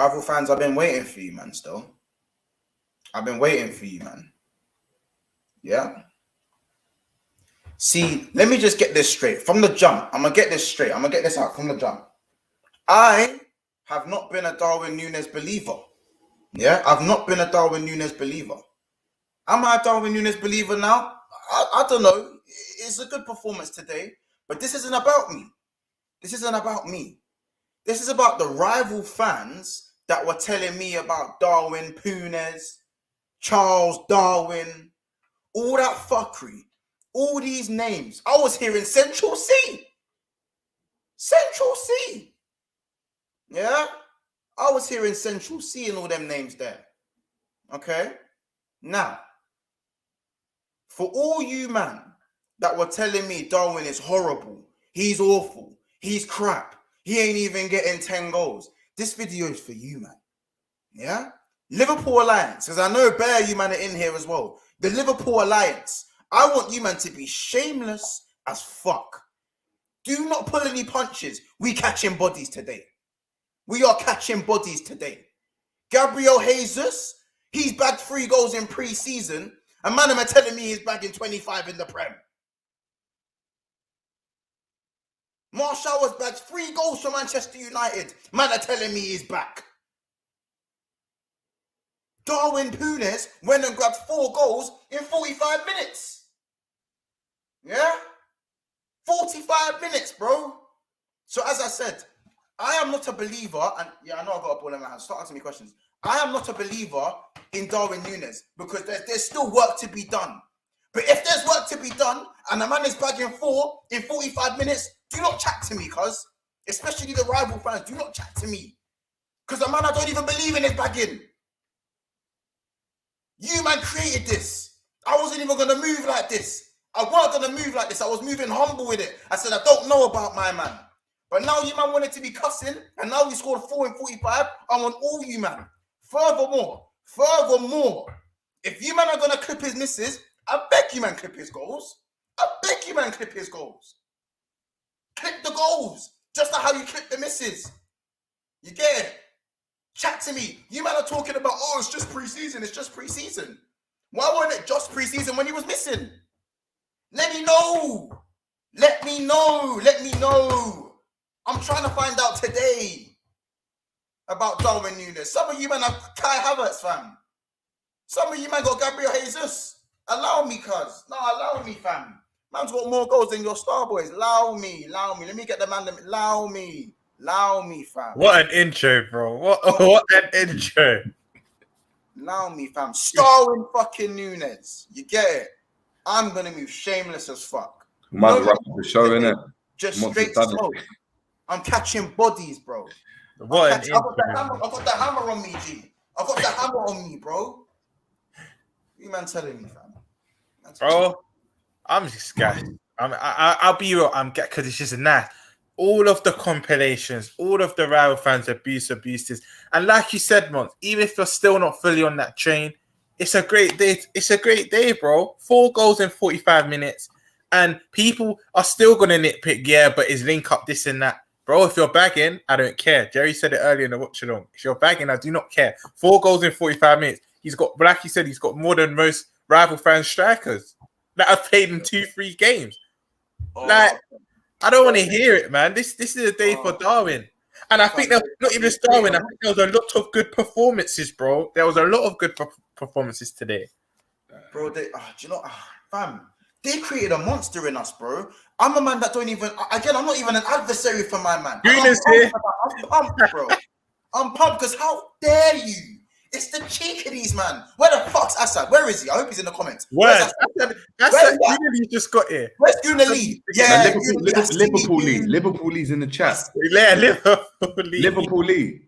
Rival fans, I've been waiting for you, man, still. I've been waiting for you, man. Yeah? See, let me just get this straight. From the jump, I'm going to get this straight. I'm going to get this out from the jump. I have not been a Darwin Nunez believer. Yeah? I've not been a Darwin Nunez believer. Am I a Darwin Nunez believer now? I don't know. It's a good performance today. But this isn't about me. This isn't about me. This is about the rival fans that were telling me about Darwin Nunez, Charles Darwin, all that fuckery, all these names. I was hearing Central C. Central C. Yeah? I was hearing Central C and all them names there. Okay? Now, for all you, man, that were telling me Darwin is horrible, he's awful, he's crap, he ain't even getting 10 goals. This video is for you, man. Yeah? Liverpool Alliance, because I know Bear, you man are in here as well. The Liverpool Alliance. I want you man to be shameless as fuck. Do not pull any punches. We catching bodies today. We are catching bodies today. Gabriel Jesus, he's bagged 3 goals in pre-season. And man, are telling me he's bagging 25 in the Prem. Marshall was bagged 3 goals for Manchester United. Man are telling me he's back. Darwin Nunez went and grabbed 4 goals in 45 minutes. Yeah? 45 minutes, bro. So as I said, I am not a believer, and yeah, I know I've got a ball in my hand. Start asking me questions. I am not a believer in Darwin Nunez because there's still work to be done. But if there's work to be done and the man is bagging 4 in 45 minutes, do not chat to me, cuz. Especially the rival fans, do not chat to me. Because the man I don't even believe in is bagging. You man created this. I wasn't even going to move like this. I wasn't going to move like this. I was moving humble with it. I said, I don't know about my man. But now you man wanted to be cussing, and now you scored 4 in 45. I want all you man. Furthermore, if you man are going to clip his misses, I beg you man clip his goals. I beg you man clip his goals. Clip the goals. Just like how you clip the misses. You get it? Chat to me. You man are talking about, oh, it's just pre-season. It's just pre-season. Why wasn't it just pre-season when he was missing? Let me know. Let me know. Let me know. I'm trying to find out today about Darwin Nunez. Some of you man have Kai Havertz, fam. Some of you man got Gabriel Jesus. Allow me, cuz. No, allow me, fam. Man's got more goals than your star boys. Allow me. Let me get the man. Allow me, fam. What an intro, bro. What an intro. Allow me, fam. Starring fucking Nunez. You get it? I'm going to move shameless as fuck. Might wrap up the show, innit? Just straight to smoke. I'm catching bodies, bro. I got the hammer on me, G. I got the hammer on me, bro. You man telling me, fam? Bro, I'm just gassed. I'll be real. I'm gassed because it's just nice. All of the compilations, all of the rival fans abuse this. And like you said, Mons, even if you're still not fully on that train, it's a great day. It's a great day, bro. 4 goals in 45 minutes. And people are still going to nitpick, yeah, but his link up, this and that. Bro, if you're bagging, I don't care. Jerry said it earlier in the watch along. If you're bagging, I do not care. 4 goals in 45 minutes. He's got, like he said, he's got more than most rival fan strikers that have played in 2-3 games. Like, I don't want to hear it, man. This is a day for Darwin. And I think there was not even Darwin. I think there was a lot of good performances, bro. There was a lot of good performances today. Bro, do you know, fam, they created a monster in us, bro. I'm a man that don't even, again, I'm not even an adversary for my man. I'm pumped, bro. I'm pumped because how dare you? It's the cheek of these, man. Where the fuck's Assad? Where is he? I hope he's in the comments. Where's Assad? You just got here. Where's Guna Lee? Yeah, Liverpool Lee. Liverpool Lee's in the chat. Yeah, Liverpool Lee. Liverpool Lee.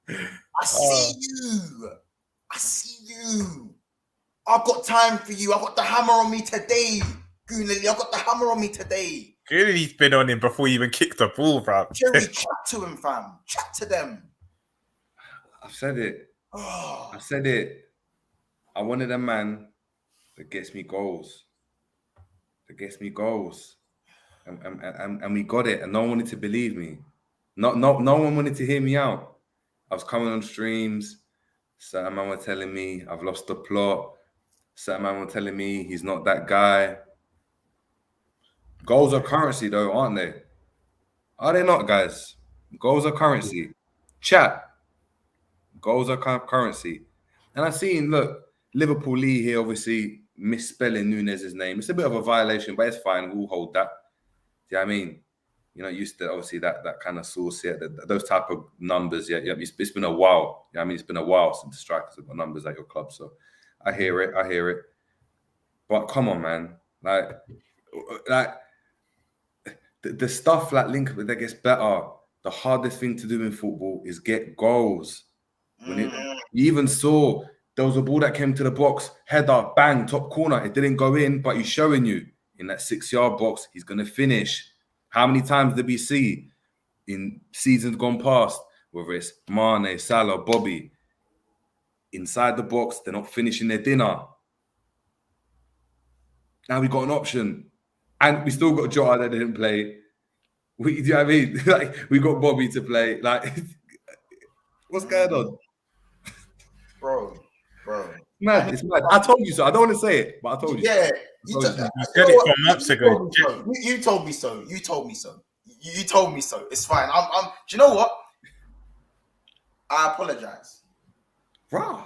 I see you. I see you. I've got time for you. I've got the hammer on me today. Guna Lee, I've got the hammer on me today. Guna Lee's been on him before he even kicked the ball, bro. Jerry, chat to him, fam. Chat to them. I've said it. I said it. I wanted a man that gets me goals. And we got it. And no one wanted to believe me. No one wanted to hear me out. I was coming on streams. Certain man were telling me I've lost the plot. Certain man were telling me he's not that guy. Goals are currency, though, aren't they? Are they not, guys? Goals are currency. Chat. Goals are currency. And I seen, look, Liverpool Lee here obviously misspelling Nunez's name. It's a bit of a violation, but it's fine. We'll hold that. Do you know what I mean? You're not used to, obviously, that kind of source here, those type of numbers. Yeah, it's been a while. You know what I mean? It's been a while since the strikers have got numbers at your club. So I hear it. But come on, man. Like the stuff like link that gets better. The hardest thing to do in football is get goals. You even saw there was a ball that came to the box, header, bang, top corner. It didn't go in, but he's showing you in that 6-yard box, he's going to finish. How many times did we see in seasons gone past, whether it's Mane, Salah, Bobby, inside the box, they're not finishing their dinner. Now we got an option. And we still got Jota that didn't play. Do you know what I mean? Like, we got Bobby to play. Like, what's going on? Bro. Mad, it's mad. I told you so. I don't want to say it, but I told you. Yeah. You said it 4 months ago. You told me so. You told me so. It's fine. I'm do you know what? I apologize. Bro.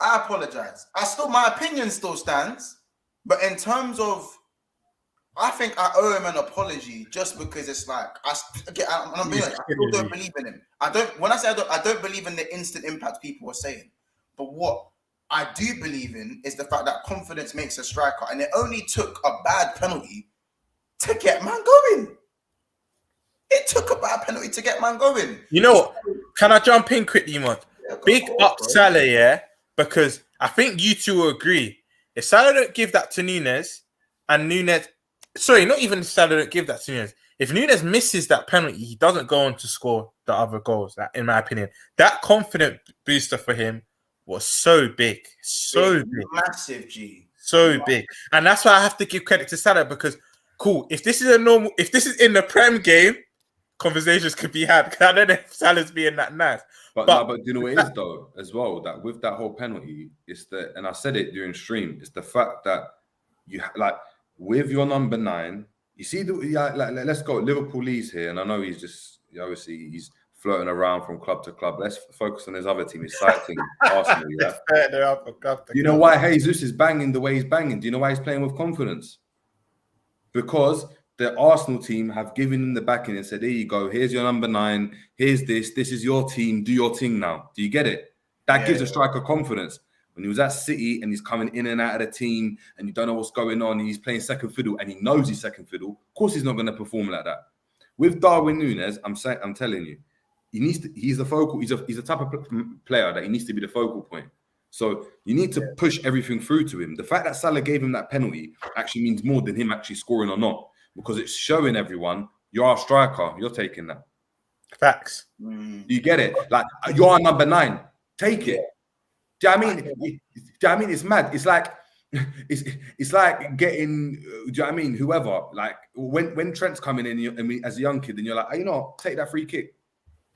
I apologize. My opinion still stands, but in terms of, I think I owe him an apology just because it's like I'm being honest, I still don't believe in him. I don't believe in the instant impact people are saying. But what I do believe in is the fact that confidence makes a striker, and it only took a bad penalty to get man going. It took a bad penalty to get man going. You know what? Can I jump in quickly, man? Yeah, Big up Salah, yeah? Because I think you two will agree. If Salah don't give that to Nunez, and Nunez... Sorry, not even if Salah don't give that to Nunez. If Nunez misses that penalty, he doesn't go on to score the other goals, in my opinion. That confident booster for him was so big. Big. Massive, G. Big. And that's why I have to give credit to Salah because, cool, if this is in the Prem game, conversations could be had. I don't know if Salah's being that nice. But do you know what it is, though, as well? That with that whole penalty, it's and I said it during stream, it's the fact that you, like, with your number 9, you see, let's go. Liverpool Lee's here, and I know obviously he's flirting around from club to club. Let's focus on his other team. He's citing Arsenal. Yeah? You know why Jesus is banging the way he's banging? Do you know why he's playing with confidence? Because the Arsenal team have given him the backing and said, "There you go. Here's your number 9. Here's this. This is your team. Do your thing now." Do you get it? That gives a striker confidence. When he was at City and he's coming in and out of the team and you don't know what's going on, and he's playing second fiddle and he knows he's second fiddle, of course he's not going to perform like that. With Darwin Nunez, I'm telling you, he's the focal. He's a type of player that he needs to be the focal point. So you need to push everything through to him. The fact that Salah gave him that penalty actually means more than him actually scoring or not, because it's showing everyone you're a striker. You're taking that. Facts. You get it? Like, you're number 9. Take it. Do you know what I mean? It's mad. It's like it's like getting. Do you know what I mean? Whoever, like, when Trent's coming in, and as a young kid, and you're like, oh, you know, take that free kick.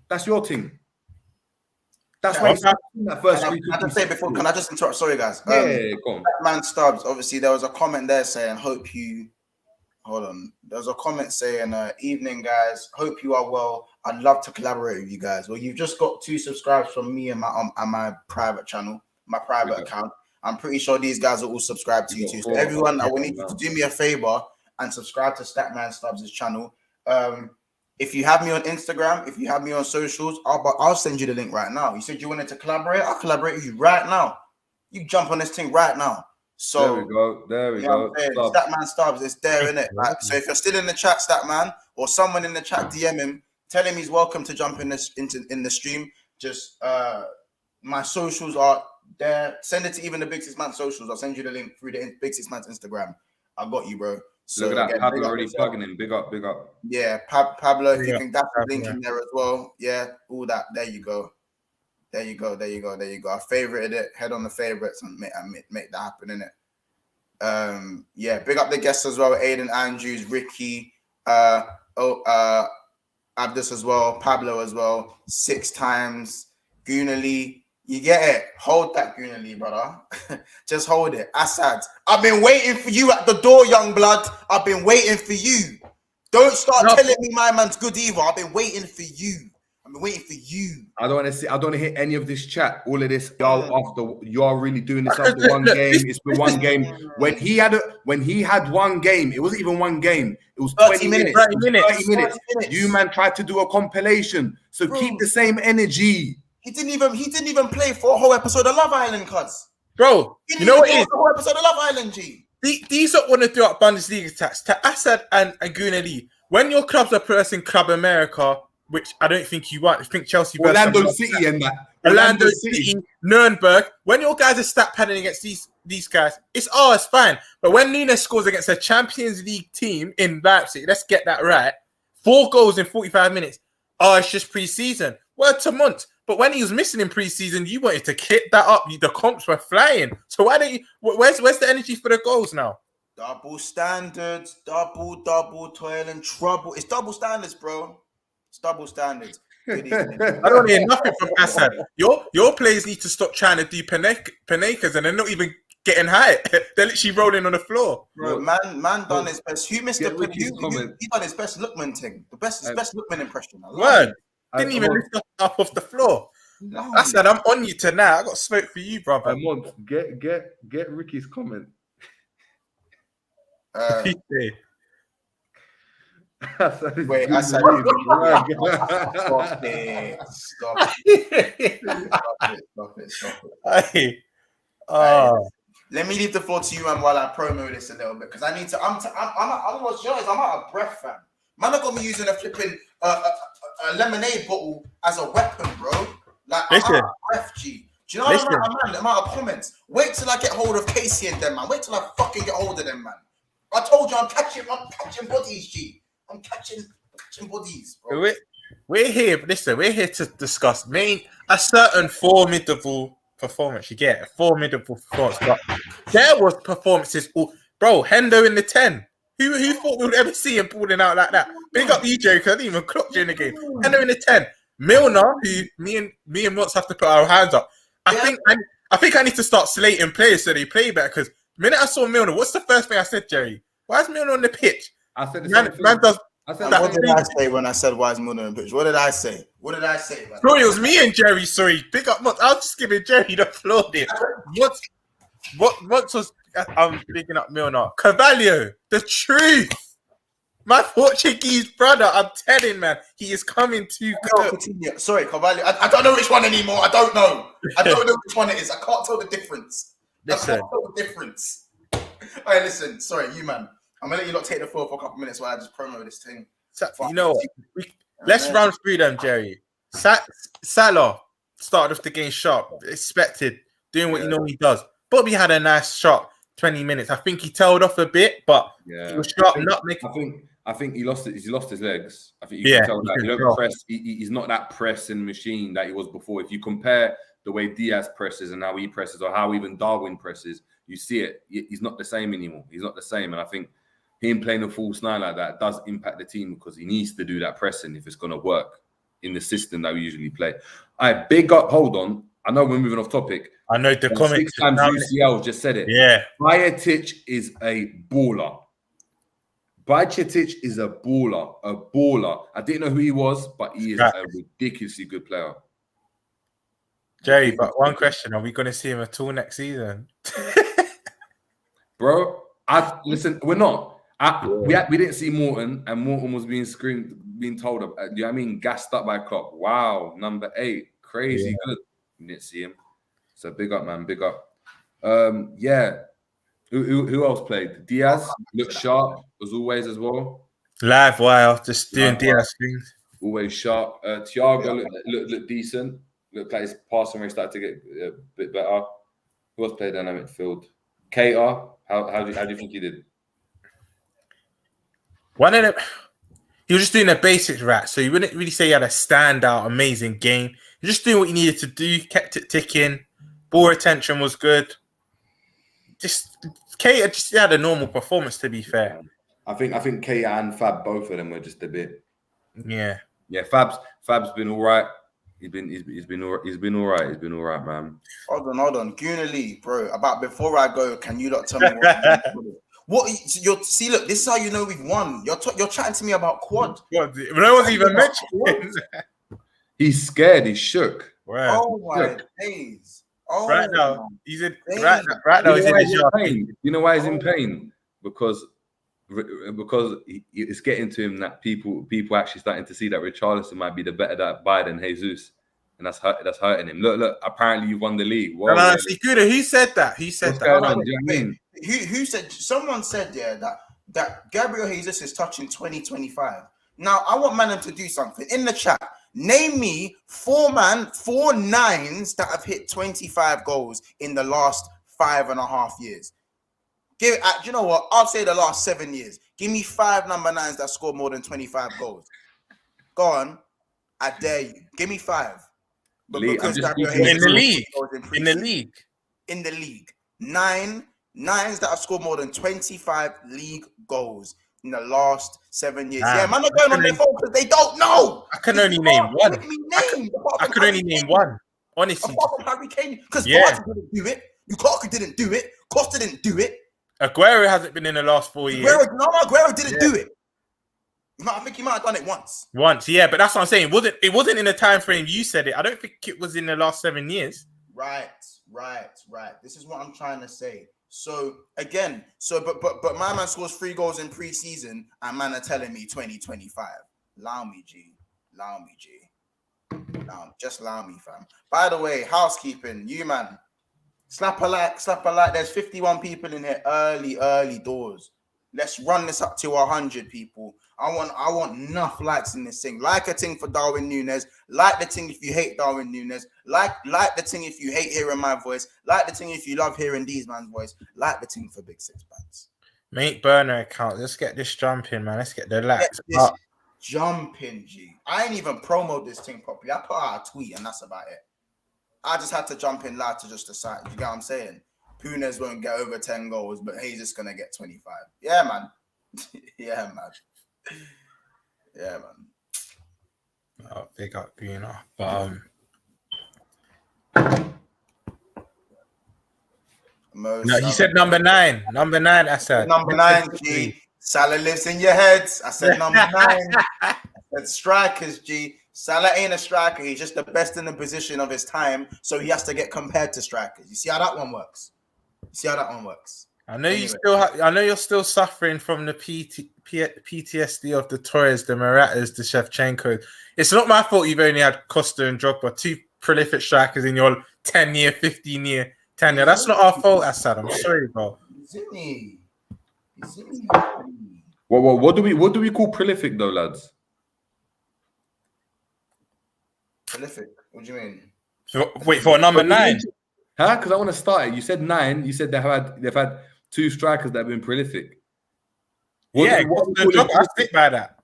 That's your team. That's why that first free kick. Can I just interrupt? Sorry, guys. Go on. Man Stubbs. Obviously, there was a comment there saying, "Hope you." Hold on. There was a comment saying, "Evening, guys. Hope you are well. I'd love to collaborate with you guys." Well, you've just got 2 subscribes from me and my private channel, my private account. I'm pretty sure these guys are all subscribed to you too. So everyone, I will need you to do me a favor and subscribe to Statman Stubbs' channel. If you have me on Instagram, if you have me on socials, I'll send you the link right now. You said you wanted to collaborate. I'll collaborate with you right now. You jump on this thing right now. So there we go. Statman Stubbs, it's there, isn't it? Like, so if you're still in the chat, Statman, or someone in the chat, DM him, tell him he's welcome to jump in the stream. Just my socials are there. Send it to even the Big 6 Man socials. I'll send you the link through the Big 6 Man's Instagram. I got you, bro. So look at that. Pablo already plugging in. Big up. Yeah, Pablo, if you can dash the link in there as well. Yeah, all that. There you go. I favorited it. Head on the favorites and make that happen, innit? Yeah, big up the guests as well. Aiden Andrews, Ricky, Abdus as well, Pablo as well, 6 times. Gunali, you get it. Hold that Gunali, brother. Just hold it. Assad, I've been waiting for you at the door, young blood. I've been waiting for you. Don't start telling me my man's good either. I've been waiting for you. I've been waiting for you. I don't want to see. I don't want to hear any of this chat. All of this, you're really doing this after one game. It's been one game. When he had one game, it wasn't even one game. It was 20 minutes. 30 minutes. You man tried to do a compilation. So keep the same energy. He didn't even play for a whole episode of Love Island, cuz. Bro, you know what it is? A whole episode of Love Island, G. These are want to do up Bundesliga tax to Assad and Gunali. When your clubs are pressing Club America, which I don't think you want, I think Chelsea, Orlando City, and that Orlando City, Nuremberg. When your guys are stat padding against these guys, it's fine. But when Nunez scores against a Champions League team in Leipzig, let's get that right. 4 goals in 45 minutes. It's just pre-season. Word to month. But when he was missing in pre-season, you wanted to kick that up. The comps were flying. So why don't you? Where's the energy for the goals now? Double standards, double toil and trouble. It's double standards, bro. It's double standards. Good evening. I don't hear nothing from Assad. Your players need to stop trying to do Panekas, and they're not even getting high. They're literally rolling on the floor. Bro, man done his best. Who missed the he done his best Lookman thing. His best Lookman impression. Word. Didn't even lift up off the floor. No. I said, I'm on you tonight. I got smoke for you, brother. Get Ricky's comment. Wait, I said, stop it. Hey, let me leave the floor to you, man, while I promo this a little bit, because I need to. I'm out of breath, fam. Man, I got me using a flipping a lemonade bottle as a weapon, bro. Like, I'm out of breath, G. Do you know the amount of comments? Wait till I get hold of Casey and them, man. Wait till I fucking get hold of them, man. I told you I'm catching bodies, G. I'm catching bodies, bro. We're here. Listen, we're here to discuss a certain formidable performance. You get a formidable performance, but there was performances. Bro, Hendo in the 10. Who thought we would ever see him balling out like that? Big up you, Joker. I didn't even clock during the game. Hendo in the 10. Milner, who me and Watts have to put our hands up. I think I need to start slating players so they play better. Because the minute I saw Milner, what's the first thing I said, Jerry? Why is Milner on the pitch? I said the same thing. What did I say when I said why is Milner on the pitch? What did I say? Man? Bro, it was me and Jerry. Sorry, big up Watts. I was just giving Jerry the floor there. What was? I'm picking up Milner. Carvalho, the truth. My Portuguese brother, I'm telling, man, he is coming too good. Sorry, Carvalho. I don't know which one anymore. I don't know which one it is. I can't tell the difference. All right, listen. Sorry, you, man. I'm going to let you lot take the floor for a couple of minutes while I just promo this thing. You know what? Let's run through them, Jerry. Salah started off the game sharp, expected, doing what he normally does. Bobby had a nice shot, 20 minutes. I think he tailed off a bit, but he was sharp. I think he lost his legs. I think you can tell that. He don't press. He's not that pressing machine that he was before. If you compare the way Diaz presses and how he presses, or how even Darwin presses, you see it. He's not the same anymore. He's not the same. And I think him playing a false 9 like that does impact the team, because he needs to do that pressing if it's going to work in the system that we usually play. All right, big up. Hold on. I know we're moving off topic. I know the comments. 6 times UCL just said it. Yeah. Bajetic is a baller. Bajetic is a baller. I didn't know who he was, but he is a ridiculously good player. Jerry, but one question: are we going to see him at all next season? Bro, listen, we're not. We didn't see Morton, and Morton was being told, you know what I mean, gassed up by Klopp. Wow, number 8, crazy good. We didn't see him, so big up, man, big up. Who else played? Diaz looked sharp as always as well. Live wire, just doing Diaz things. Always sharp. Thiago looked decent. Looked like his passing rate started to get a bit better. Who else played down in midfield? Keita. How do you think he did? One of them. He was just doing the basics right, so you wouldn't really say he had a standout, amazing game. He was just doing what he needed to do, kept it ticking. Ball retention was good. Keita just had a normal performance, to be fair. I think Keita and Fab, both of them were just a bit. Yeah. Yeah, Fab's been all right. He's been all right. He's been all right, man. Hold on. Guna Lee, bro. About before I go, can you not tell me what you're see? Look, this is how you know we've won. You're chatting to me about quad. No one's even mentioned. He's scared. He's shook. Wow. Oh my days. Oh, right now, he's in. days. Right now, he's in his pain. You know why he's in pain? Because it's getting to him that people actually starting to see that Richarlison might be the better buy than Jesus, and that's hurting him. Look. Apparently, you won the league. Whoa, no, see, Kuda, who said that? What's going on? Do you know what I mean? Who said? Someone said that Gabriel Jesus is touching 2025. Now I want Manon to do something in the chat. Name me 4 nines that have hit 25 goals in the last 5.5 years. Do you know what? I'll say the last 7 years. Give me 5 number 9s that score more than 25 goals. Go on. I dare you. Give me 5. But because in the league. 9s that have scored more than 25 league goals in the last 7 years. Yeah, man, are going on their phone because they don't know. I can only name one. I could only name one. Honestly. Apart from Harry Kane. Because Vardy didn't do it. Lukaku didn't do it. Costa didn't do it. Aguero hasn't been in the last 4 years. Aguero didn't do it. I think he might have done it once. Yeah, but that's what I'm saying. It wasn't in the time frame you said it. I don't think it was in the last 7 years. Right. This is what I'm trying to say. So again, but my man scores 3 goals in preseason, and man are telling me 2025. Allow me, G. Just allow me, fam. By the way, housekeeping, you man. Slap a like. There's 51 people in here. Early doors. Let's run this up to 100 people. I want enough likes in this thing. Like a thing for Darwin Nunez. Like the thing if you hate Darwin Nunez. Like the thing if you hate hearing my voice. Like the thing if you love hearing these man's voice. Like the thing for Big Six Bands. Mate, burner account. Let's get this jumping, man. Let's get the likes up. Jumping, G. I ain't even promoted this thing properly. I put out a tweet and that's about it. I just had to jump in live to just decide. You get what I'm saying? Punes won't get over 10 goals, but he's just gonna get 25. Yeah, man. Yeah, man. Oh, big up, you know. But no, he said number 9. Number 9, I said. Number 9, G. Salah lives in your heads. I said number 9. I said strikers, G. Salah ain't a striker. He's just the best in the position of his time, so he has to get compared to strikers. You see how that one works? I know you're still suffering from the PTSD of the Torres, the Maratas, the Shevchenko. It's not my fault you've only had Costa and Drogba, 2 prolific strikers in your 10-year, 15-year tenure. That's not our fault, Assad. I'm sorry, bro. What do we call prolific though, lads? Prolific? What do you mean? Wait for number 9. Huh? Because I want to start it. You said 9. You said they've had 2 strikers that have been prolific. I stick by that.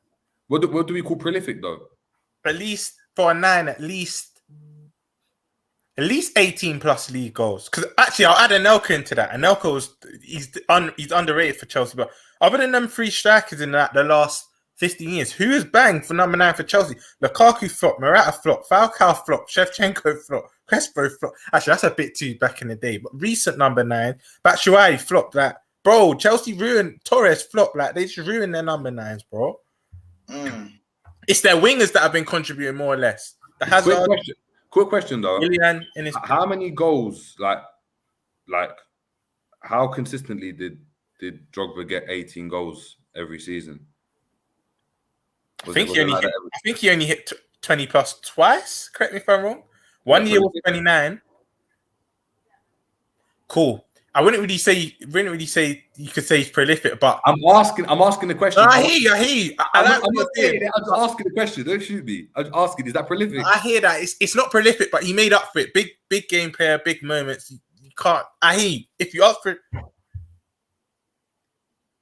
What do we call prolific though? At least for a 9, at least 18 plus league goals. Because actually, I'll add Anelka into that. Anelka he's underrated for Chelsea, but other than them 3 strikers in the last 15 years, who has banged for number 9 for Chelsea? Lukaku flop, Morata flop, Falcao flop, Shevchenko flop, Crespo flop. Actually, that's a bit too back in the day. But recent number 9, Batshuayi flopped. Like, bro, Chelsea ruined Torres flop. Like, they just ruined their number 9s, bro. It's their wingers that have been contributing more or less. Quick question though. How many goals? Like, how consistently did Drogba get 18 goals every season? I think he only hit 20 plus twice. Correct me if I'm wrong. One year was 29. Cool. I wouldn't really say you could say he's prolific, but I'm asking the question. No, I hear you. I'm just asking the question. Don't shoot me. I'm just asking, is that prolific? I hear that. It's not prolific, but he made up for it. Big game player, big moments. You can't. I hear you. If you ask for it.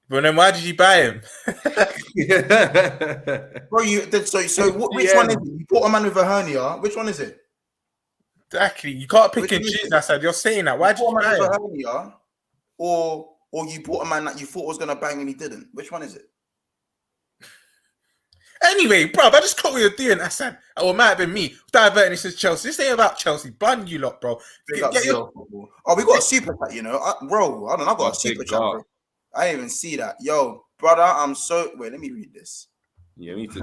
But then why did you buy him? Bro, which one is it? You bought a man with a hernia. Which one is it? Exactly. You can't pick and choose. I said you're saying that. Why did you buy him? Hernia, or you bought a man that you thought was gonna bang and he didn't. Which one is it? Anyway, bro, I just caught what you're doing. I said, or it might have been me diverting this to Chelsea. This ain't about Chelsea. Bun you lot, bro. Get your... Oh, we got a super chat, you know. Bro, I got a super chat, bro. I didn't even see that. Yo, brother, I'm so... Wait, let me read this. Yeah, me too.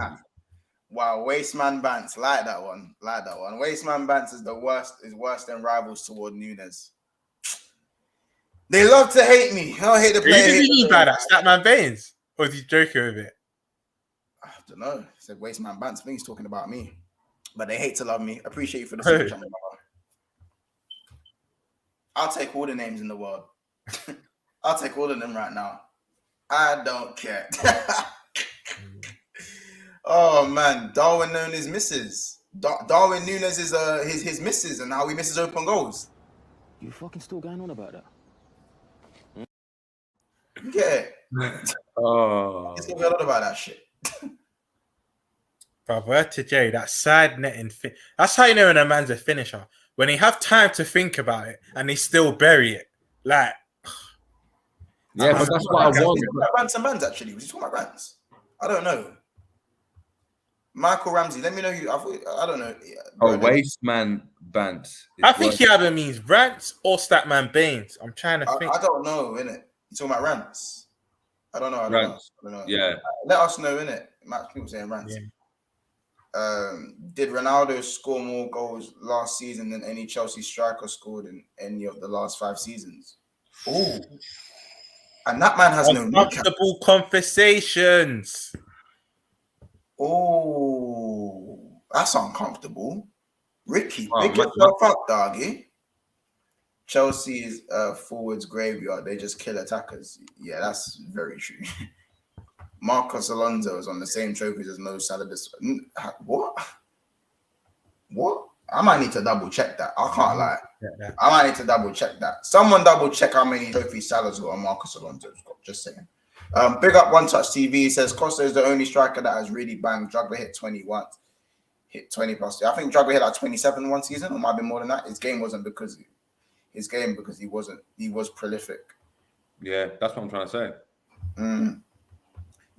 Wow, Wasteman Bants. Like that one. Wasteman Bants is worse than rivals toward Nunez. They love to hate me. I don't hate the player. Who did he mean by that? Statman Baines? Or is he joking with it? I don't know. He said Wasteman Bants. I think he's talking about me. But they hate to love me. Appreciate you for the super chat. I'll take all the names in the world. I'll take all of them right now. I don't care. Oh man, Darwin Nunez misses. Darwin Nunez is his misses and how he misses open goals. You fucking still going on about that? Yeah. Oh, He's gonna be a lot about that shit. Bro, word to Jay, that side netting. That's how you know when a man's a finisher. When they have time to think about it and they still bury it. Like, yeah, but that's what I want. Rants and Bands, actually. Was he talking about rants? I don't know. Michael Ramsey, let me know who. I don't know. Oh, Wasteman Bants. I think he either means rants or Statman Baines. I'm trying to think. I don't know, innit? You talking about rants? I don't know. Rants. I don't know. Yeah. Let us know, innit? People saying rants. Yeah. Did Ronaldo score more goals last season than any Chelsea striker scored in any of the last 5 seasons? Oh. And that man has no uncomfortable conversations. Oh, that's uncomfortable. Ricky, pick yourself up, doggy. Chelsea's forwards graveyard. They just kill attackers. Yeah, that's very true. Marcos Alonso is on the same trophies as Mo Salah. What? I might need to double check that. I can't lie. I might need to double check that. Someone double check how many trophies Salah's got and Marcos Alonso's got. Just saying. Big up One Touch TV says Costa is the only striker that has really banged. Drogba hit 21, hit 20 plus. I think Drogba hit like 27 one season, or might be more than that. His game because he was prolific. Yeah, that's what I'm trying to say.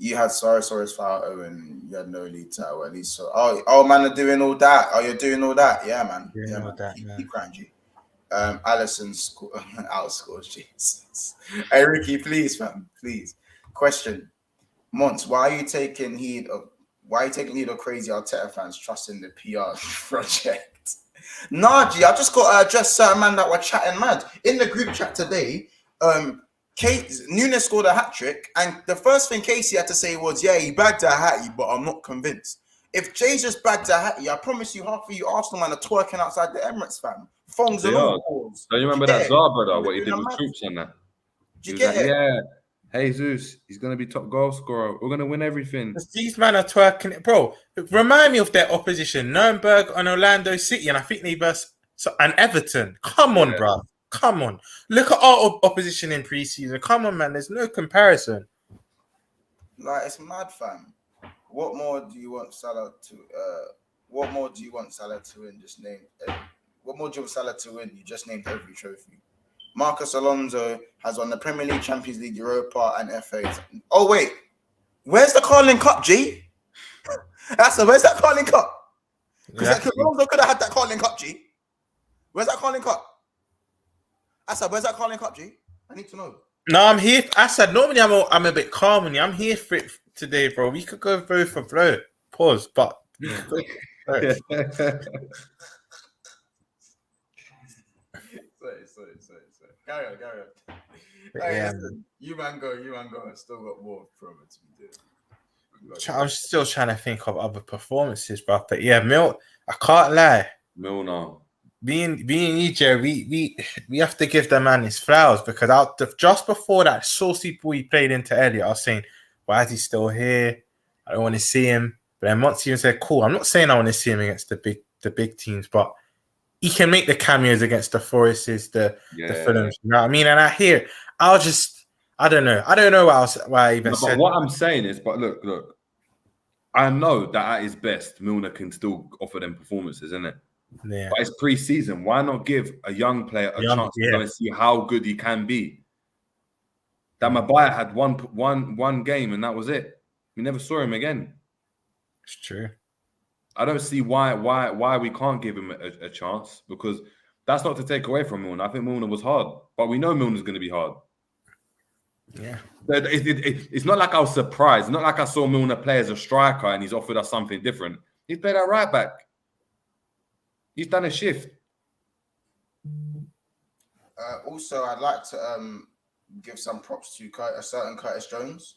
You had Soros Foul and you had no lead title at least. So man, are doing all that. Oh, you're doing all that. Yeah, man. Yeah, man. Keep crying, G. Allison outscores Jesus. Hey Ricky, please, fam, please. Question, Mons, why are you taking heed of crazy Arteta fans trusting the PR project? Nah, G, I just got to address certain man that were chatting mad in the group chat today. Nunez scored a hat trick, and the first thing Casey had to say was, "Yeah, he bagged a hattie, but I'm not convinced." If Jay's just bagged a hattie, I promise you, half of you Arsenal man are twerking outside the Emirates, fam. Phones and all calls. Don't you remember that Zaha brother? What he did with troops on that? Did you get it? Yeah. Hey Zeus, he's gonna be top goal scorer. We're gonna win everything. These men are twerking it, bro. Remind me of their opposition, Nuremberg and Orlando City, and I think they versus and Everton. Come on, bro. Come on. Look at our opposition in preseason. Come on, man. There's no comparison. Like, it's mad, fam. What more do you want Salah to win? Just name. What more do you want Salah to win? You just named every trophy. Marcos Alonso has won the Premier League, Champions League, Europa, and FA. Oh wait, where's the Carling Cup, G? Where's that Carling Cup? Because Alonso could have had that Carling Cup, G. Where's that Carling Cup? Where's that Carling Cup, G? I need to know. No, I'm here. Normally I'm a bit calm on you. I'm here for it today, bro. We could go blow for blow. Pause, but Sorry. Carry on. Yeah. You man go. I still got more promo to be doing. I'm still trying to think of other performances, bro. But yeah, I can't lie. Milner. Being EJ, we have to give the man his flowers because just before that saucy ball he played into Elliot, I was saying, why is he still here? I don't want to see him. But then once he said, cool, I'm not saying I want to see him against the big teams, but he can make the cameos against the Forests, the Fulhams. You know what I mean? And I don't know. I don't know why I even said. But what I'm saying is, look. I know that at his best, Milner can still offer them performances, isn't it? Yeah. But it's pre-season. Why not give a young player a chance to go and see how good he can be? That Maguire had one game and that was it. We never saw him again. It's true. I don't see why we can't give him a chance, because that's not to take away from Milner. I think Milner was hard, but we know Milner's going to be hard. Yeah. It's not like I was surprised. It's not like I saw Milner play as a striker and he's offered us something different. He's played at right back. He's done a shift. Also, I'd like to give some props to a certain Curtis Jones,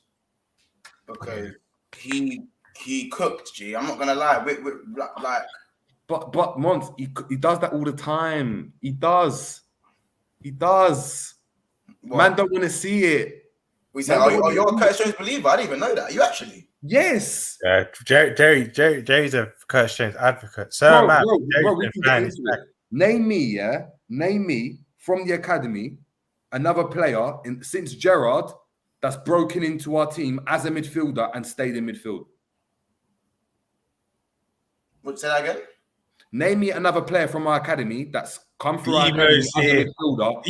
because he cooked. G, I'm not gonna lie. Like, but Mons, he does that all the time. He does. what? Man don't want to see it. We said, you're a Curtis Jones believer. I didn't even know that. Are you actually? Yes. Yeah, Jerry's a Curtis Jones advocate. So Bro, we can get into it. Name me from the academy another player since Gerrard that's broken into our team as a midfielder and stayed in midfield. Would say that again? Name me another player from our academy that's come through our academy as a midfielder.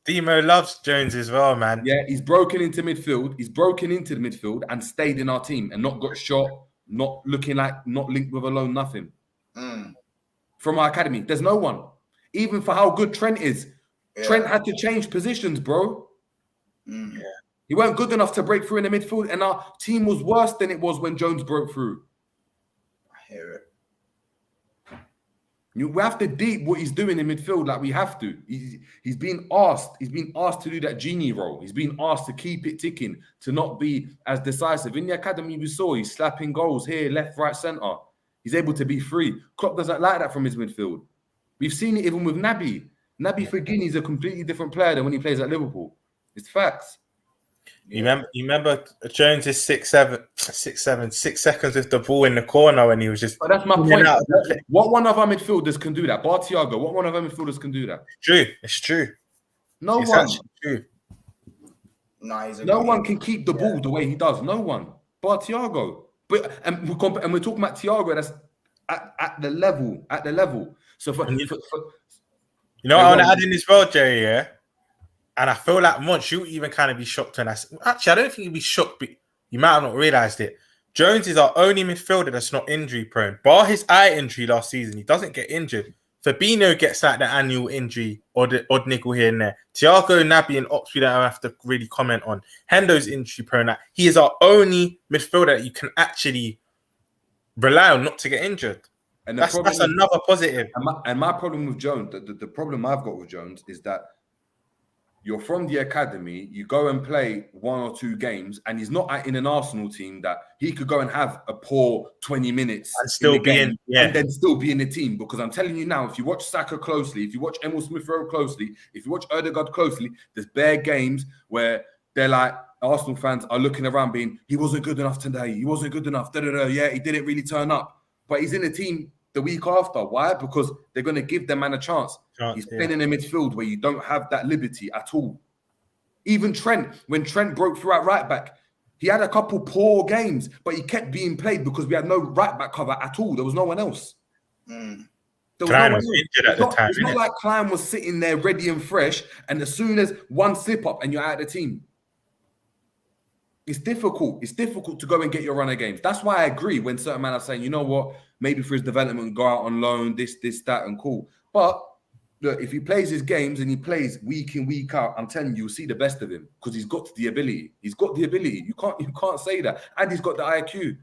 Demo loves Jones as well, man. Yeah, he's broken into midfield. He's broken into the midfield and stayed in our team and not got shot, not looking like, not linked with a loan, nothing. From our academy. There's no one. Even for how good Trent is. Yeah. Trent had to change positions, bro. Yeah. He weren't good enough to break through in the midfield, and our team was worse than it was when Jones broke through. I hear it. We have to deep what he's doing in midfield, like we have to. He's been asked. He's been asked to do that genie role. He's been asked to keep it ticking, to not be as decisive. In the academy, we saw he's slapping goals here, left, right, centre. He's able to be free. Klopp doesn't like that from his midfield. We've seen it even with Naby. Naby for Guinea is a completely different player than when he plays at Liverpool. It's facts. You remember Jones is 6 seconds with the ball in the corner when he was just. But that's my point. What one of our midfielders can do that? Bar Thiago. What one of our midfielders can do that? It's true. No it's one. True. No one can keep the ball the way he does. No one. Bar Thiago. But and we're talking about Thiago. That's at the level. At the level. So for you know what I want to add in as well, Jerry. Yeah. And I feel like once you even kind of be shocked when actually, I don't think you'd be shocked, but you might have not realised it. Jones is our only midfielder that's not injury prone. Bar his eye injury last season, he doesn't get injured. Fabinho gets like the annual injury or the odd nickel here and there. Thiago, Naby, and Oxley that I have to really comment on. Hendo's injury prone. Like, he is our only midfielder that you can actually rely on not to get injured. And that's another positive. And my problem with Jones, the problem I've got with Jones is that you're from the academy, you go and play 1 or 2 games, and he's not in an Arsenal team that he could go and have a poor 20 minutes and still be in, and then still be in the team. Because I'm telling you now, if you watch Saka closely, if you watch Emil Smith-Rowe closely, if you watch Ødegaard closely, there's bare games where they're like, Arsenal fans are looking around being, he wasn't good enough today, he wasn't good enough, yeah, he didn't really turn up. But he's in the team the week after. Why? Because they're going to give the man a chance. He's playing in a midfield where you don't have that liberty at all. Even Trent, when Trent broke through at right back, he had a couple poor games, but he kept being played because we had no right back cover at all. There was no one else. There was no one else. It's not like Klein was sitting there ready and fresh, and as soon as one slip up and you're out of the team. It's difficult. It's difficult to go and get your run of games. That's why I agree when certain men are saying, you know what, maybe for his development, go out on loan, this, that, and cool. But look, if he plays his games and he plays week in, week out, I'm telling you, you'll see the best of him because he's got the ability. He's got the ability. You can't say that. And he's got the IQ.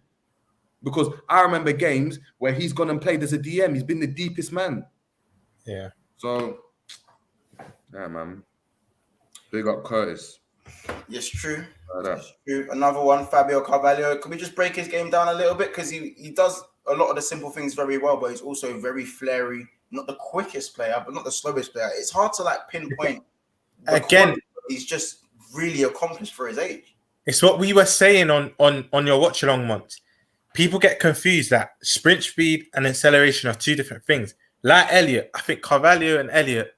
Because I remember games where he's gone and played as a DM. He's been the deepest man. Yeah. So, yeah, man. Big up Curtis. Yes, true. Yes, true. Another one, Fabio Carvalho. Can we just break his game down a little bit? Because he does a lot of the simple things very well, but he's also very flary. Not the quickest player, but not the slowest player. It's hard to like pinpoint. Again, he's just really accomplished for his age. It's what we were saying on your watch along months. People get confused that sprint speed and acceleration are 2 different things. Like Elliot, I think Carvalho and Elliot,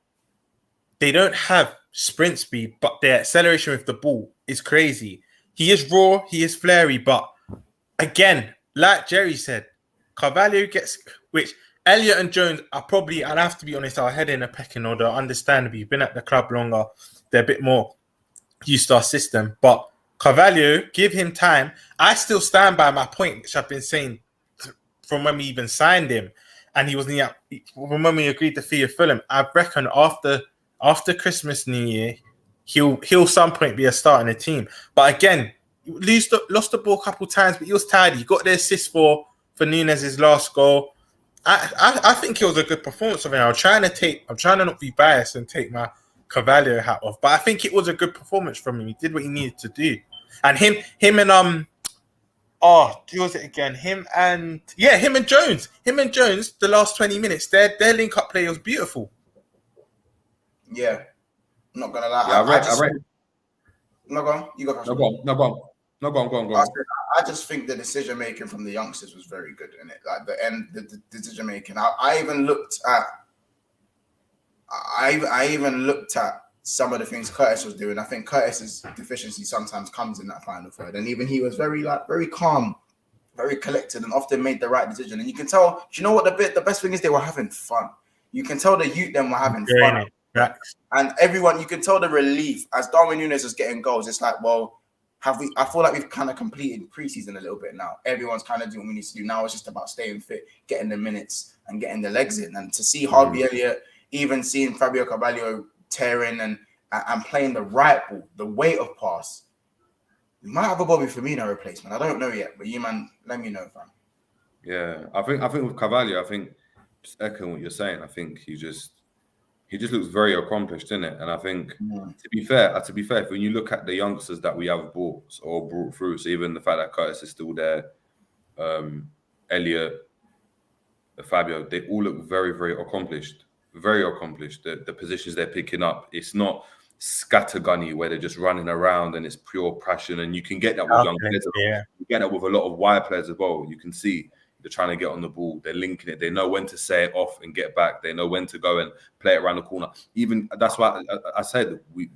they don't have sprint speed, but their acceleration with the ball is crazy. He is raw, he is flary, but again, like Jerry said, Carvalho gets, which Elliot and Jones are probably, I'll have to be honest, are ahead in a pecking order, understandably. You've been at the club longer, they're a bit more used to our system, but Carvalho, give him time. I still stand by my point, which I've been saying from when we even signed him, and he wasn't from when we agreed to fee of Fulham. I reckon after Christmas, New Year, he'll some point be a start in the team. But again, lost the ball a couple times, but he was tidy. He got the assist for Nunez's last goal. I think it was a good performance of him. I'm trying to not be biased and take my Carvalho hat off, but I think it was a good performance from him. He did what he needed to do, and him and who was it again? Him and Jones. The last 20 minutes, their link up play was beautiful. Yeah, I'm not gonna lie. Yeah, I read. No, go on. You go first. No, go on. I just think the decision making from the youngsters was very good in it. Like the decision making. I even looked at some of the things Curtis was doing. I think Curtis's deficiency sometimes comes in that final third, and even he was very calm, very collected, and often made the right decision. And you can tell. Do you know what the best thing is? They were having fun. You can tell the youth them were having fun. Right. And everyone, you can tell the relief as Darwin Nunez was getting goals. It's like, well, I feel like we've kind of completed preseason a little bit now. Everyone's kind of doing what we need to do. Now it's just about staying fit, getting the minutes and getting the legs in. And to see RB Elliott, even seeing Fabio Carvalho tearing and playing the right ball, the weight of pass, we might have a Bobby Firmino replacement. I don't know yet, but you, man, let me know, fam. Yeah, I think with Carvalho, just echoing what you're saying, I think he just looks very accomplished, in it. And I think, to be fair, when you look at the youngsters that we have brought through, so even the fact that Curtis is still there, Elliot, Fabio, they all look very, very accomplished. Very accomplished. The positions they're picking up, it's not scattergunny where they're just running around and it's pure passion. And you can get that with young players. Yeah. You get that with a lot of wide players as well. You can see they're trying to get on the ball. They're linking it. They know when to say it off and get back. They know when to go and play it around the corner. Even that's why I said we're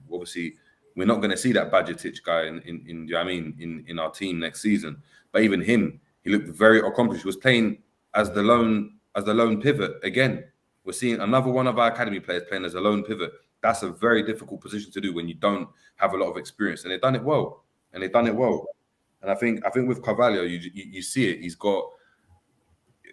not going to see that Bajcetic guy in our team next season. But even him, he looked very accomplished. He was playing as the lone pivot again. We're seeing another one of our academy players playing as a lone pivot. That's a very difficult position to do when you don't have a lot of experience. And they've done it well. And I think with Carvalho, you see it. He's got.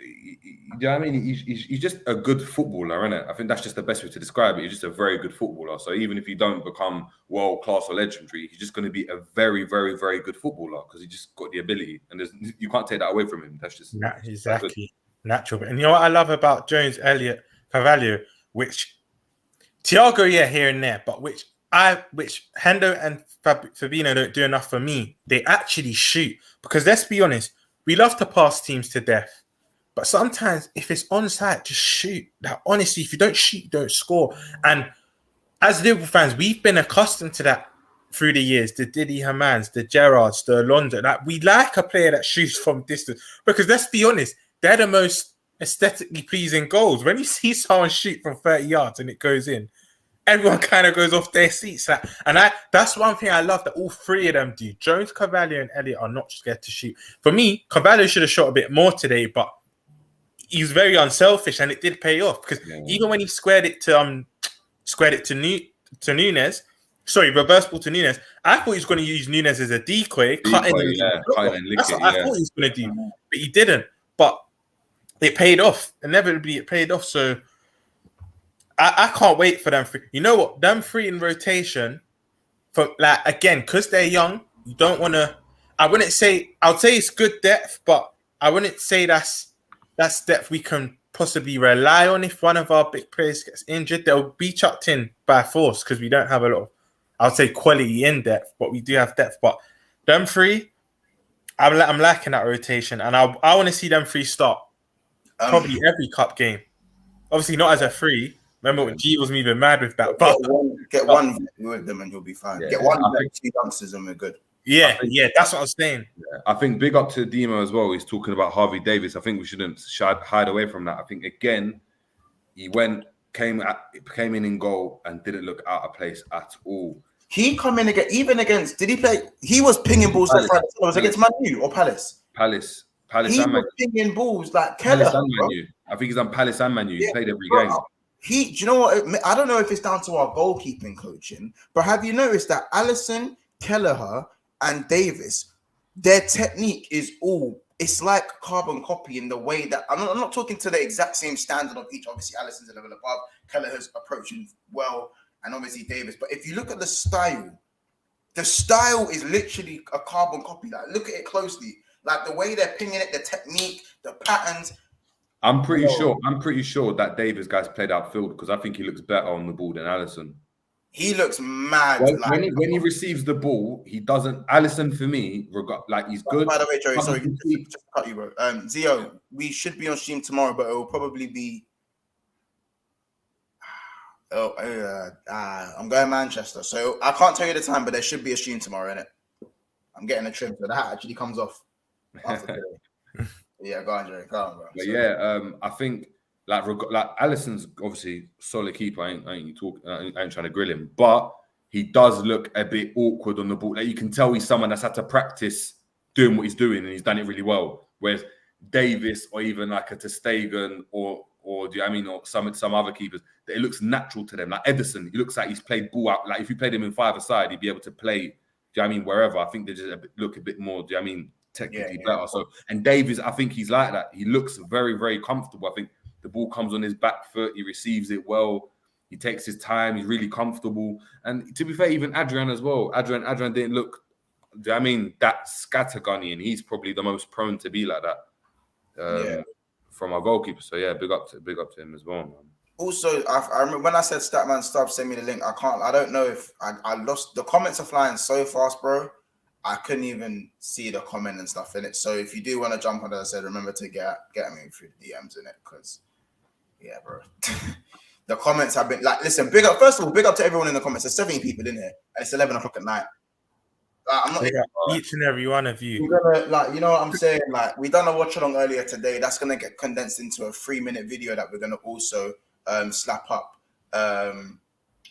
You know what I mean? He's just a good footballer, isn't it? I think that's just the best way to describe it. He's just a very good footballer. So even if you don't become world class or legendary, he's just going to be a very, very, very good footballer because he just got the ability, and you can't take that away from him. That's just exactly natural. And you know what I love about Jones, Elliott, Carvalho, which Thiago, here and there, but which Hendo and Fabinho don't do enough for me. They actually shoot, because let's be honest, we love to pass teams to death. But sometimes, if it's onside, just shoot. Like, honestly, if you don't shoot, you don't score. And as Liverpool fans, we've been accustomed to that through the years. The Didi Hamans, the Gerrards, the Alonso. Like, we like a player that shoots from distance. Because let's be honest, they're the most aesthetically pleasing goals. When you see someone shoot from 30 yards and it goes in, everyone kind of goes off their seats. That's one thing I love that all three of them do. Jones, Carvalho, and Elliott are not scared to shoot. For me, Carvalho should have shot a bit more today, but he's very unselfish, and it did pay off because even when he squared it to Nunez, reverse ball to Nunez, I thought he was going to use Nunez as a decoy, cutting and lick That's what I thought he was going to do, but he didn't. But it paid off. Inevitably, it paid off. So I can't wait for them. You know what? Them three in rotation, because they're young, you don't want to. I would say it's good depth, but I wouldn't say that's depth we can possibly rely on. If one of our big players gets injured, they'll be chucked in by force because we don't have a lot of, I would say, quality in depth, but we do have depth. But them three, I'm liking that rotation, and I want to see them three start probably every cup game. Obviously, not as a free. Remember when G was moving mad with that. But get one with them and you'll be fine. Yeah, get one two youngsters and we're good. Yeah, that's what I was saying. Yeah. I think big up to Demo as well. He's talking about Harvey Davis. I think we shouldn't hide away from that. I think, again, he came in goal and didn't look out of place at all. He come in against, did he play? He was pinging balls left, right. It was against Man U or Palace? Palace he and Man was pinging balls like Keller. I think he's done Palace and Man U. He played every game. Do you know what? I don't know if it's down to our goalkeeping coaching, but have you noticed that Alisson, Kelleher, and Davis, their technique is all it's like carbon copy in the way that I'm not talking to the exact same standard of each. Obviously, Alisson's a level above. Kelleher's approaching well, and obviously Davis. But if you look at the style is literally a carbon copy. Like, look at it closely. Like the way they're pinging it, the technique, the patterns. I'm pretty sure that Davis guy's played outfield because I think he looks better on the ball than Alisson. He looks mad. When he receives the ball, he doesn't. Alisson for me, he's good. By the way, Joey, sorry, just cut you, bro. Zio, we should be on stream tomorrow, but it will probably be. I'm going Manchester, so I can't tell you the time, but there should be a stream tomorrow, innit? I'm getting a trim, so the hat actually comes off after today. Yeah, go on, Jerry. Go on, bro. But yeah, I think like Alisson's obviously solid keeper. I ain't trying to grill him, but he does look a bit awkward on the ball. Like you can tell he's someone that's had to practice doing what he's doing, and he's done it really well. Whereas Davis or even like a ter Stegen or do you know what I mean, or some other keepers, that it looks natural to them. Like Ederson, he looks like he's played ball out. Like if you played him in five-a-side, he'd be able to play. Do you know what I mean? Wherever. I think they just look a bit more. Do you know what I mean? Technically better. So, and Davies, I think he's like that. He looks very, very comfortable. I think the ball comes on his back foot. He receives it well. He takes his time. He's really comfortable. And to be fair, even Adrian as well. Adrian didn't look. Do you know what I mean? That scattergunny, and he's probably the most prone to be like that. From our goalkeeper. So yeah, big up to him as well, man. Also, I remember when I said Statman Stubb, send me the link. I don't know if I lost. The comments are flying so fast, bro. I couldn't even see the comment and stuff in it. So if you do want to jump on, as I said, remember to get me through the DMs in it, because yeah, bro. The comments have been like, listen, big up. First of all, big up to everyone in the comments. There's 70 people in here, and it's 11 o'clock at night. I'm not each and every one of you. We're gonna, like, you know what I'm saying? Like, we done a watch along earlier today. That's gonna get condensed into a 3-minute video that we're gonna also slap up.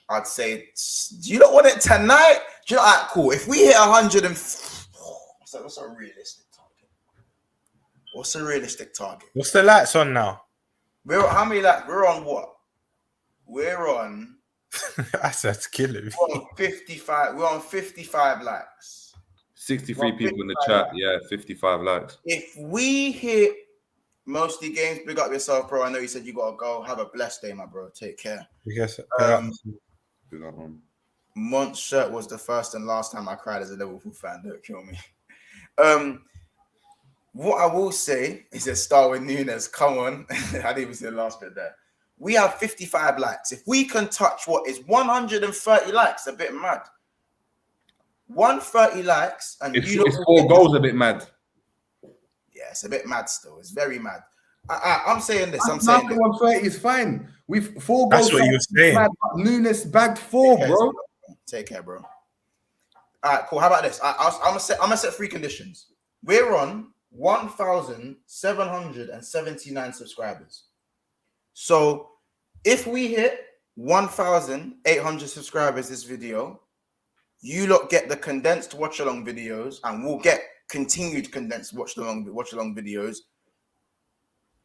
I'd say, do you not want it tonight? Do you know, right, cool. If we hit 100 and what's a realistic target? What's a realistic target? What's the lights on now? How many likes? We're on what? We're on. That's killing. We're on 55. We're on 55 likes. 63 people in the chat. Yeah, 55 likes. If we hit mostly games, big up yourself, bro. I know you said you gotta go. Have a blessed day, my bro. Take care. Yes. Big up, man. Mont's shirt was the first and last time I cried as a Liverpool fan. Don't kill me. What I will say is that Darwin Nunez, come on. I didn't even see the last bit there. We have 55 likes. If we can touch what is 130 likes, a bit mad. 130 likes, and it's 4 goals, a bit mad. Yeah, it's a bit mad still. It's very mad. I'm saying this. I'm saying 130 is fine. We've 4 goals. That's what you're saying. Mad, Nunez bagged 4, bro. Take care, bro. All right, cool. How about this? I'm gonna set 3 conditions. We're on 1,779 subscribers. So if we hit 1,800 subscribers this video, you lot get the condensed watch along videos, and we'll get continued condensed watch along videos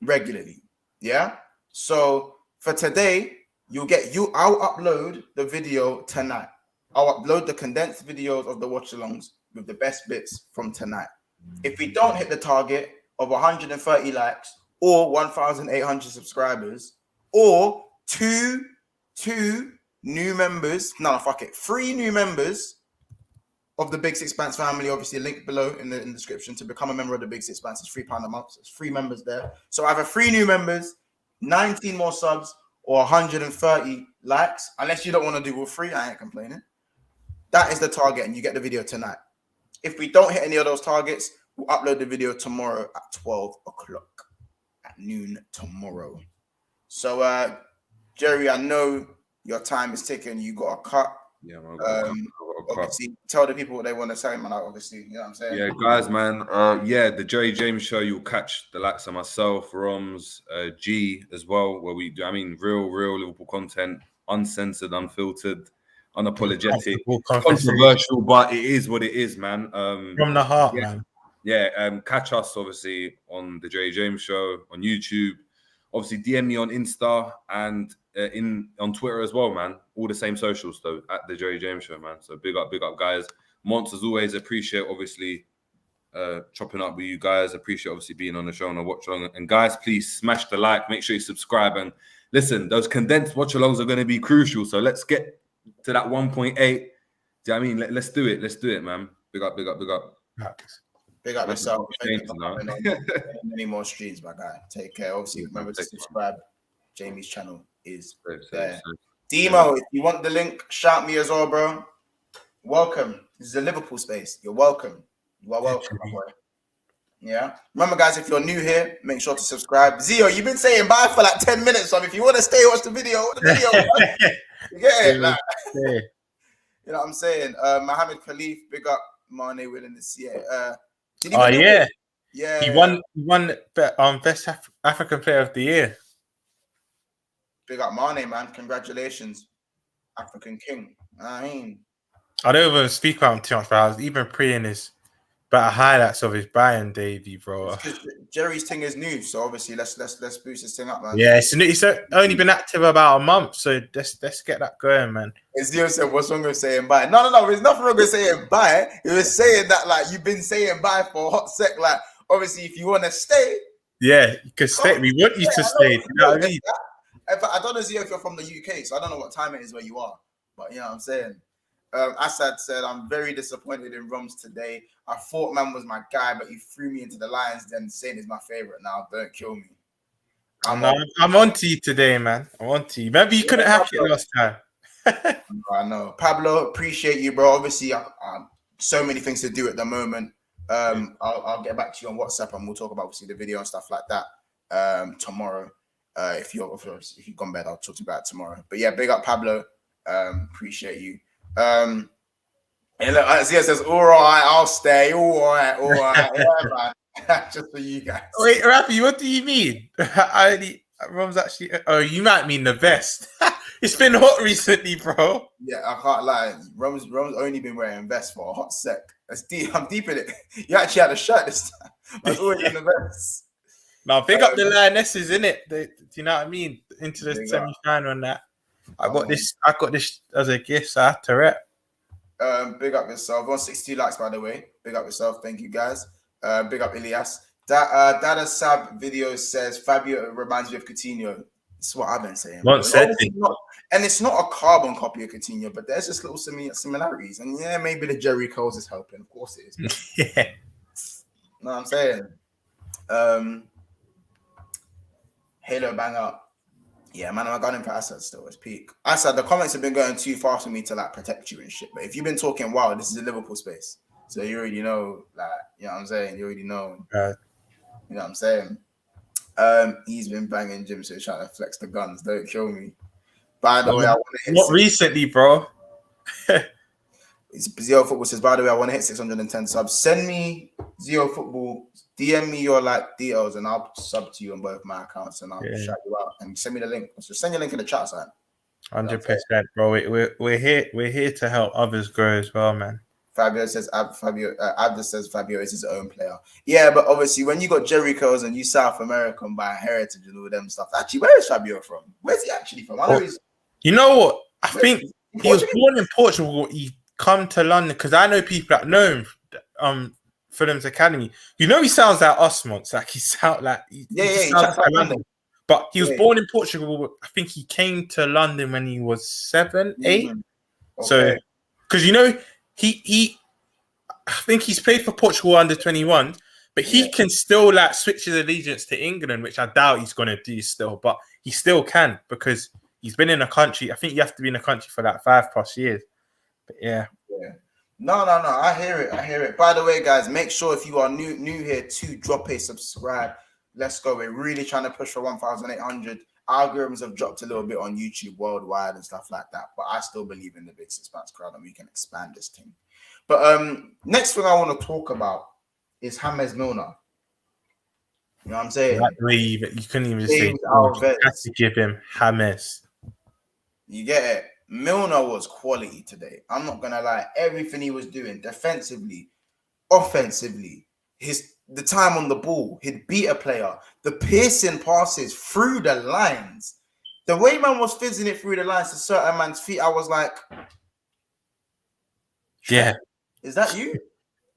regularly. Yeah. So for today, I'll upload the video tonight. I'll upload the condensed videos of the watch alongs with the best bits from tonight. If we don't hit the target of 130 likes or 1,800 subscribers or two new members, 3 new members of the Big Six Pants family, obviously link below in the description to become a member of the Big Six Pants. It's £3 a month. So it's 3 members there. So either 3 new members, 19 more subs, or 130 likes. Unless you don't want to do all 3, I ain't complaining. That is the target, and you get the video tonight. If we don't hit any of those targets, we'll upload the video tomorrow at 12 o'clock at noon tomorrow. So, Jerry, I know your time is ticking. You got a cut. Yeah, man. Obviously, tell the people what they want to say, man. Obviously, you know what I'm saying? Yeah, guys, man. The Jerry James show, you'll catch the likes of myself, Roms, G as well, where we do, real Liverpool content, uncensored, unfiltered, unapologetic, controversial, but it is what it is, man. From the heart, man. Yeah, catch us, obviously, on the Jerry James show, on YouTube. Obviously, DM me on Insta and on Twitter as well, man. All the same socials, though, at the Jerry James Show, man. So big up, guys. Monts, as always, appreciate, obviously, chopping up with you guys. Appreciate obviously being on the show and a watch along. And guys, please smash the like. Make sure you subscribe. And listen, those condensed watch alongs are going to be crucial. So let's get to that 1.8. Do you know what I mean? Let's do it. Let's do it, man. Big up, big up, big up. Big up yourself. Thank you. Many more streams, my guy. Take care. Obviously, remember to subscribe. Jamie's channel is there. Demo, if you want the link, shout me as well, bro. Welcome. This is a Liverpool space. You're welcome. You are welcome, my boy. Yeah. Remember, guys, if you're new here, make sure to subscribe. Zio, you've been saying bye for like 10 minutes. So if you want to stay, watch the video. You get it? Like, you know what I'm saying? Mohammed Khalif, big up. Mane winning this year. Yeah. Yeah. He won best African Player of the Year. Big up Mane, man. Congratulations. African King. I don't even speak about him too much, but I was even preying his better highlights of his Bayern debut, bro. Jerry's thing is new, so obviously let's boost this thing up, man. Yeah, it's only been active about a month, so let's get that going, man. Zio said, "What's wrong with saying bye?" No, there's nothing wrong with saying bye. He was saying that like you've been saying bye for a hot sec. Like obviously, if you want to stay, yeah, you can stay. We want you to stay. You know what I mean? I don't know, Zio, if you're from the UK, so I don't know what time it is where you are, but you know what I'm saying. Assad said, "I'm very disappointed in Roms today. I thought man was my guy, but he threw me into the Lions. Then saying he's my favorite now. Don't kill me." I'm on to you today, man. I'm on to you. Maybe you couldn't have it last time. I know. Pablo, appreciate you, bro. Obviously, so many things to do at the moment. I'll get back to you on WhatsApp and we'll talk about obviously the video and stuff like that tomorrow. If you've gone bed, I'll talk to you about it tomorrow. But yeah, big up Pablo. Appreciate you. And look, Zia says, "All right, I'll stay. All right, yeah, man." Just for you guys. Wait, Rafi, what do you mean? Rom's actually. Oh, you might mean the vest. It's been hot recently, bro. Yeah, I can't lie. Rom's only been wearing vests for a hot sec. That's deep. I'm deep in it. You actually had a shirt this time. I was always in the vest. Now, big up the Lionesses, innit? Do you know what I mean? Into the semi-final and that. I got this as a gift, so I had to rep. Big up yourself. 162 likes, by the way. Big up yourself. Thank you, guys. Big up Ilias. Dada Sab video says Fabio reminds me of Coutinho. That's what I've been saying. And it's not a carbon copy of Coutinho, but there's just little similarities. And yeah, maybe the Jerry Coles is helping. Of course it is. Yeah. Know what I'm saying? Halo bang up. Yeah, man, I'm gunning for Assad still. It's peak. Assad, the comments have been going too fast for me to like protect you and shit. But if you've been talking, wow, this is a Liverpool space. So you already know, like, you know what I'm saying? You already know. You know what I'm saying? He's been banging Jim, so he's trying to flex the guns. Don't kill me. By the way, I want to hit. Not recently, bro. Zio Football says, by the way, I want to hit 610 subs. Send me Zio Football, DM me your like details, and I'll sub to you on both my accounts, and I'll shout you out. And send me the link. So send your link in the chat, son. 100%, bro. We're here to help others grow as well, man. Fabio says Abda says Fabio is his own player. Yeah, but obviously when you got Jerry Coles and you South American by heritage and all them stuff, actually, where is Fabio from? Where's he actually from? I know you know what? I think he was born in Portugal. He come to London because I know people that know him. Fulham's Academy. You know, he sounds like Osmonds. Like he sounds like he sounds like London. But he was born in Portugal. I think he came to London when he was 7, 8. Okay. So, because you know. He I think he's played for Portugal under 21, but he can still like switch his allegiance to England, which I doubt he's going to do still, but he still can because he's been in a country. I think you have to be in a country for like 5+ years. But yeah. No. I hear it. By the way, guys, make sure if you are new here to drop a subscribe. Let's go. We're really trying to push for 1,800. Algorithms have dropped a little bit on YouTube worldwide and stuff like that, but I still believe in the big 6 months crowd and we can expand this thing. But next thing I want to talk about is James Milner. You know what I'm saying? You couldn't even say you had to give him James. You get it? Milner was quality today. I'm not gonna lie. Everything he was doing defensively, offensively, the time on the ball, he'd beat a player, the piercing passes through the lines, the way man was fizzing it through the lines to certain man's feet, I was like, yeah, is that you,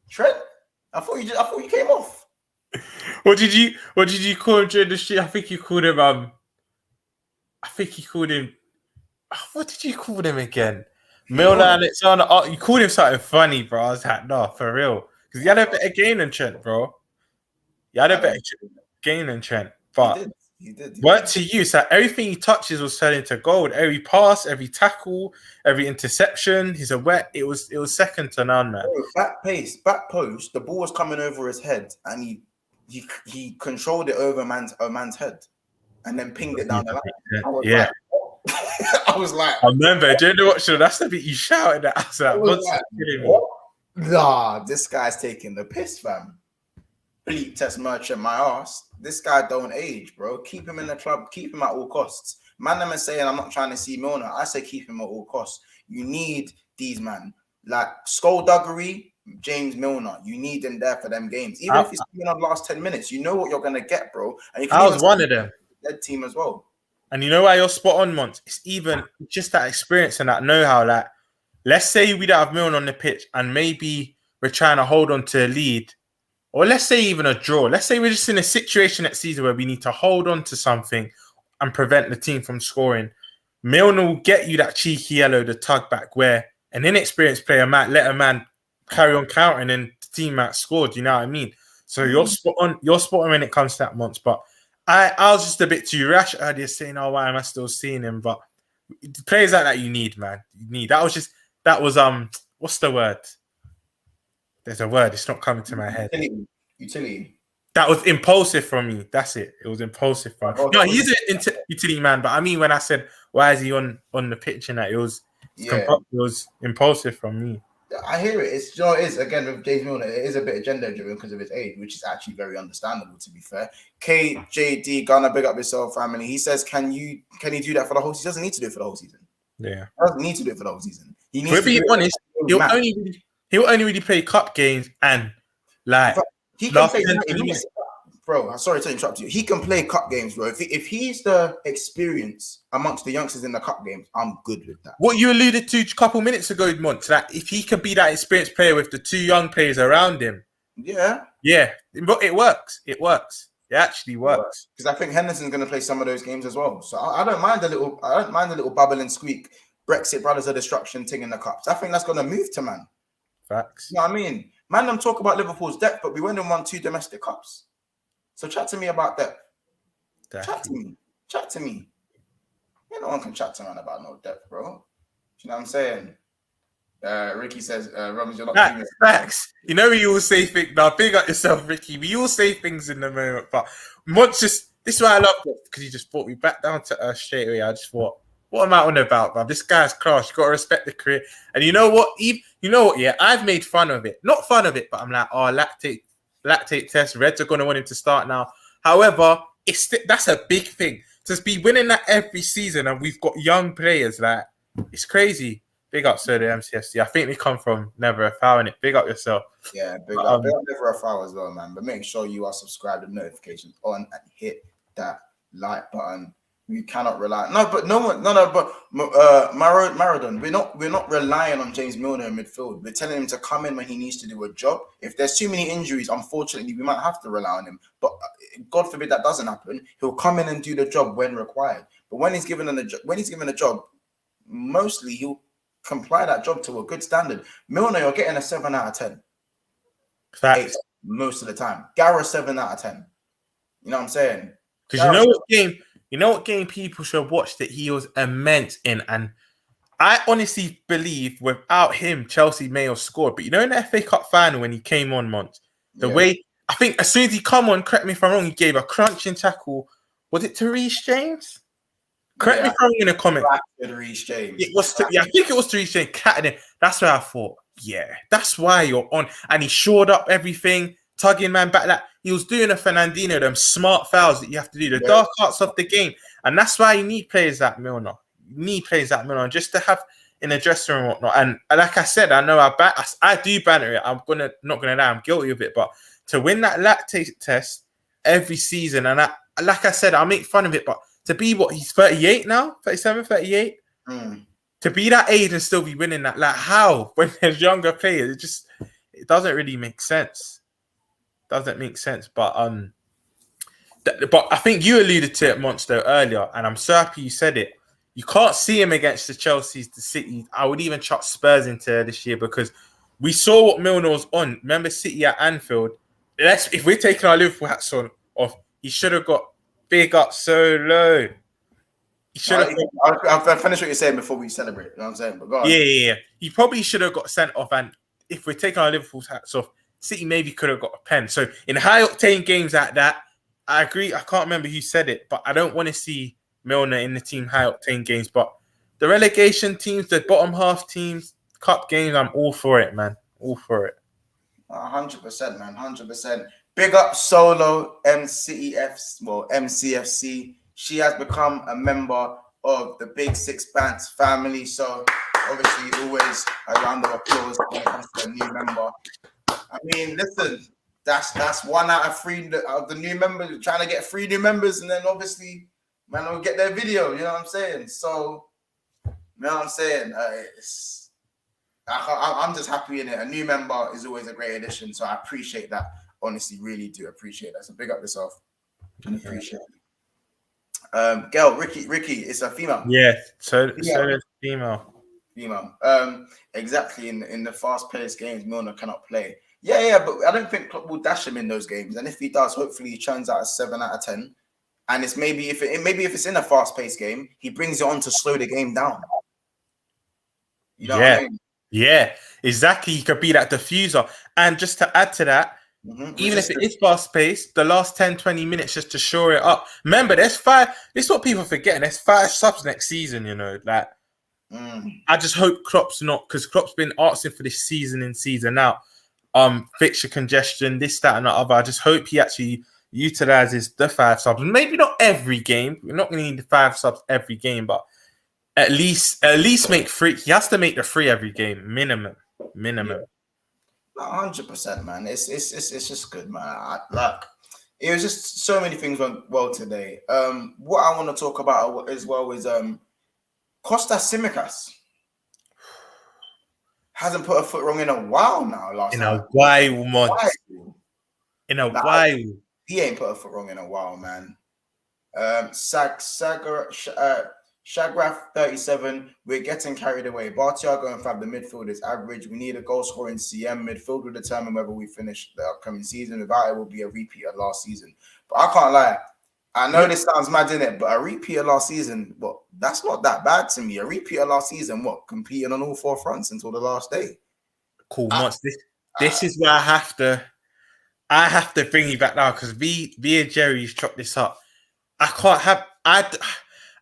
Trent? I thought you came off. What did you call him during the street? I think you called him what did you call him again? Milner Alexander. Oh, you called him something funny, bro. I was like, no, for real. Because he had a better game than Trent, bro. He had a better game than Trent. But he did. Weren't to you. So everything he touches was turning to gold. Every pass, every tackle, every interception. He's a wet. It was second to none, man. Back pace, back post. The ball was coming over his head, and he controlled it over a man's head, and then pinged it down the line. I was like, I remember during the watch show. That's the bit you shouted at us. Nah, this guy's taking the piss, fam. Bleep test merchant my ass. This guy don't age, bro. Keep him in the club. Keep him at all costs. Man, them are saying I'm not trying to see Milner. I say keep him at all costs. You need these man like skullduggery, James Milner. You need him there for them games. Even if he's coming on the last 10 minutes, you know what you're gonna get, bro. And you can I was one of them. Dead team as well. And you know why you're spot on, Mont? It's even just that experience and that know-how. Like, let's say we don't have Milner on the pitch, and maybe we're trying to hold on to a lead. Or let's say even a draw. Let's say we're just in a situation next season where we need to hold on to something and prevent the team from scoring. Milner will get you that cheeky yellow, the tug back, where an inexperienced player might let a man carry on counting and the team might score. Do you know what I mean? So you're spot on when it comes to that, Monts. But I was just a bit too rash earlier saying, oh, why am I still seeing him? But players like that you need, man. You need. That was what's the word? There's a word. It's not coming to my head. Utility. That was impulsive from me. That's it. It was impulsive from me. No, he's an utility man. But I mean, when I said, why is he on the pitch and that, it was impulsive from me. I hear it. It's, you know, it is, again, with James Milner, it is a bit agenda-driven because of his age, which is actually very understandable, to be fair. KJD, Gunner, big up yourself, family. He says, can he do that for the whole season? He doesn't need to do it for the whole season. Yeah. He doesn't need to do it for the whole season. He needs to be honest, he'll only really play cup games and like he can play bro. Sorry to interrupt you. He can play cup games, bro. If he's the experience amongst the youngsters in the cup games, I'm good with that. What you alluded to a couple minutes ago, Mont, that if he can be that experienced player with the two young players around him, yeah, but it works. It works. It actually works because I think Henderson's going to play some of those games as well. So I don't mind a little bubble and squeak. Brexit Brothers of Destruction thing in the cups. I think that's going to move to man. Facts. You know what I mean? Man, them talk about Liverpool's depth, but we went and won 2 domestic cups. So chat to me about that. Chat to me. Yeah, no one can chat to man about no depth, bro. You know what I'm saying? Ricky says, Robbins, you're not facts. You know, we all say things. Now, big up yourself, Ricky. We all say things in the moment, but Mont's just, this is why I love it, because he just brought me back down to earth straight away. I just thought, what am I on about, bro? This guy's class. You got to respect the career. And you know what? Yeah, I've made fun of it. Not fun of it, but I'm like, oh, lactate test. Reds are going to want him to start now. However, that's a big thing. To be winning that every season, and we've got young players, like, it's crazy. Big up, sir, the MCFC. I think they come from Never a Foul, innit? Big up yourself. Yeah, big up Never a Foul as well, man. But make sure you are subscribed with notifications on and hit that like button. We cannot rely. But Maradon. We're not relying on James Milner in midfield. We're telling him to come in when he needs to do a job. If there's too many injuries, unfortunately, we might have to rely on him. But God forbid that doesn't happen. He'll come in and do the job when required. But when he's given a job, mostly he'll comply that job to a good standard. Milner, you're getting a 7 out of 10. Facts. Most of the time. Gareth 7 out of 10. You know what I'm saying? Because you know what game people should watch that he was immense in, and I honestly believe without him, Chelsea may have scored. But you know, in the FA Cup final when he came on, Mont, way I think as soon as he come on, correct me if I'm wrong, he gave a crunching tackle. Was it to Reece James? Correct me if I'm wrong in the comment. Reece James. It was. I think it was to Reece James. Catting him. That's where I thought, yeah, that's why you're on. And he shored up everything. Tugging man back, like he was doing a Fernandinho, them smart fouls that you have to do, the dark arts of the game, and that's why you need players like Milner. You need players like Milner just to have in the dressing room and whatnot. And like I said, I know I do banter it. Not gonna lie, I'm guilty of it. But to win that lactate test every season, and like I said, I make fun of it. But to be he's 38 now, 37, 38. To be that age and still be winning that, like how when there's younger players, it doesn't really make sense. Doesn't make sense. But but I think you alluded to it, Monster, earlier, and I'm so happy you said it. You can't see him against the Chelseas, the City. I would even chuck Spurs into this year because we saw what Milner was on. Remember City at Anfield? If we're taking our Liverpool hats off, he should have got big up so low. He should have. I'll finish what you're saying before we celebrate. You know what I'm saying? But go on. Yeah. He probably should have got sent off. And if we're taking our Liverpool hats off, City maybe could have got a pen. So in high octane games like that, I agree. I can't remember who said it, but I don't want to see Milner in the team high octane games. But the relegation teams, the bottom half teams, cup games, I'm all for it, man. All for it. 100%, man. 100%. Big up Solo MCFC. She has become a member of the Big Six Bands family. So obviously, always a round of applause when it comes to a new member. I mean, listen, that's 1 out of 3 of the new members trying to get 3 new members, and then obviously, man, will get their video. You know what I'm saying? So, you know what I'm saying? I'm just happy in it. A new member is always a great addition, so I appreciate that. Honestly, really do appreciate that. So big up yourself. Appreciate it. Girl, Ricky, it's a female. Yeah, so it's female. Exactly. In the fast-paced games, Milner cannot play. Yeah, but I don't think Klopp will dash him in those games. And if he does, hopefully he churns out a 7 out of 10. And it's maybe if it's in a fast-paced game, he brings it on to slow the game down. You know what I mean? Yeah, exactly. He could be that diffuser. And just to add to that, even if it is fast-paced, the last 10, 20 minutes just to shore it up. Remember, there's 5. This is what people forget. There's 5 subs next season, you know. Like, I just hope Klopp's not, because Klopp's been asking for this season in, season out. Fixture congestion, this, that, and the other. I just hope he actually utilizes the 5 subs. Maybe not every game. We're not going to need the 5 subs every game, but at least make 3. He has to make the 3 every game, minimum. Yeah. 100%, man. It's just good, man. It was just so many things went well today. What I want to talk about as well is Costa Simicas hasn't put a foot wrong in a while now. In a while. He ain't put a foot wrong in a while, man. Shagraf 37. We're getting carried away. Bartiago and Fab, the midfield is average. We need a goal scoring CM. Midfield will determine whether we finish the upcoming season. Without it, will be a repeat of last season. But I can't lie. I know this sounds mad, innit? But a repeat of last season, but that's not that bad to me. A repeat of last season, competing on all 4 fronts until the last day. Cool. This is where I have to bring you back now, because V and Jerry's chopped this up. I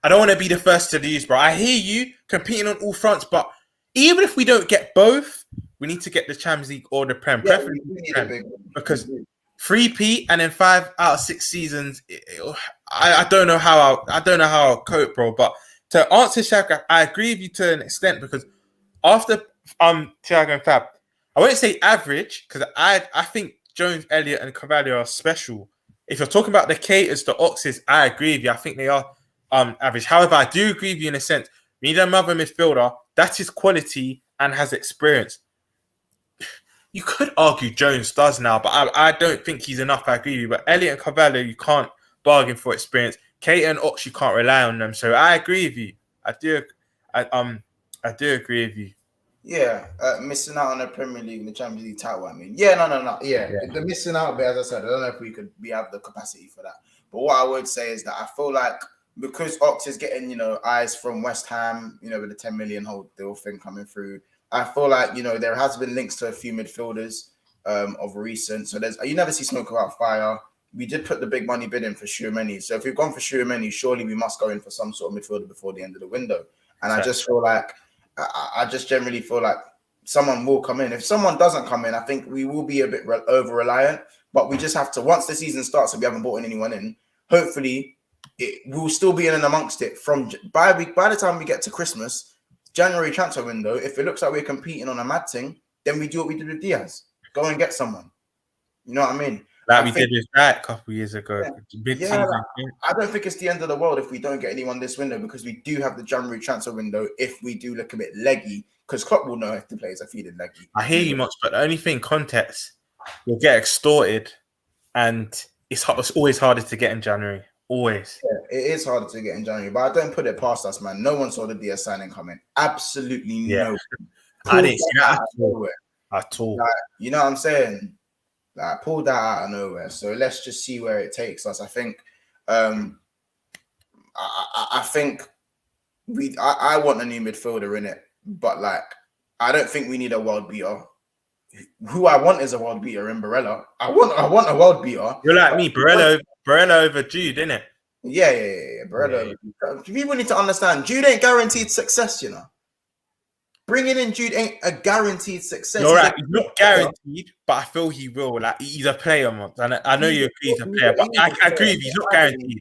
don't want to be the first to lose, bro. I hear you competing on all fronts, but even if we don't get both, we need to get the Champions League or the Prem, preferably the Prem, because 3P and then 5 out of 6 seasons. I don't know how I'll cope, bro. But to answer Shagraf, I agree with you to an extent, because after Thiago and Fab, I won't say average, because I think Jones, Elliott, and Carvalho are special. If you're talking about the Caters, the Oxes, I agree with you. I think they are average. However, I do agree with you in a sense. We need another midfielder that is quality and has experience. You could argue Jones does now, but I don't think he's enough. I agree with you. But Elliott and Carvalho, you can't bargain for experience. Kate and Ox, you can't rely on them. So I agree with you. I do agree with you. Yeah, missing out on the Premier League and the Champions League title. I mean, yeah, no. Yeah, the missing out bit, as I said, I don't know if we have the capacity for that. But what I would say is that I feel like because Ox is getting, eyes from West Ham, with the 10 million whole deal thing coming through, I feel like, there has been links to a few midfielders of recent. So you never see smoke without fire. We did put the big money bid in for Tchouameni. So if we've gone for Tchouameni, surely we must go in for some sort of midfielder before the end of the window. And I just feel like, I just generally feel like someone will come in. If someone doesn't come in, I think we will be a bit over-reliant. But we just have to, once the season starts and we haven't brought anyone in, hopefully we'll still be in and amongst it by the time we get to Christmas, January transfer window. If it looks like we're competing on a mad thing, then we do what we did with Diaz. Go and get someone. You know what I mean? Like we did with that a couple of years ago. I don't think it's the end of the world if we don't get anyone this window, because we do have the January transfer window if we do look a bit leggy, because Klopp will know if the players are feeling leggy. I hear you much, but the only thing, context, you'll get extorted and it's always harder to get in January. Always. Yeah, it is harder to get in January, but I don't put it past us, man. No one saw the DS signing coming. Absolutely Yeah. no one. I didn't see that Out of nowhere. at all. Like, you know what I'm saying? Like, pulled that out of nowhere. So let's just see where it takes us. I think, I think I want a new midfielder in it, but like, I don't think we need a world beater. Who I want is a world beater in Barella. I want a world beater. You're like me, Barella over Jude, innit? Yeah. Barella. People need to understand, Jude ain't guaranteed success, you know. Bringing in Jude ain't a guaranteed success. You're right. He's not guaranteed, but I feel he will. Like, he's a player, man. And I know you agree he's a player, but I agree with you. He's not guaranteed.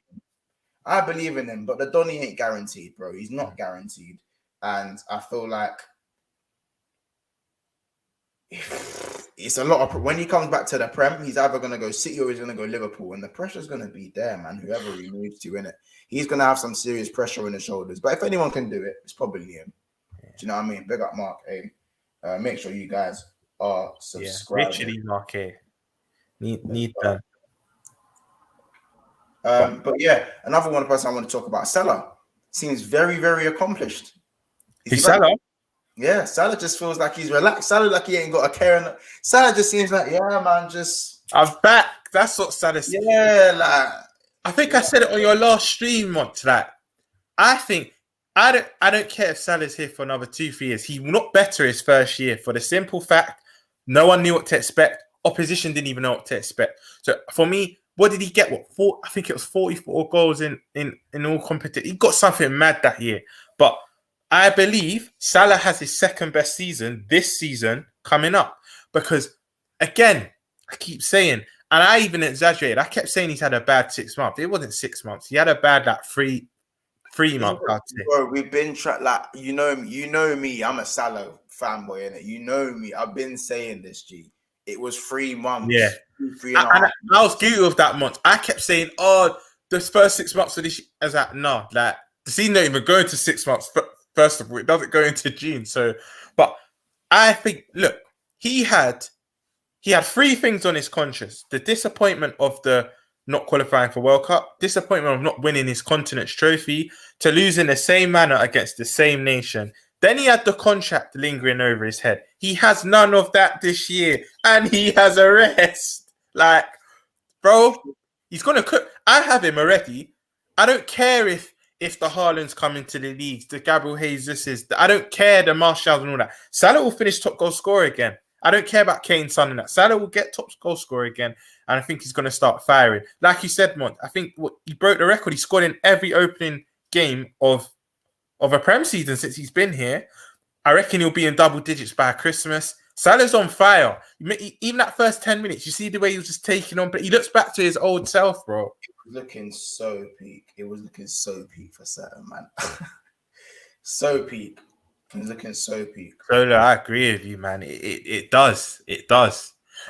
I believe in him, but the Donny ain't guaranteed, bro. He's not guaranteed. And I feel like it's a lot of... When he comes back to the Prem, he's either going to go City or he's going to go Liverpool. And the pressure's going to be there, man, whoever he moves to, innit? He's going to have some serious pressure on his shoulders. But if anyone can do it, it's probably him. Do you know what I mean? Big up, Mark. Hey, make sure you guys are subscribing. Literally, Mark. Need that. But yeah, another one person I want to talk about, Salah, seems very, very accomplished. He's Salah? Yeah, Salah just feels like he's relaxed. Salah like he ain't got a care. Salah just seems like, yeah, man, just... I'm back. That's what Salah said. Yeah, like... I think I said it on your last stream once. Like, I think... I don't care if Salah's here for another 2-3 years. He will not better his first year for the simple fact no one knew what to expect. Opposition didn't even know what to expect. So for me, what did he get? I think it was 44 goals in all competition. He got something mad that year. But I believe Salah has his second best season this season coming up. Because again, I keep saying, and I even exaggerated, I kept saying he's had a bad 6 months. It wasn't 6 months. He had a bad like 3 months. Bro, we've been like, you know me. I'm a Salah fanboy, innit? You know me. I've been saying this, G. It was 3 months. Yeah. 3 and a half. I was guilty of that month. I kept saying, oh, this first 6 months of this year. I was like, no, like the season don't even go into 6 months. First of all, it doesn't go into June. So, but I think, look, he had 3 things on his conscience: the disappointment of the not qualifying for World Cup, disappointment of not winning his continent's trophy, to lose in the same manner against the same nation. Then he had the contract lingering over his head. He has none of that this year, and he has a rest. Like, bro, he's gonna cook. I have him already. I don't care if the Haalands come into the leagues, the Gabriel Jesus's. I don't care the Marshalls and all that. Salah will finish top goal scorer again. I don't care about Kane's son and that. Salah will get top goal scorer again, and I think he's going to start firing. Like you said, Mont, I think he broke the record. He scored in every opening game of a Prem season since he's been here. I reckon he'll be in double digits by Christmas. Salah's on fire. Even that first 10 minutes, you see the way he was just taking on, but he looks back to his old self, bro. It was looking so peak. It was looking so peak for Salah, man. So peak. He's looking so peak. So I agree with you, man. It does.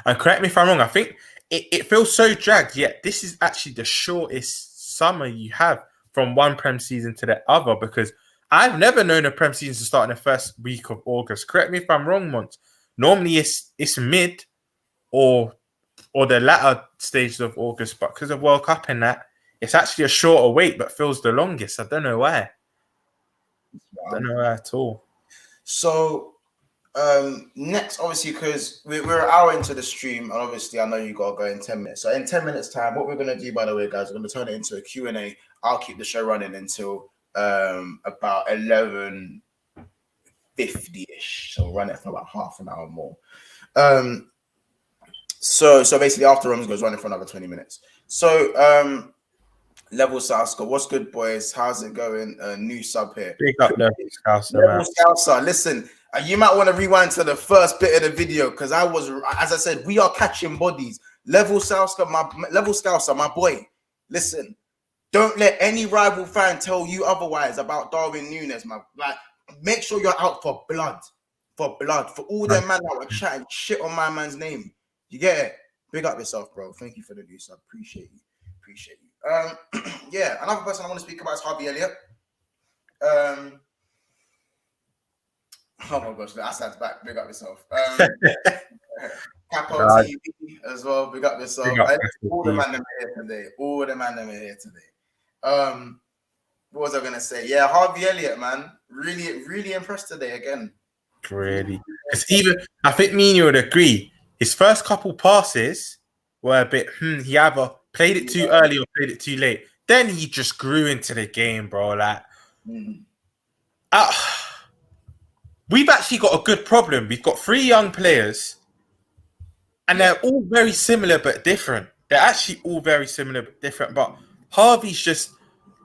And correct me if I'm wrong. I think it feels so dragged. Yet this is actually the shortest summer you have from one Prem season to the other, because I've never known a Prem season to start in the first week of August. Correct me if I'm wrong, Mont. Normally it's mid or the latter stages of August, but because of World Cup and that, it's actually a shorter wait, but feels the longest. I don't know why. I don't know why at all. So next, obviously, because we're an hour into the stream, and obviously I know you gotta go in 10 minutes. So in 10 minutes time, what we're gonna do, by the way, guys, we're gonna turn it into a Q&A. I'll keep the show running until about 11:50ish. So we'll run it for about half an hour more. So basically after Rums goes running for another 20 minutes. So Level Scouser, what's good, boys? How's it going? New sub here. Big up Level Scouser, Level Scouser, listen, you might want to rewind to the first bit of the video, because I was, as I said, we are catching bodies. Level Scouser, my boy. Listen, don't let any rival fan tell you otherwise about Darwin Nunez, man. Like, make sure you're out for blood. For all them man that were chatting shit on my man's name. You get it? Big up yourself, bro. Thank you for the new sub. Appreciate you. Yeah, another person I want to speak about is Harvey Elliott. Oh my gosh, that sounds back. Big up yourself. Capo TV, as well. Big up yourself. Big up, All the man them here today. All the man them here today. What was I gonna say? Yeah, Harvey Elliott, man, really impressed today again. Really, because even I think me and you would agree. His first couple passes were a bit. He either played it too early or played it too late. Then he just grew into the game, bro. Like, we've actually got a good problem. We've got 3 young players, and they're all very similar but different. They're actually all very similar but different. But Harvey's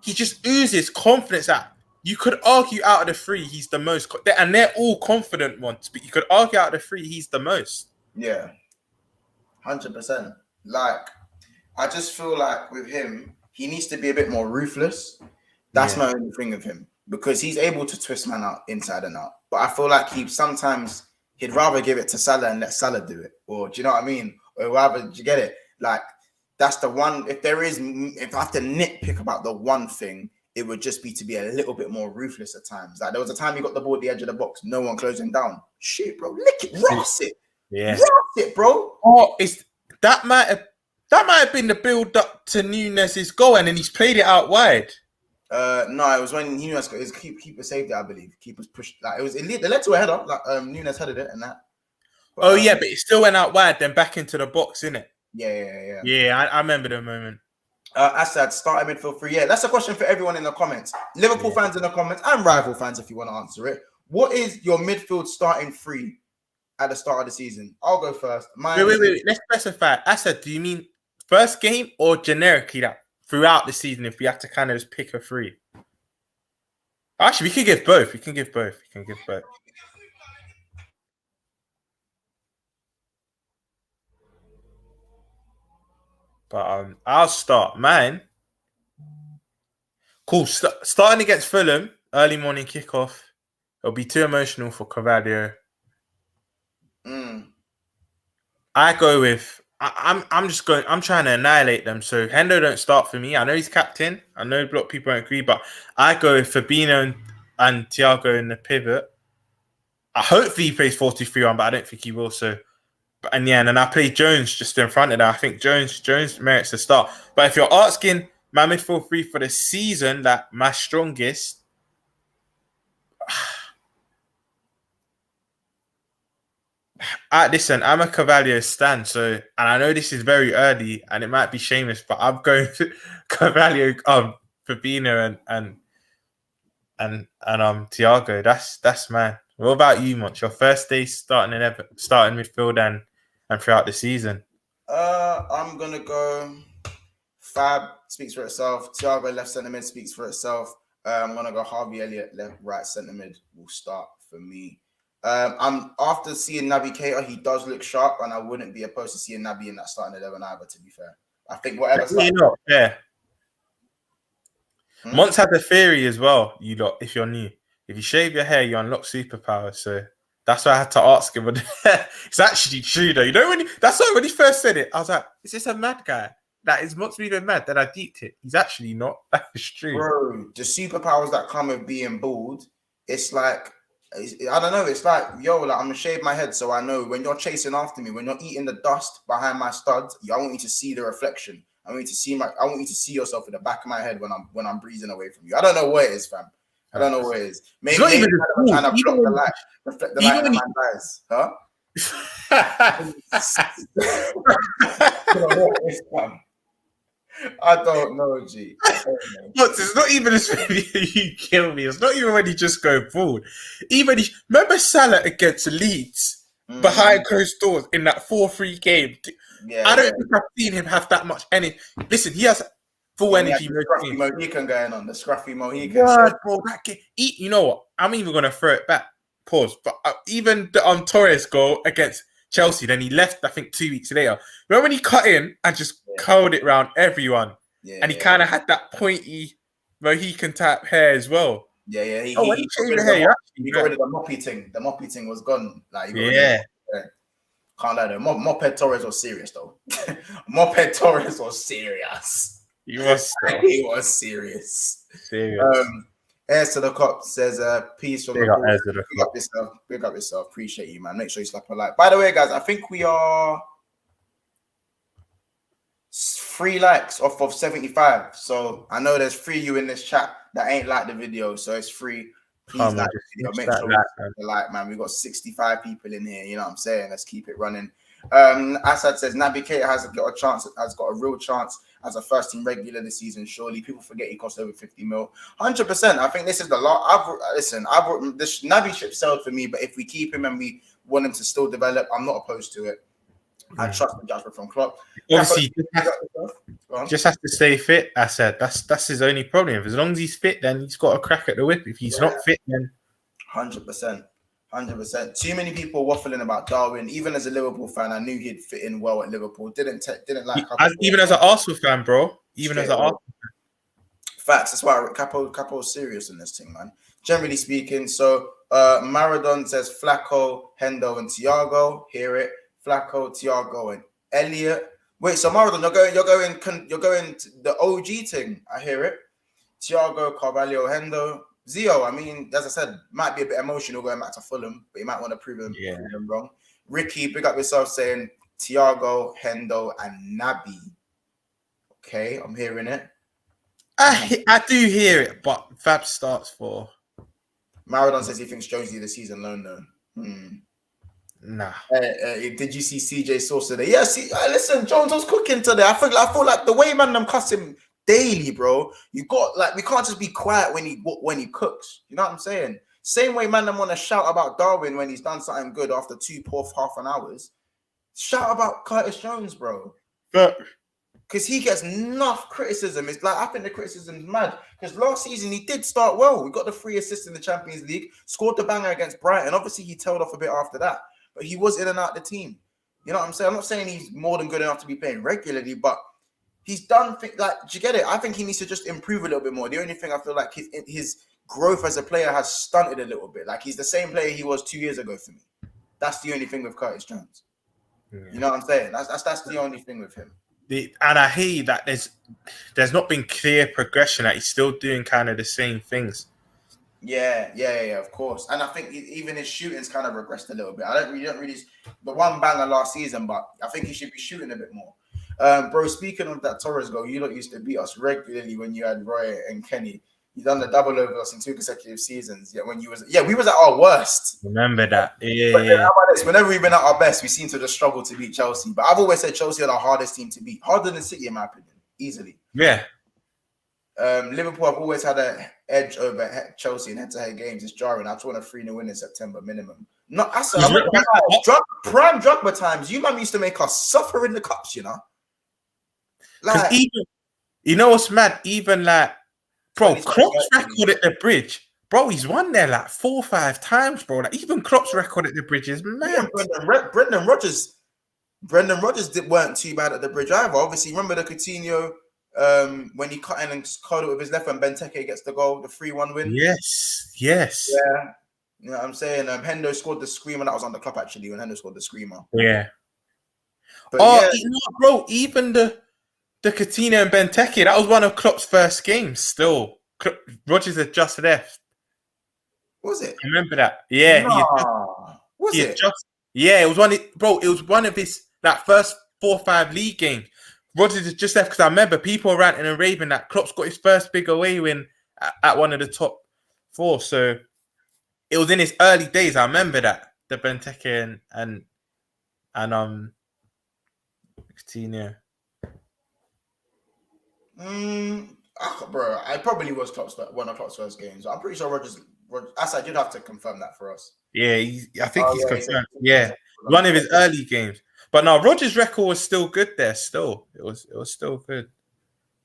he just oozes confidence that you could argue out of the 3, he's the most, and they're all confident ones, but you could argue out of the 3, he's the most. Yeah, 100%. Like, I just feel like with him, he needs to be a bit more ruthless. That's my only thing with him, because he's able to twist man out inside and out. But I feel like he'd rather give it to Salah and let Salah do it. Or do you know what I mean? Or rather, do you get it? Like, that's the one. If I have to nitpick about the one thing, it would just be to be a little bit more ruthless at times. Like, there was a time he got the ball at the edge of the box, no one closed him down. Shit, bro, lick it, ross it, ross it, bro. Oh, that might have been the build up to Nunez's goal, and then he's played it out wide. No, it was when Nunez got his keeper saved it, I believe. Keeper's pushed, like, it led to a header. Like, Nunez headed it and that. But, but it still went out wide, then back into the box, innit? Yeah. Yeah, I remember the moment. Assad, starting midfield 3. Yeah, that's a question for everyone in the comments. Liverpool fans in the comments and rival fans, if you want to answer it. What is your midfield starting 3 at the start of the season? I'll go first. Wait. Let's specify. Assad, do you mean first game or generically that throughout the season? If we have to kind of just pick a 3. Actually, we can give both. But I'll start. Mine. Cool. Starting against Fulham, early morning kickoff. It'll be too emotional for Carvalho. I go with. I'm trying to annihilate them. So Hendo don't start for me. I know he's captain. I know a lot of people don't agree, but I go with Fabinho and Thiago in the pivot. Hopefully he plays 4-2-3-1, but I don't think he will. So. And then I play Jones just in front of that. I think Jones merits the start. But if you're asking my midfield 3 for the season, like my strongest, listen, I'm a Carvalho stan, so, and I know this is very early and it might be shameless, but I'm going to Carvalho, Fabinho and Thiago. That's mine. What about you, Monch? Your first day starting midfield and throughout the season? I'm gonna go Fab speaks for itself. Thiago left centre mid speaks for itself. I'm gonna go Harvey Elliott right centre mid will start for me. I'm after seeing Naby Keita, he does look sharp, and I wouldn't be opposed to seeing Naby in that starting 11 either. To be fair, I think whatever. Monts had the theory as well. You lot, if you're new, if you shave your hair, you unlock superpowers. So that's why I had to ask him. It's actually true, though. You know that's why when he first said it, I was like, "Is this a mad guy? That is Monts even mad?" Then I deeped it. He's actually not. That is true, bro. The superpowers that come with being bald, it's like. I don't know. It's like, yo, like, I'm gonna shave my head so I know when you're chasing after me, when you're eating the dust behind my studs, I want you to see the reflection. I want you to see yourself in the back of my head when I'm breezing away from you. I don't know what it is, fam. I don't know what it is. Maybe I'm trying to block the light, reflect the light in my eyes, huh? I don't know, G. It's not even as you kill me. It's not even when you just go bald. Even remember Salah against Leeds behind closed doors in that 4-3 game. I don't think I've seen him have that much energy. Listen, he has full energy. The scruffy Mohican going on. The scruffy Mohican. God, bro, that game. You know what? I'm even gonna throw it back. Pause. But even the Torres goal against Chelsea, then he left, I think 2 weeks later. Remember when he cut in and just curled it around everyone? Yeah, and he kind of had that pointy Mohican type hair as well. Yeah. He got rid of the moppy thing. The moppy thing was gone. Like, can't lie though. Moped Torres was serious though. Moped Torres was serious. He was serious. Serious. Airs to the Cop says, peace from the Big up yourself. Appreciate you, man. Make sure you slap a like. By the way, guys, I think we are 3 likes off of 75. So I know there's 3 of you in this chat that ain't like the video, so it's free. Please Come on, like the just video. smash Make that sure like, we man. the like, man. We've got 65 people in here. You know what I'm saying? Let's keep it running. Assad says Naby Keita has got a real chance as a first team regular this season. Surely people forget he cost over 50 mil. 100%. I think this is the lot. This Naby ship sailed for me, but if we keep him and we want him to still develop, I'm not opposed to it. I trust the judgment from Klopp. Obviously, just has to stay fit. I said that's his only problem. As long as he's fit, then he's got a crack at the whip. If he's not fit, then 100%. Too many people waffling about Darwin. Even as a Liverpool fan, I knew he'd fit in well at Liverpool. Didn't like even as an Arsenal fan, bro. Even as an Arsenal fan. Facts. That's why Capo's serious in this thing, man. Generally speaking, so Maradon says Flacco, Hendo, and Thiago. Hear it. Flacco, Thiago, and Elliot. Wait, so Maradon, you're going to the OG thing. I hear it. Thiago, Carvalho, Hendo, Zio. I mean, as I said, might be a bit emotional going back to Fulham, but you might want to prove them wrong. Ricky, big up yourself, saying Thiago, Hendo, and Naby. Okay, I'm hearing it. I do hear it, but Fab starts for. Maradon says he thinks Jonesy the season loan though. Nah. Did you see CJ Sauce today? Yeah, listen, Jones was cooking today. I feel like the way man them cuss him daily, bro. You got we can't just be quiet when he cooks. You know what I'm saying? Same way man them want to shout about Darwin when he's done something good after 2 poor half an hours. Shout about Curtis Jones, bro. Because he gets enough criticism. It's like I think the criticism's mad. Because last season he did start well. We got the 3 assists in the Champions League, scored the banger against Brighton. Obviously, he tailed off a bit after that. But he was in and out the team. You know what I'm saying? I'm not saying he's more than good enough to be playing regularly, but he's done things like, do you get it? I think he needs to just improve a little bit more. The only thing I feel like his growth as a player has stunted a little bit. Like he's the same player he was 2 years ago for me. That's the only thing with Curtis Jones. Yeah. You know what I'm saying? That's the only thing with him. And I hear that there's not been clear progression. That he's still doing kind of the same things. Yeah, of course. And I think even his shooting's kind of regressed a little bit. I don't really the one banger last season, but I think he should be shooting a bit more. Bro, speaking of that Torres goal, you lot used to beat us regularly when you had Roy and Kenny. You done the double over us in 2 consecutive seasons. Yeah, we was at our worst. Remember that? Yeah. But how about this? Whenever we've been at our best, we seem to just struggle to beat Chelsea. But I've always said Chelsea are the hardest team to beat, harder than City in my opinion, easily. Yeah. Liverpool have always had an edge over Chelsea in head-to-head games. It's jarring. I just want a 3-0 win in September minimum. No, I said prime Drogba times. You man used to make us suffer in the cups, you know. Like, even you know what's mad? Even like, bro, Klopp's record at the Bridge, bro, he's won there like 4 or 5 times, bro. Like even Klopp's record at the Bridge is mad. Yeah, Brendan Rodgers weren't too bad at the Bridge either. Obviously, remember the Coutinho. When he cut in and caught it with his left and Benteke gets the goal, the 3-1 win. Yes. Yeah. You know what I'm saying? Hendo scored the screamer. That was on the clock, actually, when Hendo scored the screamer. Yeah. But you know, bro, even the Coutinho and Benteke, that was one of Klopp's first games still. Rodgers had just left. Was it? I remember that. Yeah. It was one of his first 4 or 5 league games. Rodgers has just left because I remember people ranting and raving that Klopp's got his first big away win at one of the top 4. So it was in his early days. I remember that the Benteke and Coutinho. Bro, I probably was one of Klopp's first games. I'm pretty sure Rodgers. I did have to confirm that for us. Yeah, I think he's confirmed. Yeah, one of his early games. But no, Rodgers' record was still good there. Still, it was still good.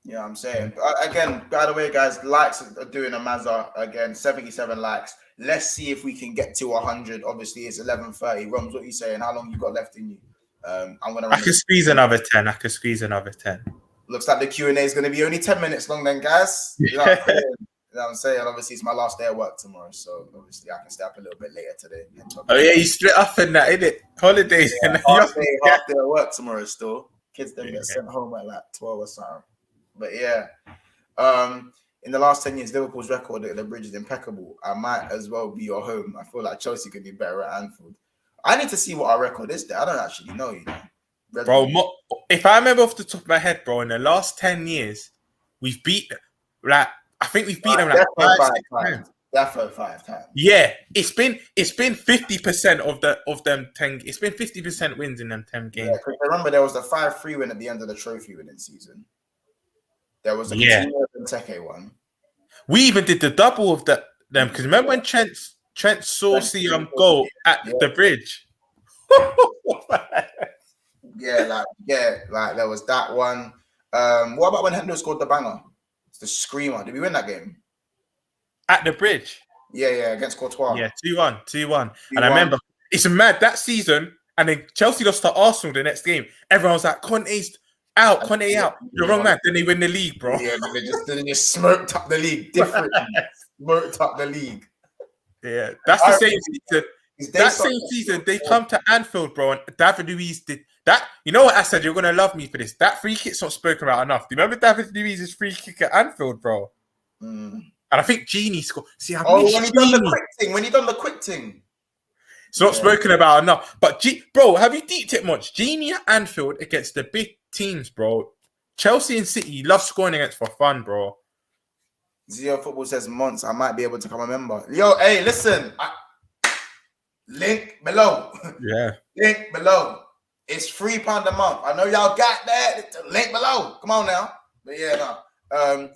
Yeah, I'm saying. Again, by the way, guys, likes are doing a mazza again. 77 likes. Let's see if we can get to 100. Obviously, it's 11:30. Roms, what are you saying? How long you got left in you? I can squeeze another 10. Looks like the Q&A is going to be only 10 minutes long, then, guys. You know what I'm saying? Obviously, it's my last day of work tomorrow, so obviously I can stay up a little bit later today. Oh yeah, you split up in that, innit? Holidays. Yeah, half day of work tomorrow still. Kids don't get sent home at like 12 or something. But yeah, in the last 10 years, Liverpool's record at the Bridge is impeccable. I might as well be your home. I feel like Chelsea could do better at Anfield. I need to see what our record is there. I don't actually know, you know. Bro, if I remember off the top of my head, bro, in the last 10 years, we've beat like I think we've beat them like Defo 5 times. Defo 5 times. Yeah, it's been 50% of them 10. It's been 50% wins in them 10 Yeah, games. because remember there was the 5-3 win at the end of the trophy winning season. There was a continuous Benteke one. We even did the double of them because remember when Trent Saucy goal at the bridge. like there was that one. What about when Hendo scored the banger? It's the screamer. Did we win that game? At the bridge. Yeah, against Courtois. Yeah, 2-1. And I remember it's mad that season, and then Chelsea lost to Arsenal the next game. Everyone was like, Conte out. You're wrong, man. Then they win the league, bro. Yeah, they just smoked up the league differently. Smoked up the league. Yeah, that's the same season. That same season, they come to Anfield, bro, and David Luiz did that. You know what I said? You're gonna love me for this. That free kick's not spoken about enough. Do you remember David Luiz's free kick at Anfield, bro? And I think Genie scored. See, when he done the quick thing. It's not spoken about enough. But bro, have you deeped it much? Genie at Anfield against the big teams, bro. Chelsea and City love scoring against for fun, bro. Zio Football says months. I might be able to become a member. Yo, hey, listen. Link below. Yeah. Link below. It's £3 a month. I know y'all got that. Link below. Come on now. But yeah, no.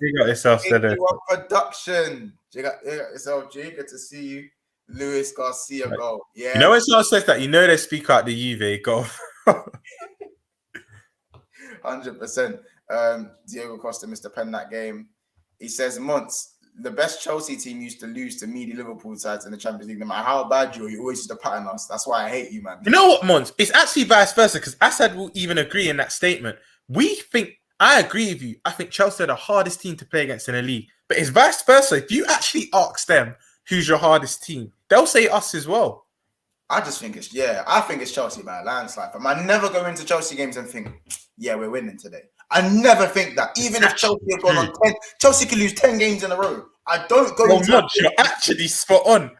You got yourself said it. Production. You got yourself, G. Good to see you. Luis Garcia goal. Yeah. You know when someone says that, you know they speak out the Juve goal. 100%. Diego Costa missed a pen that game. He says, months. The best Chelsea team used to lose to meaty Liverpool sides in the Champions League. No matter how bad you always used to pattern us. That's why I hate you, man. You know what, Mons? It's actually vice versa because Assad will even agree in that statement. I agree with you. I think Chelsea are the hardest team to play against in the league. But it's vice versa. If you actually ask them who's your hardest team, they'll say us as well. I think it's Chelsea by a landslide. I never go into Chelsea games and think, yeah, we're winning today. I never think that. Even if Chelsea have gone on 10, Chelsea can lose 10 games in a row. I don't go into Mons, you're actually spot on.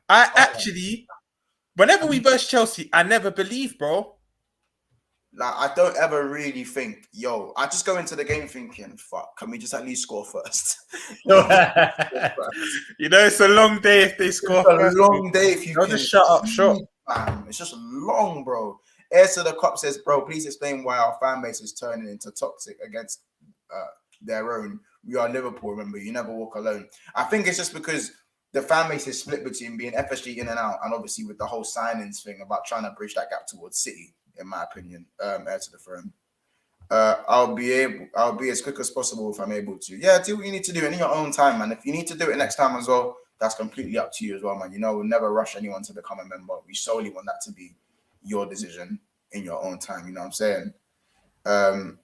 Whenever we verse Chelsea, I never believe, bro. Like, I don't ever really think, I just go into the game thinking, fuck, can we just at least score first? It's a long day if they score first. It's a long day if you can just shut up shop. Man. It's just long, bro. Air to the Cop says, bro, please explain why our fan base is turning into toxic against their own. We are Liverpool, remember, you never walk alone. I think it's just because the fan base is split between being FSG in and out and obviously with the whole signings thing about trying to bridge that gap towards City. In my opinion, Air to the Throne. I'll be as quick as possible if I'm able to. Yeah, do what you need to do in your own time, man. If you need to do it next time as well, that's completely up to you as well, man. We'll never rush anyone to become a member. We solely want that to be your decision in your own time. You know what I'm saying?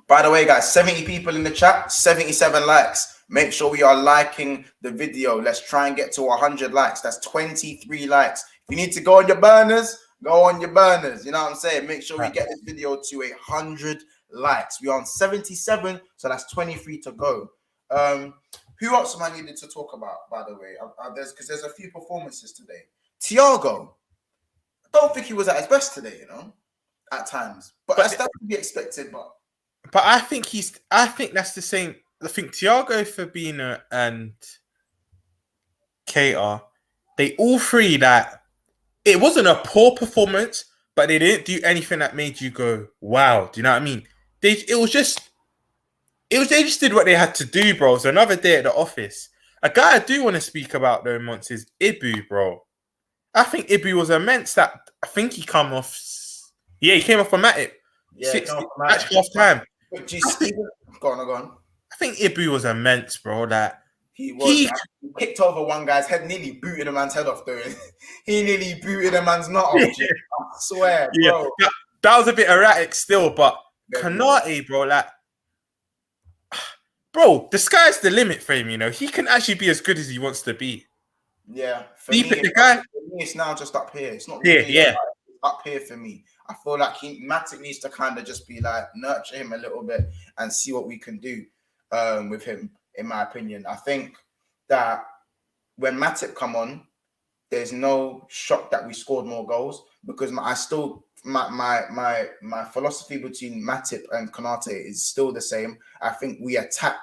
By the way, guys, 70 people in the chat, 77 likes. Make sure we are liking the video. Let's try and get to 100 likes. That's 23 likes. If you need to go on your burners, go on your burners. You know what I'm saying? Make sure we get this video to 100 likes. We're on 77, so that's 23 to go. Who else am I needed to talk about, by the way? There's a few performances today. Thiago. I don't think he was at his best today, at times. But that's to be expected. But I think that's the same. I think Thiago, Fabinho, and Keita, they all three that. It wasn't a poor performance, but they didn't do anything that made you go, wow. Do you know what I mean? They just did what they had to do, bro. So another day at the office. A guy I do want to speak about though, Monts, is Ibu, bro. I think Ibu was immense. I think he came off. Yeah, he came off for Matip. Yeah, actually half time. Go on. I think Ibu was immense, bro. He kicked over one guy's head, nearly booted a man's head off, though. He nearly booted a man's nut off. I swear, bro. Yeah, that was a bit erratic still, but Konate, bro, bro, the sky's the limit for him, He can actually be as good as he wants to be. Yeah. For me, it's now just up here. It's not really up here for me. I feel like Matic needs to kind of just be like, nurture him a little bit and see what we can do with him. In my opinion, I think that when Matip come on, there's no shock that we scored more goals because I still my philosophy between Matip and Konate is still the same. I think we attack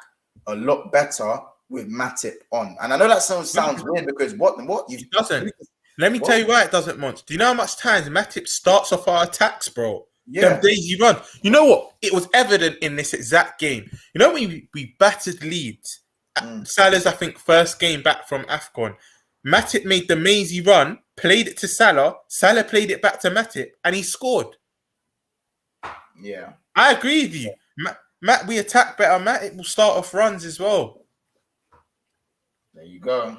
a lot better with Matip on. And I know that sounds weird because what it doesn't. Let me tell you why it doesn't, Mont. Do you know how much times Matip starts off our attacks, bro? Yeah. Them days he run. You know what? It was evident in this exact game. You know when we battered Leeds, Salah's, I think, first game back from AFCON, Matip made the mazy run, played it to Salah, Salah played it back to Matip, and he scored. Yeah. I agree with you. Matt, we attack better. Matip will start off runs as well. There you go.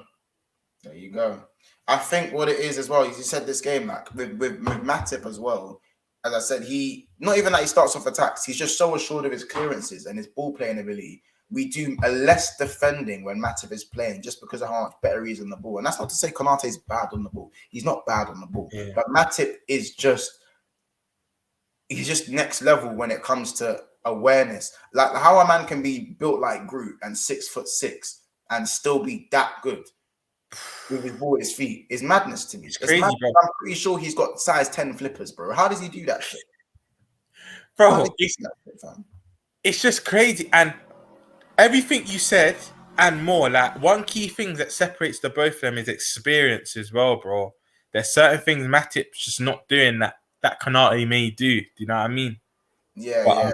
I think what it is as well, you said this game, like with Matip as well. As I said, he not even that he starts off attacks, he's just so assured of his clearances and his ball playing ability. We do a less defending when Matip is playing just because of how much better he is on the ball. And that's not to say Konate is bad on the ball. He's not bad on the ball. Yeah. But Matip is just next level when it comes to awareness. Like how a man can be built like Groot and 6'6" and still be that good with his ball at his feet is madness to me. It's crazy, bro. I'm pretty sure he's got size 10 flippers, bro. How does he do that shit? Bro, it's just crazy. And everything you said and more, like one key thing that separates the both of them is experience as well, bro. There's certain things Matip's just not doing that Konate may do. Do you know what I mean? Yeah, but, yeah.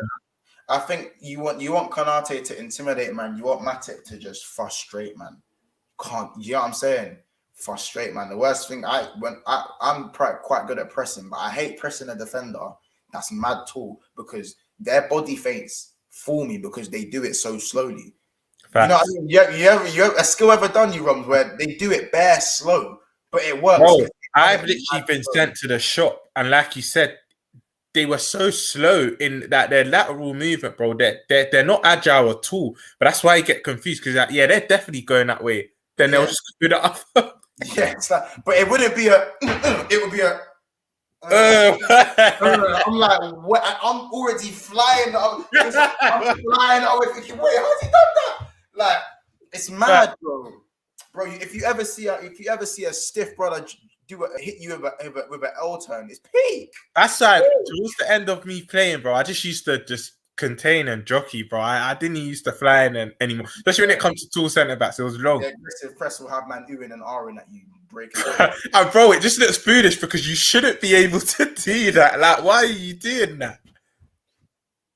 I think you want Konate to intimidate, man. You want Matip to just frustrate, man. You know what I'm saying? Frustrate, man. The worst thing I'm quite good at pressing, but I hate pressing a defender. That's mad too because their body feints fool me because they do it so slowly. Facts. You know what I mean? You ever a skill ever done you Rums where they do it bare slow, but it works. Bro, I've literally been sent to the shop, and like you said, they were so slow in that their lateral movement, bro. They're not agile at all. But that's why you get confused because they're definitely going that way. Then they'll just do that up. Yeah, it's like, but it wouldn't be a. It would be a. I'm like, what? I'm already flying. I'm flying away thinking, wait, how's he done that? Like, it's mad, bro. Bro, if you ever see a stiff brother hit you with an L turn, it's peak. That's like towards the end of me playing, bro. I just used to just contain and jockey, bro. I didn't used to fly in anymore, especially when it comes to tall centre backs. It was long. Yeah, aggressive press will have man oohing and ahhing at you, breaking. And bro, it just looks foolish because you shouldn't be able to do that. Like, why are you doing that?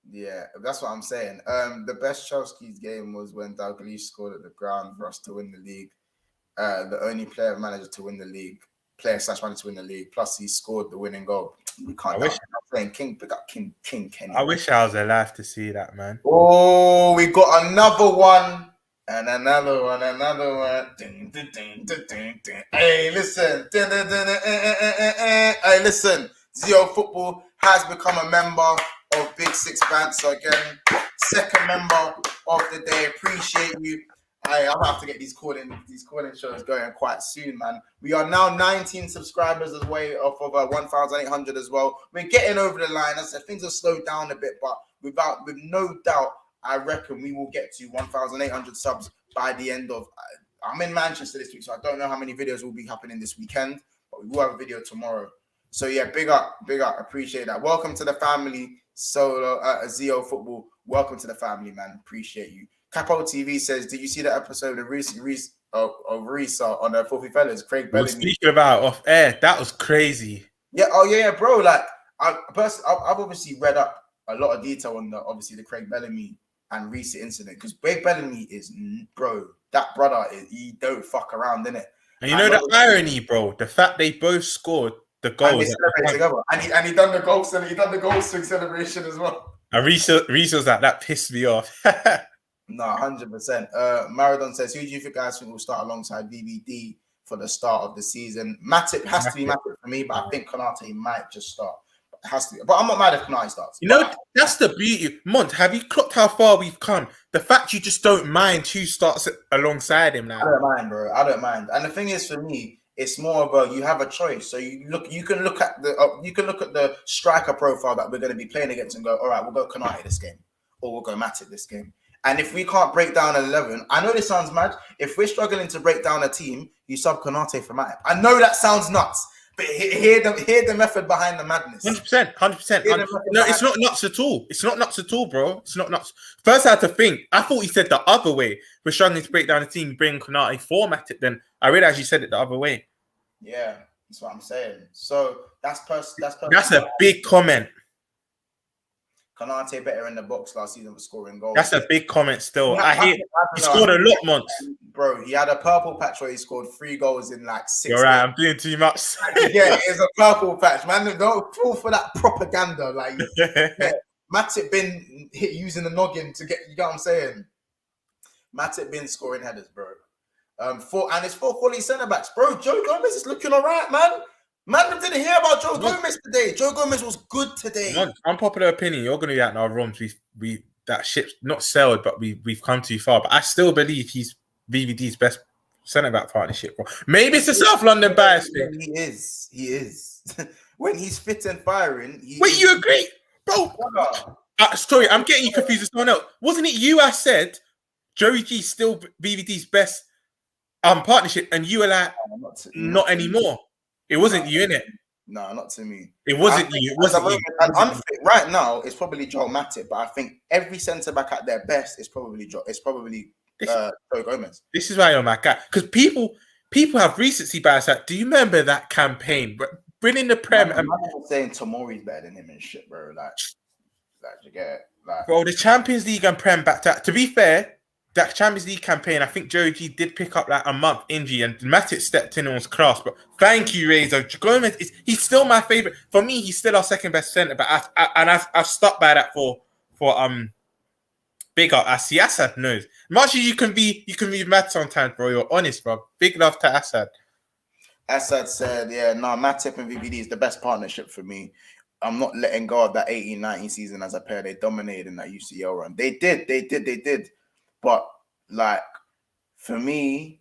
Yeah, that's what I'm saying. The best Chelsea's game was when Dalglish scored at the ground for us to win the league. The only player/manager to win the league. Player/manager to win the league. Plus, he scored the winning goal. We can't. I'm playing King. Pick up King Kenny. I wish I was alive to see that, man. Oh, we got another one and another one, another one. Ding, ding, ding, ding, ding, ding. Hey, listen. Hey, listen. Zio Football has become a member of Big Six Band. So again, second member of the day. Appreciate you. I'm gonna have to get these calling shows going quite soon, man. We are now 19 subscribers away off of 1,800 as well. We're getting over the line. As I said, things have slowed down a bit, but with no doubt, I reckon we will get to 1,800 subs by the end of. I'm in Manchester this week, so I don't know how many videos will be happening this weekend, but we will have a video tomorrow. So yeah, big up, appreciate that. Welcome to the family, Solo Zio Football. Welcome to the family, man. Appreciate you. Capo TV says, did you see that episode of Reese on the Filthy Fellas? Craig Bellamy. Speaking about off air, that was crazy. Yeah, bro. Like, I've obviously read up a lot of detail on the Craig Bellamy and Reese incident because Craig Bellamy is, bro, that brother he don't fuck around, innit? And you know the irony, bro, the fact they both scored the goals and they celebrated together, and he done the goal swing celebration as well. And Reese was like, that pissed me off. No, 100%. Maradon says, who do you guys think will start alongside VVD for the start of the season? Matip has to be Matip for me, but I think Konate might just start. It has to be. But I'm not mad if Konate starts. You know, that's the beauty. Mont, have you clocked how far we've come? The fact you just don't mind who starts alongside him now. I don't mind, bro. I don't mind. And the thing is, for me, it's more of you have a choice. So you can look at the striker profile that we're going to be playing against and go, all right, we'll go Konate this game, or we'll go Matip this game. And if we can't break down an 11, I know this sounds mad. If we're struggling to break down a team, you sub Konate for Matip. I know that sounds nuts. hear the method behind the madness. 100%, 100%. Hear the method No, behind- it's not nuts at all. It's not nuts at all, bro. It's not nuts. First, I had to think. I thought he said the other way. We're struggling to break down the team, bring Konate, format it. Then I realized you said it the other way. Yeah, that's what I'm saying. So that's That's a big comment. Konate better in the box last season for scoring goals. That's a big comment still. Yeah, I hear don't he know. scored a lot, Monts. Bro, he had a purple patch where he scored 3 goals in like 6 You're right. games. I'm doing too much. Yeah, it's a purple patch, man. Don't fall for that propaganda. Like, yeah, Matip been hit using the noggin to get. You know what I'm saying? Matip been scoring headers, bro. It's 4 quality centre backs, bro. Joe Gomez is looking all right, man. Man didn't hear about Joe Gomez today. Joe Gomez was good today. Unpopular opinion. You're going to be out in our rooms. We that ship's not sailed, but we've come too far. But I still believe he's VVD's best centre back partnership. Bro. Maybe it's a South London bias thing. He is. When he's fit and firing. Wait, you agree, bro? Sorry, I'm getting you confused with someone else. Wasn't it you? I said Joey G's still VVD's best partnership, and you were like, not anymore. It wasn't you, innit? No, not to me. It wasn't you. It wasn't you. Unfit right now, it's probably Joel Matip, but I think every centre back at their best is probably Joe Gomez. This is why you're my guy, because people have recency bias. Like, do you remember that campaign? Bringing the Prem and saying Tomori's better than him and shit, bro. Like you get it? Like, bro, the Champions League and Prem back to be fair, that Champions League campaign, I think Joey G did pick up like a month injury and Matic stepped in and was class. But thank you, Razor. Gomez he's still my favorite. For me, he's still our second best centre. But I've stuck by that for big up. I see Assad knows. Much as you can be mad sometimes, bro. You're honest, bro. Big love to Assad. Assad said, yeah, no, Matip and VVD is the best partnership for me. I'm not letting go of that 18-19 season as a pair. They dominated in that UCL run. They did. But like for me,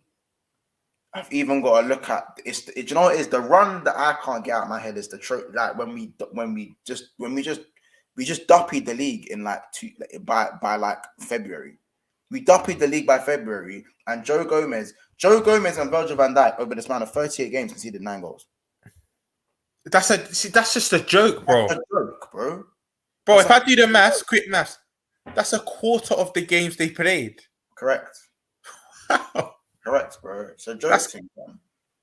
I've even got to look at it's. Do you know what it is? The run that I can't get out of my head is the like when we just duppied the league in like by like February. We duppied the league by February, and Joe Gomez and Virgil van Dijk over the span of 38 games conceded 9 goals. That's just a joke, bro. That's a joke, bro. Bro, if I do the maths, quick maths, that's a quarter of the games they played. Correct. Correct, bro. It's a joke thing, man.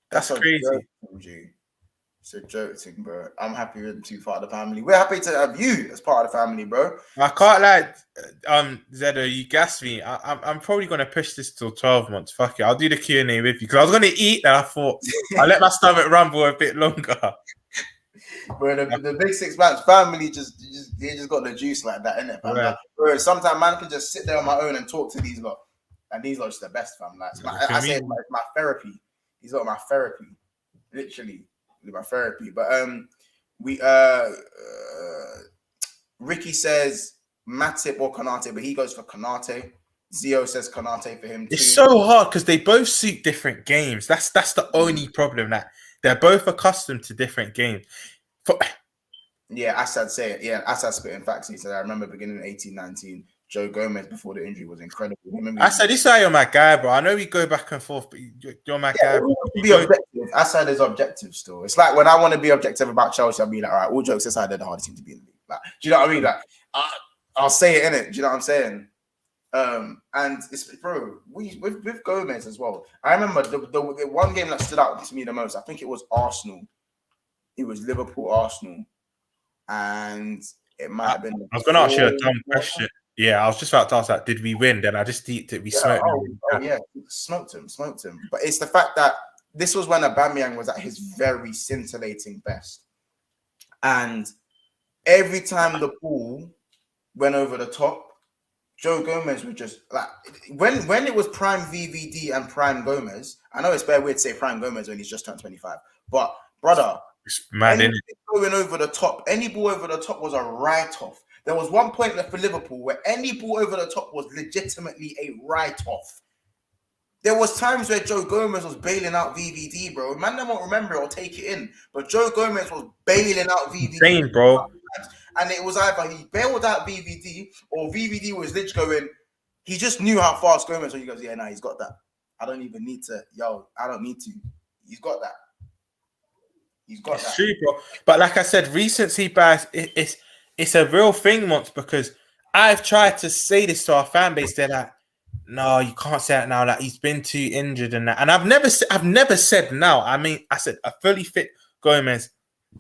That's crazy. It's a joke thing, bro. I'm happy with you part of the family. We're happy to have you as part of the family, bro. I can't lie, Zedo, you gassed me. I'm probably gonna push this till 12 months. Fuck it, I'll do the Q&A with you because I was gonna eat and I thought I'll let my stomach rumble a bit longer. Bro, the Big Six Match family they just got the juice like that, innit? Right. Like, bro, sometimes man can just sit there on my own and talk to these lot, and these lot are just the best, fam. Like, I say it's my therapy. These lot are my therapy, literally my therapy. But Ricky says Matip or Konate, but he goes for Konate. Zio says Konate for him too. It's so hard because they both suit different games. That's the only problem, that they're both accustomed to different games. Yeah, Assad say it. Yeah, Assad spitting facts. He said, I remember beginning in 18-19, Joe Gomez before the injury was incredible. Assad, this is why you're my guy, bro. I know we go back and forth, but you're my guy. Be objective. Assad is objective still. It's like when I want to be objective about Chelsea, I'll be like, all right, all jokes aside, they're the hardest team to be in the league. Like, do you know what I mean? Like, I'll say it, innit? Do you know what I'm saying? And it's, bro, with Gomez as well. I remember the one game that stood out to me the most. I think it was Arsenal. It was Liverpool, Arsenal, and it might have been. I was going to ask you a dumb question. Yeah, I was just about to ask that. Did we win? Then I just deeped it. We smoked him. Oh yeah, smoked him. But it's the fact that this was when Aubameyang was at his very scintillating best, and every time the ball went over the top, Joe Gomez would just like when it was prime VVD and prime Gomez. I know it's very weird to say prime Gomez when he's just turned 25, but brother, it's mad, isn't it? Going over the top, any ball over the top was a write-off. There was one point left for Liverpool where any ball over the top was legitimately a write-off. There was times where Joe Gomez was bailing out VVD, bro. Man, they won't remember it or take it in, but Joe Gomez was bailing out VVD. Insane, bro. And it was either he bailed out VVD or VVD was literally going, he just knew how fast Gomez was. So he goes, yeah, nah, he's got that. I don't even need to, I don't need to. He's got that. He's got It's that. true, bro. But like I said, recency bias, it's a real thing once, because I've tried to say this to our fan base. They're like, no, you can't say that now. Like, he's been too injured and that. And I've never said now. I mean, I said a fully fit Gomez,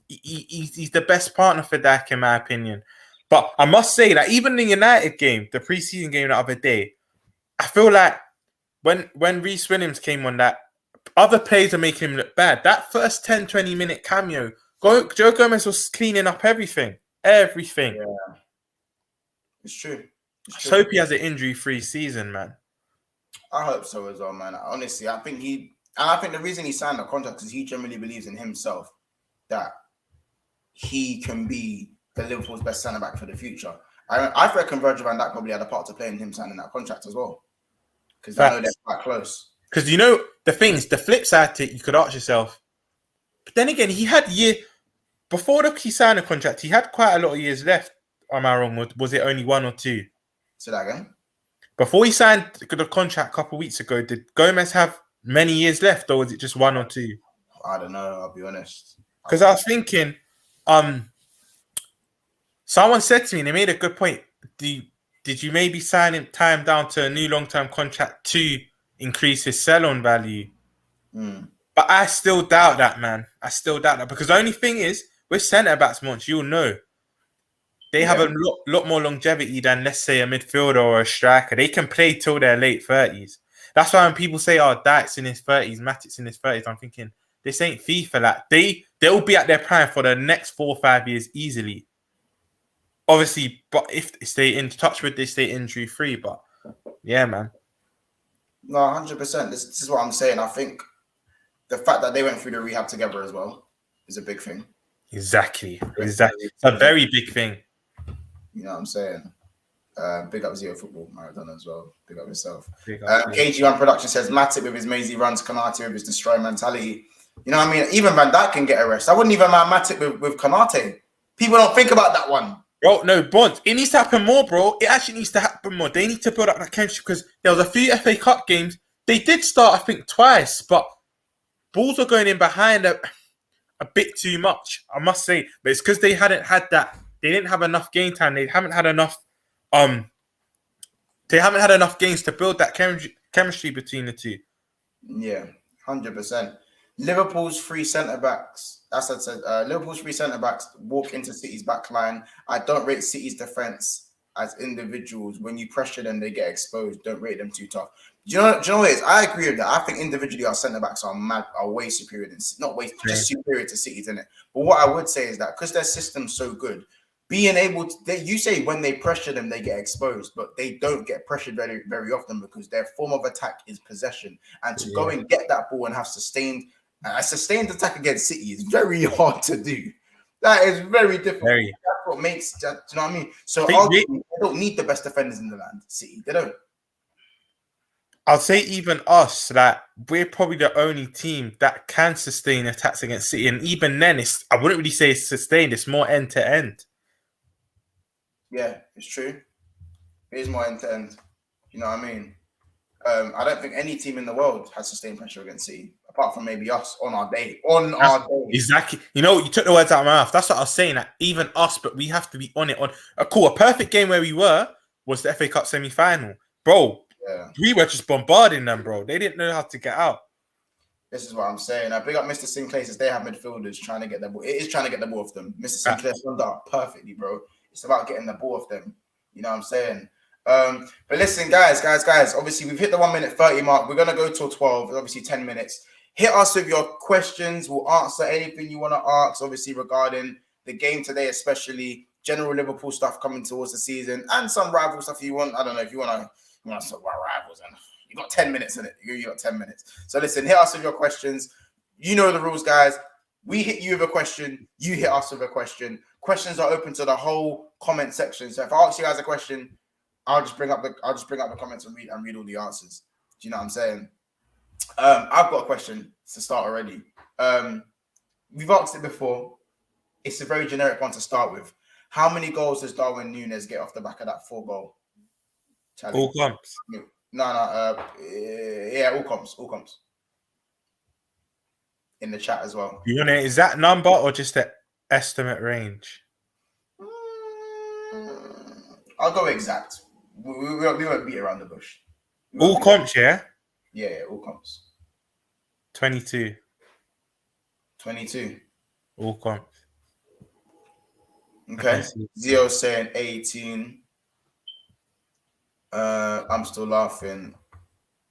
he's the best partner for Dak, in my opinion. But I must say that even the United game, the preseason game the other day, I feel like when Reece Williams came on, that other players are making him look bad. That first 10, 20-minute cameo, Joe Gomez was cleaning up everything. Everything. Yeah. It's true. I just hope he has an injury-free season, man. I hope so as well, man. Honestly, I think the reason he signed the contract is he generally believes in himself that he can be the Liverpool's best centre back for the future. I reckon Virgil van Dijk probably had a part to play in him signing that contract as well, because I know they're quite close. Because the flip side to it, you could ask yourself. But then again, he had before he signed a contract, he had quite a lot of years left. Am I wrong? Was it only 1 or 2? Say that again. Before he signed the contract a couple of weeks ago, did Gomez have many years left, or was it just 1 or 2? I don't know. I'll be honest. Because I was thinking, someone said to me, and they made a good point. Did you maybe sign him time down to a new long-term contract to increase his sell-on value? But I still doubt that, man. I still doubt that, because the only thing is, with centre-backs, Monch, you'll know, they have a lot more longevity than, let's say, a midfielder or a striker. They can play till their late 30s. That's why when people say, oh, Dyke's in his 30s, Matic's in his 30s, I'm thinking, this ain't FIFA. Like, they'll be at their prime for the next 4 or 5 years easily. Obviously, but if they stay in touch with, they stay injury-free. But, yeah, man. No, 100%. This is what I'm saying. I think the fact that they went through the rehab together as well is a big thing. Exactly. It's a very big thing. You know what I'm saying? Big up Zero Football Marathon as well. Big up yourself. KG1 Production says Matip with his mazy runs, Konate with his destroy mentality. You know what I mean? Even Van Dijk can get a rest. I wouldn't even mind Matip with Konate. People don't think about that one. Bro, no, Bond. It needs to happen more, bro. It actually needs to happen more. They need to build up that chemistry, because there was a few FA Cup games. They did start, I think, twice, but balls were going in behind a bit too much, I must say. But it's because they hadn't had that. They didn't have enough game time. They haven't had enough. They haven't had enough games to build that chemistry between the two. Yeah, 100%. Liverpool's 3 centre backs. As I said, Liverpool's 3 centre backs walk into City's back line. I don't rate City's defense as individuals. When you pressure them, they get exposed. Don't rate them too tough. Do you know what it is? I agree with that. I think individually our centre backs are way superior just superior to City's, isn't it? But what I would say is that because their system's so good, being able to, you say when they pressure them, they get exposed, but they don't get pressured very, very often, because their form of attack is possession. And to go and get that ball and have a sustained attack against City is very hard to do. That is very difficult. That's what makes, do you know what I mean? So they don't need the best defenders in the land, City. They don't. I'll say even us, that we're probably the only team that can sustain attacks against City. And even then, I wouldn't really say it's sustained. It's more end-to-end. Yeah, it's true. It is more end-to-end. You know what I mean? I don't think any team in the world has sustained pressure against City, apart from maybe us on our day. Exactly. You know, you took the words out of my mouth. That's what I was saying. That even us, but we have to be on it. A perfect game where we were was the FA Cup semi-final. Bro, we were just bombarding them, bro. They didn't know how to get out. This is what I'm saying. I big up Mr. Sinclair, says they have midfielders trying to get the ball. It is trying to get the ball off them. Mr. Sinclair summed up perfectly, bro. It's about getting the ball off them. You know what I'm saying? But listen, guys. Obviously, we've hit the 1 minute 30 mark. We're going to go till 12. Obviously, 10 minutes. Hit us with your questions. We'll answer anything you want to ask, obviously, regarding the game today, especially general Liverpool stuff coming towards the season, and some rival stuff you want. I don't know if you want to talk about rivals. And you got 10 minutes in it. You got 10 minutes. So listen, hit us with your questions. You know the rules, guys. We hit you with a question. You hit us with a question. Questions are open to the whole comment section. So if I ask you guys a question, I'll just bring up the comments and read all the answers. Do you know what I'm saying? I've got a question to start already. We've asked it before. It's a very generic one to start with. How many goals does Darwin Nunez get off the back of that 4-goal challenge? All comps. No. Yeah, all comps. in the chat as well. You want an exact number or just the estimate range? I'll go exact. We won't beat around the bush. All comps, yeah? Yeah, all comps. 22. 22. All comps. Okay. Zio saying 18. I'm still laughing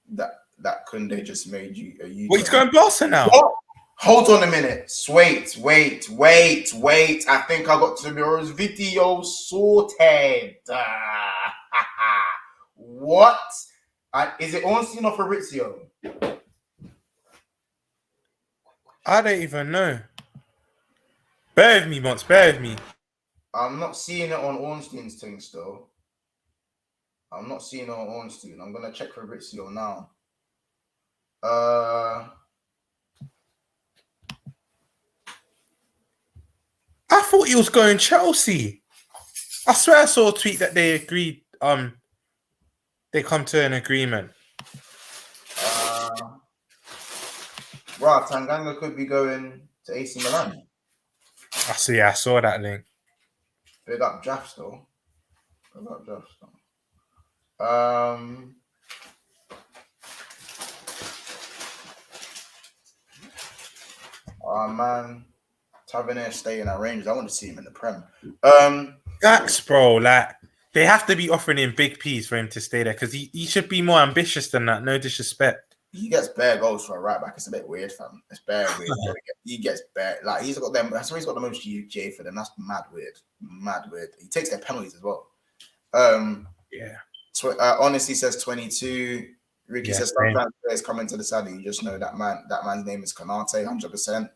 that Kunde just made you a U-turn. What, he's going Barca now? What? Hold on a minute. Wait. I think I got tomorrow's video sorted. What? Is it Ornstein or Fabrizio? I don't even know. Bear with me, Mons. Bear with me. I'm not seeing it on Ornstein's thing still. I'm not seeing it on Ornstein. I'm going to check Fabrizio now. I thought he was going Chelsea. I swear I saw a tweet that they agreed. They come to an agreement. Right, Tanganga could be going to AC Milan. I saw that link. Big up drafts though. Oh man, Tavernier staying at Rangers. I want to see him in the Prem. That's bro, like they have to be offering him big P's for him to stay there because he should be more ambitious than that. No disrespect. He gets bare goals for a right back. It's a bit weird, fam. It's bare weird. He gets bare. Like he's got them. That's why he's got the most GJ for them. That's mad weird. He takes their penalties as well. Yeah. Honestly says 22. Ricky says sometimes players come into the side and you just know that man's name is Konate, 100%.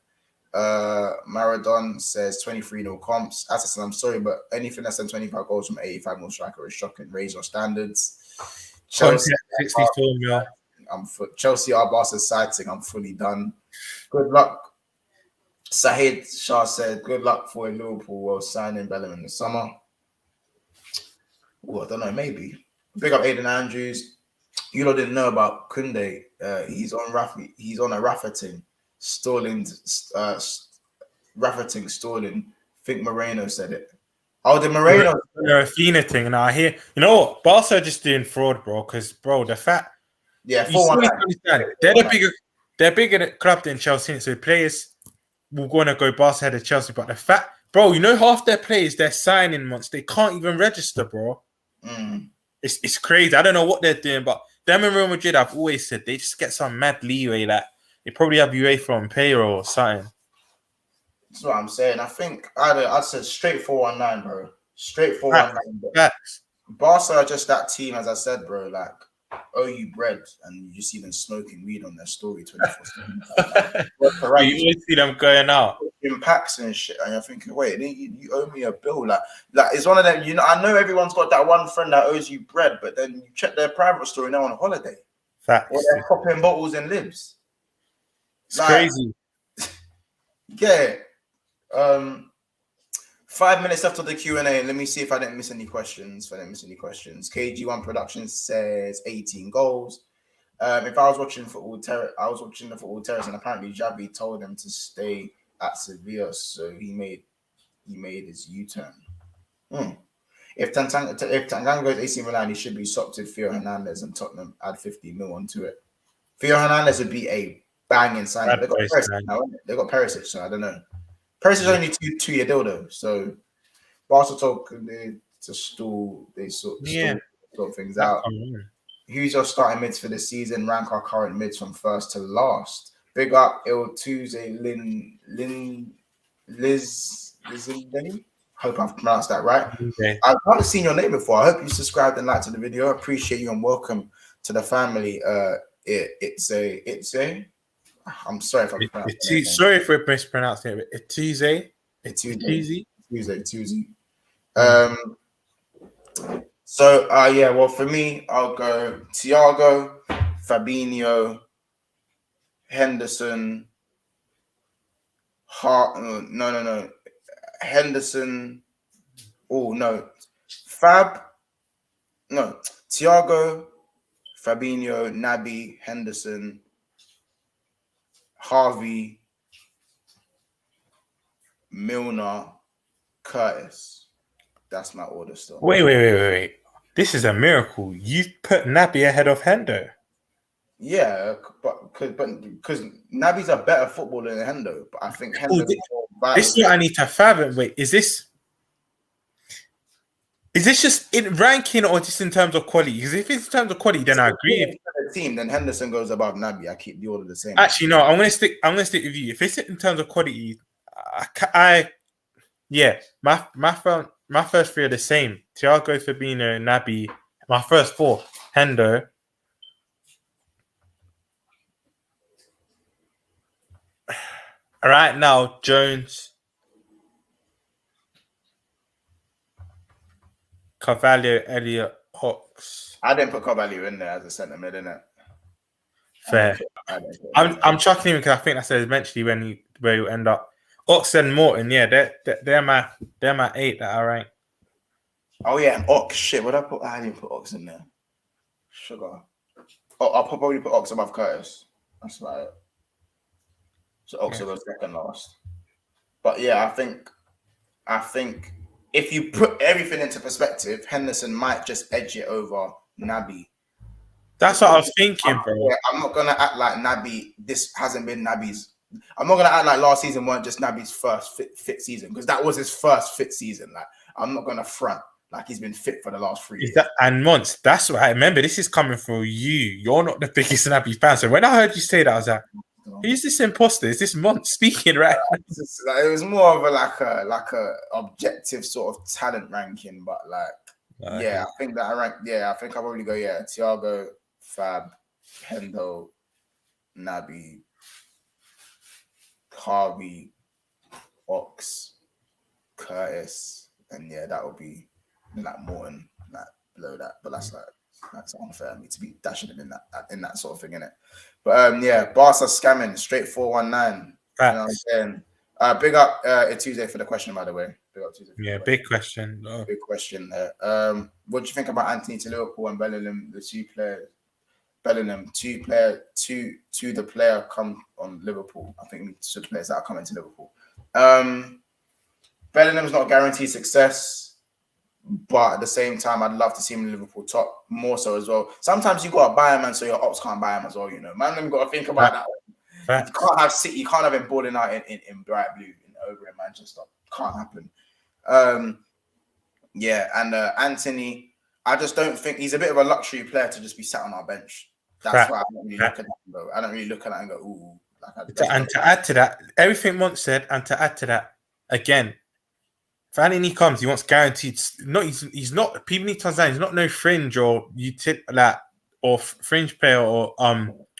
Maradon says 23 no comps. As I said, I'm sorry, but anything less than 25 goals from 85 mil striker is shocking. Raise your standards. Chelsea 64 mil. Chelsea are Barca's sighting. I'm fully done. Good luck. Sahid Shah said, good luck for Liverpool will sign in Bellingham in the summer. Well, I don't know, maybe. Big up Aiden Andrews. You lot didn't know about Kunde. He's on a Rafa thing. Rafa thing stalling. I think Moreno said it. Oh, the Moreno. The Rafinha thing. And I hear, you know what? Barca are just doing fraud, bro. Because, bro, the fact. Yeah, they're bigger club than Chelsea, so players will going to go Barca ahead of Chelsea. But the fact, bro, you know half their players they're signing once they can't even register, bro. It's crazy. I don't know what they're doing, but them and Real Madrid, I've always said they just get some mad leeway. Like they probably have UEFA on payroll or something. That's what I'm saying. I think I said straight 419, bro. Straight 419. Barca are just that team, as I said, bro. Like. Owe you bread, and you see them smoking weed on their story 24/7. You always see them going out in packs and shit, and you're thinking, wait, you owe me a bill. Like it's one of them. You know, I know everyone's got that one friend that owes you bread, but then you check their private story now on holiday. Facts. Or they're popping bottles and libs. It's crazy. Yeah. 5 minutes left of the Q&A. Let me see if I didn't miss any questions. KG1 Productions says 18 goals. If I was watching football, I was watching the football terrace, and apparently Xavi told him to stay at Sevilla, so he made his U-turn. If Tanganga goes AC Milan, he should be swapped with Theo Hernandez, and Tottenham add 50 mil onto it. Theo Hernandez would be a banging signing. They've got Perisic now, haven't they? They've got Perisic, so I don't know. Perisic is only two-year deal though, so Barca told Kunde to stall. They sort things out. Who's your starting mids for this season? Rank our current mids from first to last. Big up Il Tuesday Liz. Hope I've pronounced that right. Okay. I haven't seen your name before. I hope you subscribed and liked to the video. I appreciate you and welcome to the family. It's a. I'm sorry if I'm sorry for mispronouncing it. It's Tuesday. So well, for me, I'll go Thiago, Fabinho, Henderson, Henderson. Thiago, Fabinho, Naby, Henderson, Harvey, Milner, Curtis. That's my order still. Wait. This is a miracle. You put Naby ahead of Hendo. Yeah, but because Naby's a better footballer than Hendo, but I think Hendo. This is what I need to fathom. Wait, is this just in ranking or just in terms of quality? Because if it's in terms of quality, then I agree. The team, then Henderson goes above Naby. I keep the order the same. Actually, no. I'm gonna stick with you. If it's in terms of quality, my first three are the same. Thiago, Fabinho, Naby. My first four: Hendo. Right now, Jones, Carvalho, Elliott, Ox. I didn't put Carvalho in there as a centre mid, innit? Fair. I'm chucking him because I think that's eventually where you end up. Ox and Morton, yeah, they're my 8 that I rank. Oh yeah, and Ox. Shit, what I put? I didn't put Ox in there. Sugar. Oh, I'll probably put Ox above Curtis. That's about it. So Ox will go second last. But yeah, I think if you put everything into perspective, Henderson might just edge it over Naby. That's what I was thinking, bro. Yeah, I'm not gonna act like Naby. This hasn't been Naby's. I'm not gonna act like last season weren't just Naby's first fit season, because that was his first fit season. Like, I'm not gonna front like he's been fit for the last 3 years. And Monts, that's what I remember. This is coming from you. You're not the biggest Naby fan. So when I heard you say that, I was like, who's this imposter? Is this Monts speaking right? It was more of a objective sort of talent ranking, but I think that I rank. Yeah, I think I'll probably go. Yeah, Thiago, Fab, Hendo, Naby, Harvey, Ox, Curtis, and yeah, that would be like Morton, like below that. But that's unfair of me to be dashing it in that sort of thing, innit? But Barca scamming straight 419. You know what I'm saying? Big up Tuesday for the question, by the way. Big up Tuesday. Yeah, big question. Oh. Big question there. What do you think about Anthony to Liverpool and Bellingham, the two players? Bellingham, two the player come on Liverpool. I think two players that are coming to Liverpool. Bellingham's not guaranteed success, but at the same time, I'd love to see him in Liverpool top more so as well. Sometimes you gotta buy him, man, so your ops can't buy him as well. You know, man, them gotta think about that. You can't have City, you can't have him balling out in bright blue over in Manchester. Can't happen. And Anthony, I just don't think he's a bit of a luxury player to just be sat on our bench. That's why I don't really look at that, bro. I don't really look at that and go, ooh. And to add to that, everything Mont said, and to add to that, again, if Anthony comes, he wants guaranteed. He's not. People need to understand. He's not no fringe or fringe player or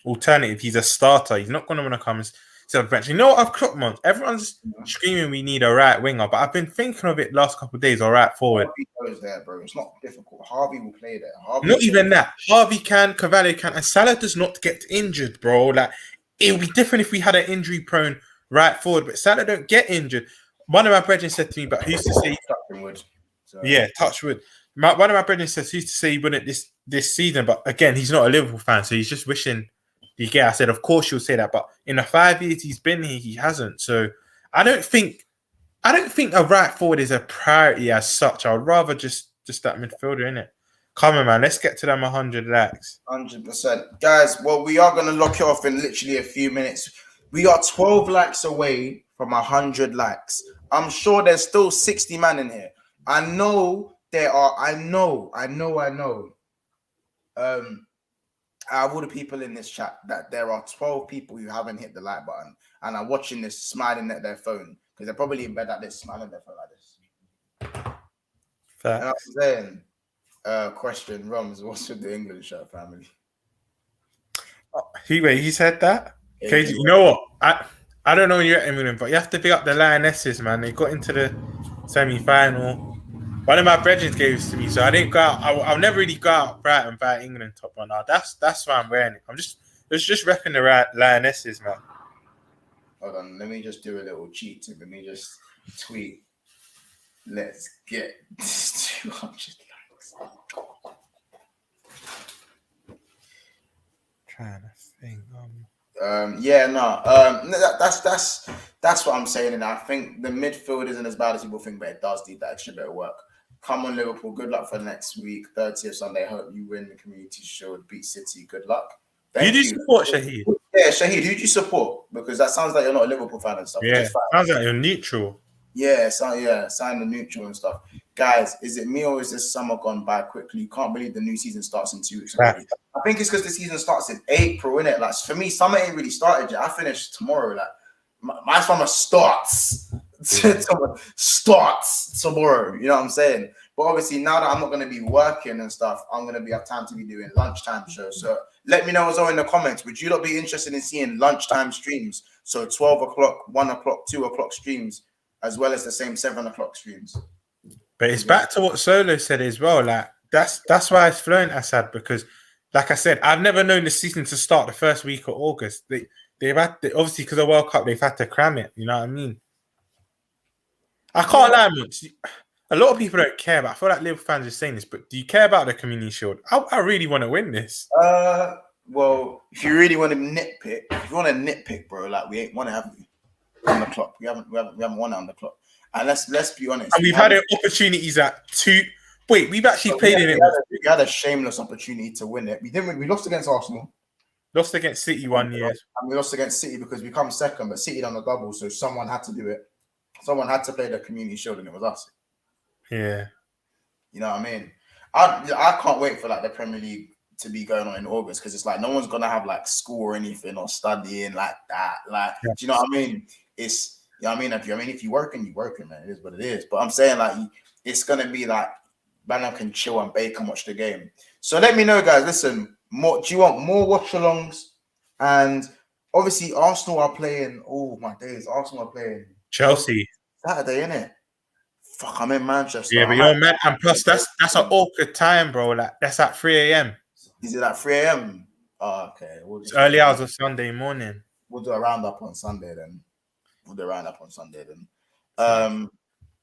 alternative. He's a starter. He's not going to want to come and sit on the bench. You know what I've clocked, Mont? Everyone's screaming we need a right winger, but I've been thinking of it last couple of days. All right, forward. Harvey goes there, bro. It's not difficult. Harvey will play there. Not even that. Harvey can, Cavallo can, and Salah does not get injured, bro. Like, it would be different if we had an injury-prone right forward, but Salah don't get injured. One of my brethren said to me, but who's to say? Touch wood. One of my brethren says, who's to say he wouldn't this season? But again, he's not a Liverpool fan, so he's just wishing he get. I said, of course you'll say that, but in the 5 years he's been here, he hasn't. So I don't think a right forward is a priority as such. I'd rather just that midfielder, innit? Come on, man. Let's get to them 100 likes. 100%. Guys, well, we are going to lock it off in literally a few minutes. We are 12 likes away from 100 likes. I'm sure there's still 60 man in here. I know there are. I know. Out of all the people in this chat, that there are 12 people who haven't hit the like button and are watching this smiling at their phone because they're probably in bed like this, smiling at their phone like this. Fair. And I'm saying, question, Roms, what's with the England shirt family? He said that? Okay, you know what? I don't know when you're at England, but you have to pick up the Lionesses, man. They got into the semi-final. One of my brethren gave it to me, so I didn't go out. I'll never really go out bright and buy England top one. Now that's why I'm wearing it. I'm just repping the right Lionesses, man. Hold on, let me just do a little cheat. Let me just tweet. Let's get 200 likes. Trying to think. That's what I'm saying, and I think the midfield isn't as bad as people think, but it does need that extra bit of work. Come on, Liverpool. Good luck for the next week. 30th Sunday. Hope you win the Community Shield. Beat City. Good luck. Who do you support, Shahid? Yeah, Shahid. Who do you support? Because that sounds like you're not a Liverpool fan and stuff. Yeah, sounds like you're neutral. Yeah, sign the neutral and stuff. Guys, is it me or is this summer gone by quickly? You can't believe the new season starts in 2 weeks already. I think it's because the season starts in April, innit? Like, for me, summer ain't really started yet. I finish tomorrow. Like, my summer starts. Starts tomorrow. You know what I'm saying? But obviously, now that I'm not going to be working and stuff, I'm going to have time to be doing lunchtime shows. So let me know as well in the comments. Would you not be interested in seeing lunchtime streams? So 12 o'clock, 1 o'clock, 2 o'clock streams, as well as the same 7 o'clock streams. But it's back to what Solo said as well. Like that's why it's flowing, Assad, because like I said, I've never known the season to start the first week of August. They've had to, obviously because of the World Cup, they've had to cram it. You know what I mean? I can't lie, much. A lot of people don't care, but I feel like Liverpool fans are saying this. But do you care about the Community Shield? I really want to win this. Well, if you really want to nitpick, bro, like we ain't want to have you on the clock. We haven't won it on the clock. And let's be honest. And we've had opportunities at 2. Wait, we've actually played in it. We had a shameless opportunity to win it. We didn't win. We lost against Arsenal. Lost against City 1 year. And we lost against City because we come second, but City done a double, so someone had to do it. Someone had to play the Community Shield, and it was us. Yeah. You know what I mean? I can't wait for like the Premier League to be going on in August because it's like no one's gonna have like school or anything or studying like that. Like, do you know what I mean? It's you know what I mean? If you're working, man. It is what it is. But I'm saying like it's gonna be like man can chill and bake and watch the game. So let me know, guys. Listen, do you want more watch-alongs? And obviously Arsenal are playing. Oh my days, Arsenal are playing Chelsea Saturday, innit? Fuck, I'm in Manchester. Yeah, but you're mad. And plus, that's an awkward time, bro. Like that's at 3 a.m. Is it at 3 a.m.? Oh, okay. It's early hours of Sunday morning. We'll do a roundup on Sunday then.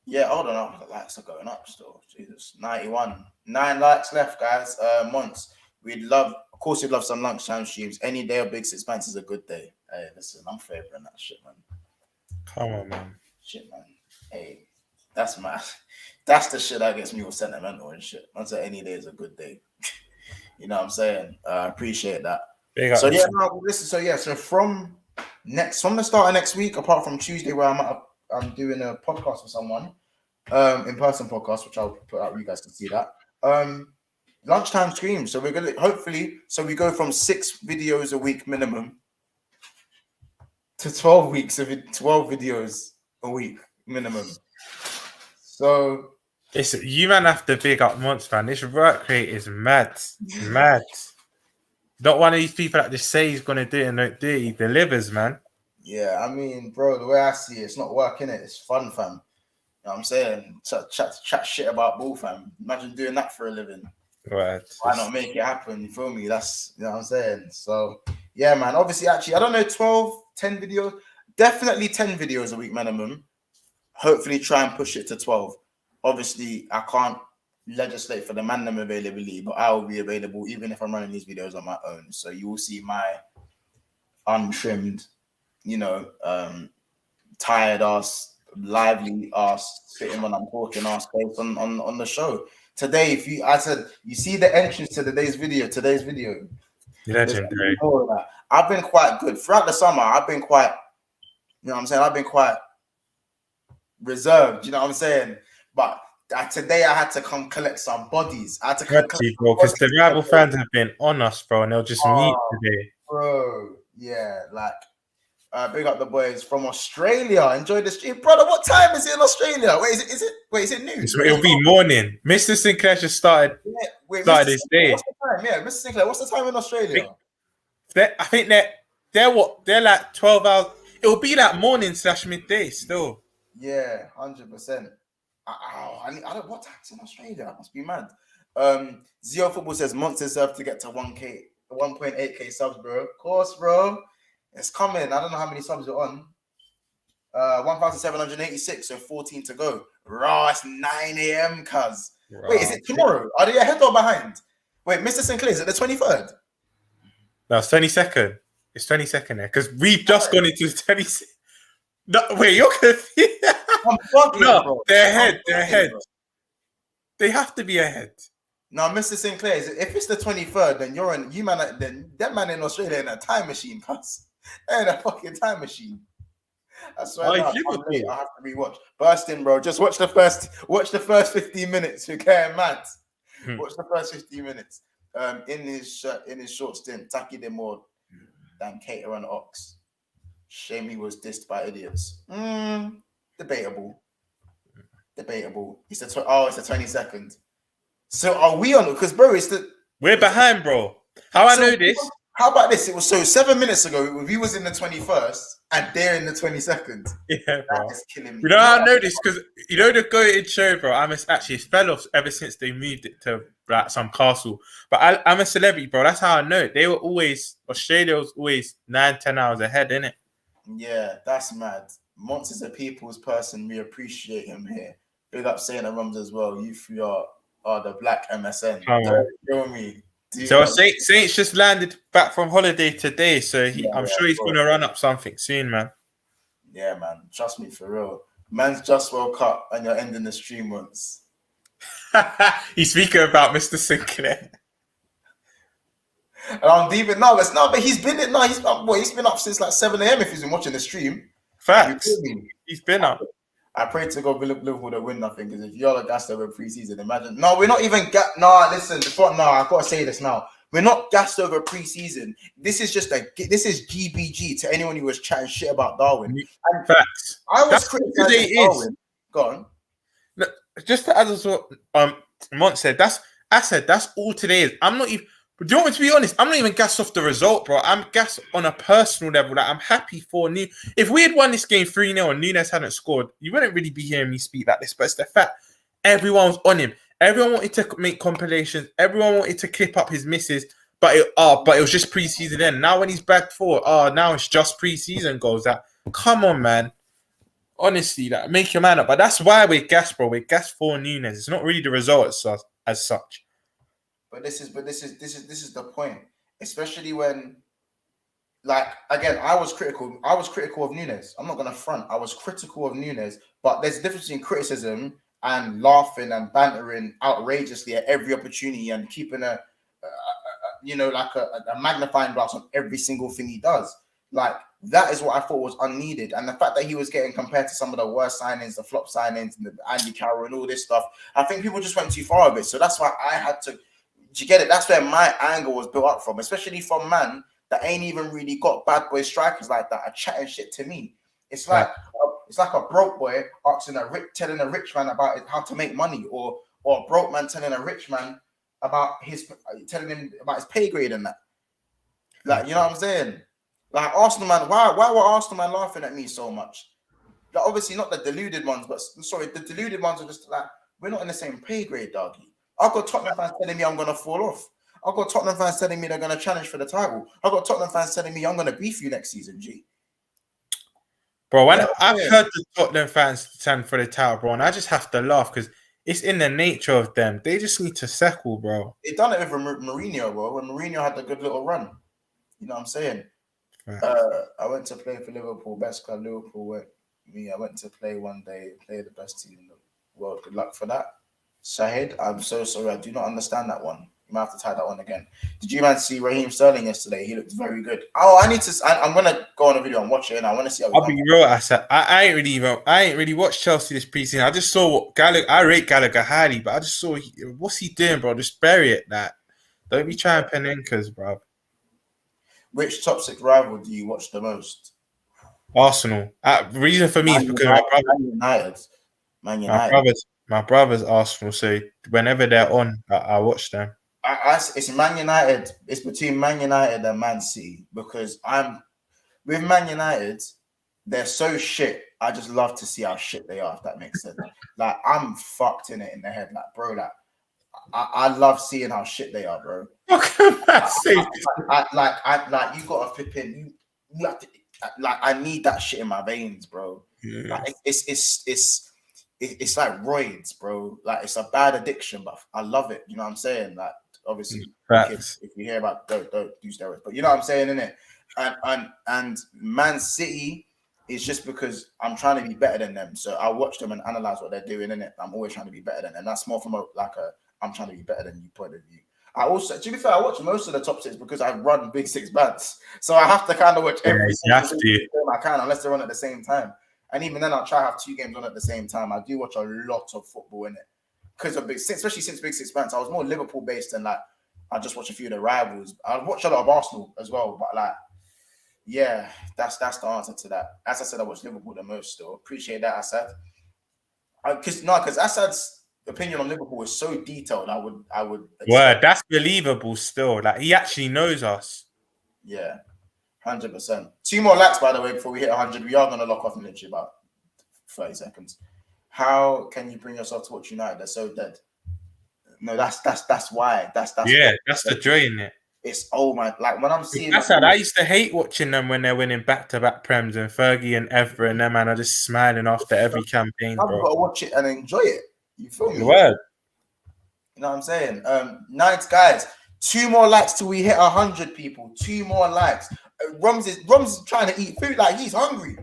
Yeah, hold on. The likes are going up still. Jesus, 91. 9 likes left, guys. Months. We'd love some lunchtime streams. Any day of Big Sixpence is a good day. Hey, listen, I'm favoring that shit, man. Come on, man. Shit, man. Hey, that's the shit that gets me all sentimental and shit. I say any day is a good day. You know what I'm saying? I appreciate that. So yeah, listen. So from the start of next week, apart from Tuesday where I'm doing a podcast with someone, in-person podcast, which I'll put out. You guys can see that. Lunchtime streams. So we're gonna hopefully. So we go from 6 videos a week minimum to 12 videos a week minimum. So you man have to big up Monts, man. This work rate is mad. Not one of these people that just say he's gonna do it and don't do it. He delivers, man. Yeah, I mean, bro, the way I see it, it's not work, innit? It's fun, fam. You know what I'm saying? Chat shit about ball, fam. Imagine doing that for a living. Right. Why not make it happen? You feel me? That's, you know what I'm saying? So, yeah, man. Obviously, actually, I don't know, 12, 10 videos. Definitely 10 videos a week minimum. Hopefully try and push it to 12. Obviously, I can't legislate for the mandem availability, but I will be available even if I'm running these videos on my own. So you will see my untrimmed, tired ass, lively ass, sitting when I'm talking ass face on the show. Today, you see the entrance to today's video. Legendary. I've been quite good. Throughout the summer, I've been quite, you know what I'm saying? I've been quite reserved, you know what I'm saying? But today I had to come collect some bodies. I had to come collect bro, because the rival fans have been on us, bro, and they'll just meet today. Bro, yeah, like big up the boys from Australia. Enjoy the stream. Brother, what time is it in Australia? Is it noon? It'll be morning. Mr. Sinclair just started this day. What's the time? Yeah, Mr. Sinclair, what's the time in Australia? I think they're like 12 hours. It'll be that morning / midday still. Yeah, 100%. I don't what tax in Australia? That must be mad. Zio Football says Monts deserve to get to 1.8k subs, bro. Of course, bro. It's coming. I don't know how many subs you're on. 1,786, so 14 to go. Raw, it's 9 a.m. cuz. Wait, is it tomorrow? Are they ahead or behind? Wait, Mr. Sinclair, is it the 23rd? No, it's 22nd. It's 22nd there because we've just gone into the 26th. No, wait, you're confused. I'm bugging, No, bro. they're I'm ahead. They're bugging, ahead. bro. They have to be ahead. Now, Mr. Sinclair, if it's the 23rd, then you're in. You man, then that man in Australia in a time machine, cuz. They're in a fucking time machine. I swear, Oh, now, it's Liverpool. I have to rewatch. Burst in, bro. Just watch the first 15 minutes. You're getting mad. Watch the first 15 minutes. In his short stint, Taki did more than Cater and Ox. Shame he was dissed by idiots. Debatable. It's the 22nd. So are we on? Because bro, We're behind, bro. How I know this? How about this? It was 7 minutes ago. We was in the 21st and they're in the 22nd. Yeah, bro. That is killing me. You know how I know this? Because you know the goated show, bro. Actually fell off ever since they moved it to like some castle. But I'm a celebrity, bro. That's how I know it. Australia was always 9-10 hours ahead, innit? Yeah, that's mad. Monts is a people's person. We appreciate him here. Big up Saint Rums as well. You three are the black MSN. Don't kill me. So Saint's just landed back from holiday today, so I'm sure he's going to run up something soon, man. Yeah, man. Trust me, for real. Man's just woke up and you're ending the stream once. He's speaking about Mr. Sinclair. And I'm deep in now. It's not, but he's been up since like 7 a.m. if he's been watching the stream. Facts. He's been up. I pray to God Liverpool to win nothing, because if y'all are gassed over preseason, imagine. No, we're not even listen, I gotta say this now. We're not gassed over preseason. This is GBG to anyone who was chatting shit about Darwin. And facts. I was criticizing Darwin. Go on. No, just to add as what Mont said, that's all today is. I'm not even. Do you want me to be honest? I'm not even gassed off the result, bro. I'm gassed on a personal level. Like, I'm happy for Nunez. If we had won this game 3-0 and Nunez hadn't scored, you wouldn't really be hearing me speak like this. But it's the fact everyone was on him. Everyone wanted to make compilations. Everyone wanted to clip up his misses. But it was just preseason then. Now when he's back forward, now it's just preseason goals. That come on, man. Honestly, that make your man up. But that's why we're gassed, bro. We're gassed for Nunez. It's not really the result as such. But this is the point, especially when, like, again, I was critical of Nunez. I'm not gonna front. I was critical of Nunez, but there's a difference between criticism and laughing and bantering outrageously at every opportunity and keeping a magnifying glass on every single thing he does. Like, that is what I thought was unneeded. And the fact that he was getting compared to some of the worst signings, the flop signings, and the Andy Carroll and all this stuff, I think people just went too far with it. So that's why I had to. Do you get it? That's where my anger was built up from, especially from man that ain't even really got bad boy strikers like that are chatting shit to me. It's like a broke boy telling a rich man about how to make money, or a broke man telling a rich man about telling him about his pay grade and that. Like, you know what I'm saying? Like, Arsenal man, why were Arsenal man laughing at me so much? Like, obviously not the deluded ones, but sorry, the deluded ones are just like, we're not in the same pay grade, doggy. I've got Tottenham fans telling me I'm going to fall off. I've got Tottenham fans telling me they're going to challenge for the title. I've got Tottenham fans telling me I'm going to beef you next season, G. Bro, when I've heard the Tottenham fans stand for the title, bro, and I just have to laugh because it's in the nature of them. They just need to settle, bro. They done it with Mourinho, bro. When Mourinho had a good little run. You know what I'm saying? Right. I went to play for Liverpool, best club Liverpool went me. I went to play one day, play the best team in the world. Good luck for that. Shahid, I'm so sorry. I do not understand that one. You might have to tie that one again. Did you man see Raheem Sterling yesterday? He looked very good. Oh, I'm gonna go on a video and watch it, and I want to see how I'll be real. I ain't really watched Chelsea this preseason. I just saw Gallagher. I rate Gallagher highly, but I just saw what's he doing, bro? Just bury it. That don't be trying Paninkers, bro. Which top 6 rival do you watch the most? Arsenal. Reason for me is because Man United. My brother's Arsenal, so whenever they're on, I watch them. It's Man United. It's between Man United and Man City, because with Man United, they're so shit. I just love to see how shit they are, if that makes sense. Like, I'm fucked in the head, like, bro. Like, I love seeing how shit they are, bro. Like, you gotta flip in. You have to, like, I need that shit in my veins, bro. Yeah. Like, it's like roids, bro. Like, it's a bad addiction, but I love it. You know what I'm saying? Like, obviously, if you hear about don't do steroids, but you know what I'm saying, innit? And Man City it's just because I'm trying to be better than them. So I watch them and analyze what they're doing in it. I'm always trying to be better than them. That's more from a I'm trying to be better than you point of view. I also, to be fair, I watch most of the top six because I run Big Six bands. So I have to kind of watch every single game I can, unless they're on at the same time. And even then, I'll try to have 2 games on at the same time. I do watch a lot of football in it because of Big Six, especially since Big Six bands. I was more Liverpool based than like I just watch a few of the rivals. I watch a lot of Arsenal as well, but like, yeah, that's the answer to that. As I said, I watch Liverpool the most. Still appreciate that, Asad. Because Asad's opinion on Liverpool is so detailed. I would. Word, that's believable. Still, like he actually knows us. Yeah, 100%. 2 more likes, by the way, before we hit 100. We are going to lock off in literally about 30 seconds. How can you bring yourself to watch United? They're so dead. No, that's why. That's that's the joy in it. It's like when I'm seeing. That's sad. I used to hate watching them when they're winning back-to-back Prems and Fergie and Evra and them, man, are just smiling after every campaign, bro. I've got to watch it and enjoy it. You feel me? Word. You know what I'm saying? Nice guys. 2 more likes till we hit 100 people. 2 more likes. Rums is trying to eat food like he's hungry.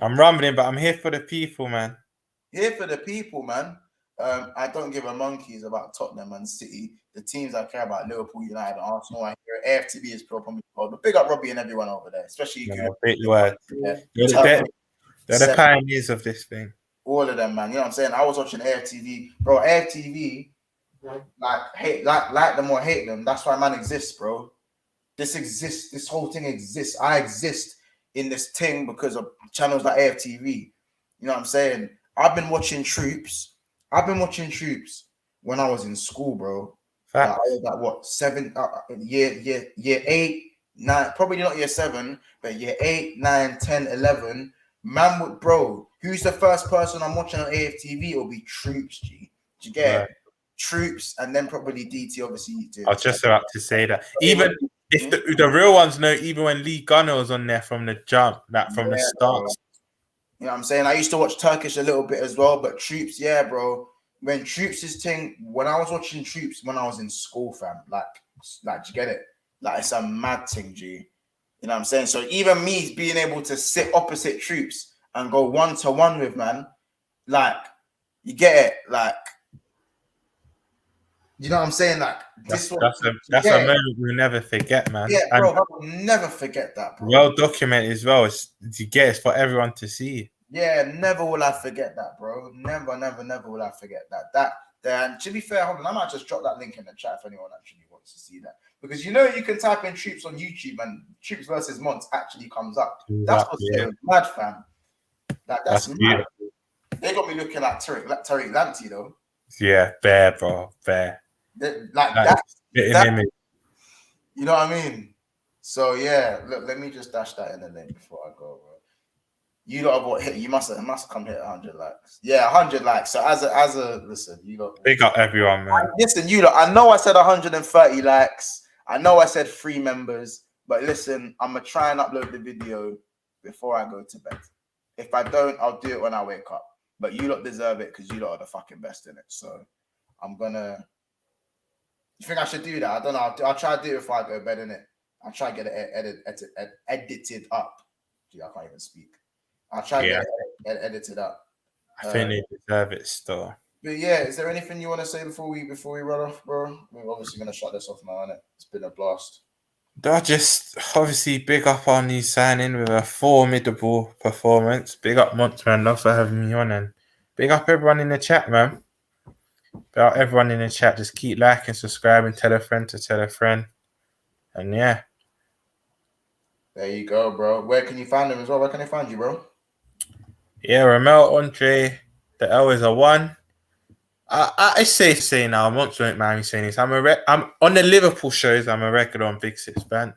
I'm rumbling, but I'm here for the people, man. Here for the people, man. I don't give a monkeys about Tottenham and City. The teams I care about, Liverpool, United, and Arsenal. I hear AFTV is probably called. But big up Robbie and everyone over there, especially big word. Yeah. They're the pioneers of this thing. All of them, man. You know what I'm saying? I was watching AFTV, bro. AFTV, like them or hate them. That's why man exists, bro. This exists. This whole thing exists. I exist in this thing because of channels like AFTV. You know what I'm saying? I've been watching Troops when I was in school, bro. I was like what 7 year 8, 9, probably not year 7, but year 8, 9, 10, 11. Man, would bro, who's the first person I'm watching on AFTV? It'll be Troops, G. Do you get it? Troops, and then probably DT. Obviously, I was just about to say that. Even if the real ones know, even when Lee Gunner was on there from the jump, from the start. Bro. You know what I'm saying? I used to watch Turkish a little bit as well, but Troops, yeah, bro. When Troops' thing, when I was watching Troops when I was in school, fam, like, you get it? Like, it's a mad thing, G. You know what I'm saying? So even me being able to sit opposite Troops and go 1-to-1 with, man, like, you get it? Like, you know what I'm saying? Like, that's a moment we'll never forget, man. Yeah, bro, I will never forget that, bro. Well documented as well. It's for everyone to see. Yeah, never will I forget that, bro. Never will I forget that. And to be fair, hold on, I might just drop that link in the chat if anyone actually wants to see that. Because you can type in Troops on YouTube and Troops versus Monts actually comes up. That's what's mad, fam. That's mad. They got me looking like Tariq Lamptey, though. Yeah, fair, bro. Fair. That, you know what I mean? So yeah, look, let me just dash that in the link before I go, bro. You lot have hit. You must come hit 100 likes. Yeah, 100 likes. So as a listen, you lot big up everyone, man. Listen, you lot. I know I said 130 likes. I know I said 3 members, but listen, I'm gonna try and upload the video before I go to bed. If I don't, I'll do it when I wake up. But you lot deserve it because you lot are the fucking best in it. So I'm gonna. You think I should do that? I don't know. I'll try to do it before I go to bed, innit? I'll try to get it edited up. Gee, I can't even speak. I'll try to get it edited up. I think they deserve it still. But yeah, is there anything you want to say before we run off, bro? We're obviously going to shut this off now, innit? It's been a blast. I'll just obviously big up on you signing with a formidable performance. Big up Monts, man. Love for having me on. And big up everyone in the chat, man. Big up everyone in the chat. Just keep liking, subscribing, tell a friend to tell a friend. And yeah. There you go, bro. Where can you find them as well? Where can they find you, bro? Yeah, Ramel, Andre, the L is a 1. It's safe to say now, Monts won't mind me saying this. I'm on the Liverpool shows, I'm a regular on Big Six Band.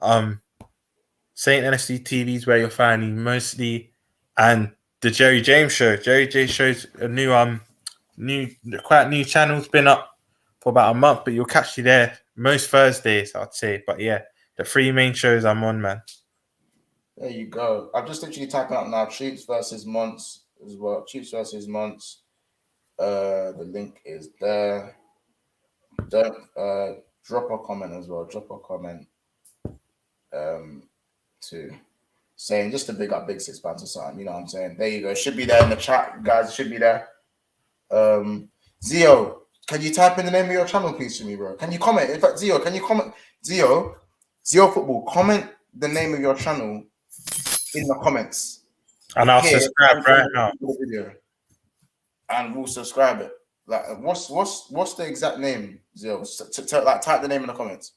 Saint NFC TV is where you'll find me mostly. And the Jerry James show. Jerry James show's a new channel. It's been up for about a month, but you'll catch you there most Thursdays, I'd say. But yeah, the 3 main shows I'm on, man. There you go. I've just literally typing out now Troops versus Monts as well. Troops versus Monts. The link is there. Don't drop a comment as well. Drop a comment too. saying just to big up Big Six Bands or something. You know what I'm saying? There you go. It should be there in the chat, guys. It should be there. Zio, can you type in the name of your channel, please, for me, bro? Can you comment? In fact, Zio, can you comment? Zio Football, comment the name of your channel in the comments. And I'll Here, subscribe right now. the video, and we'll subscribe it. Like, what's the exact name, Zio? Like, type the name in the comments.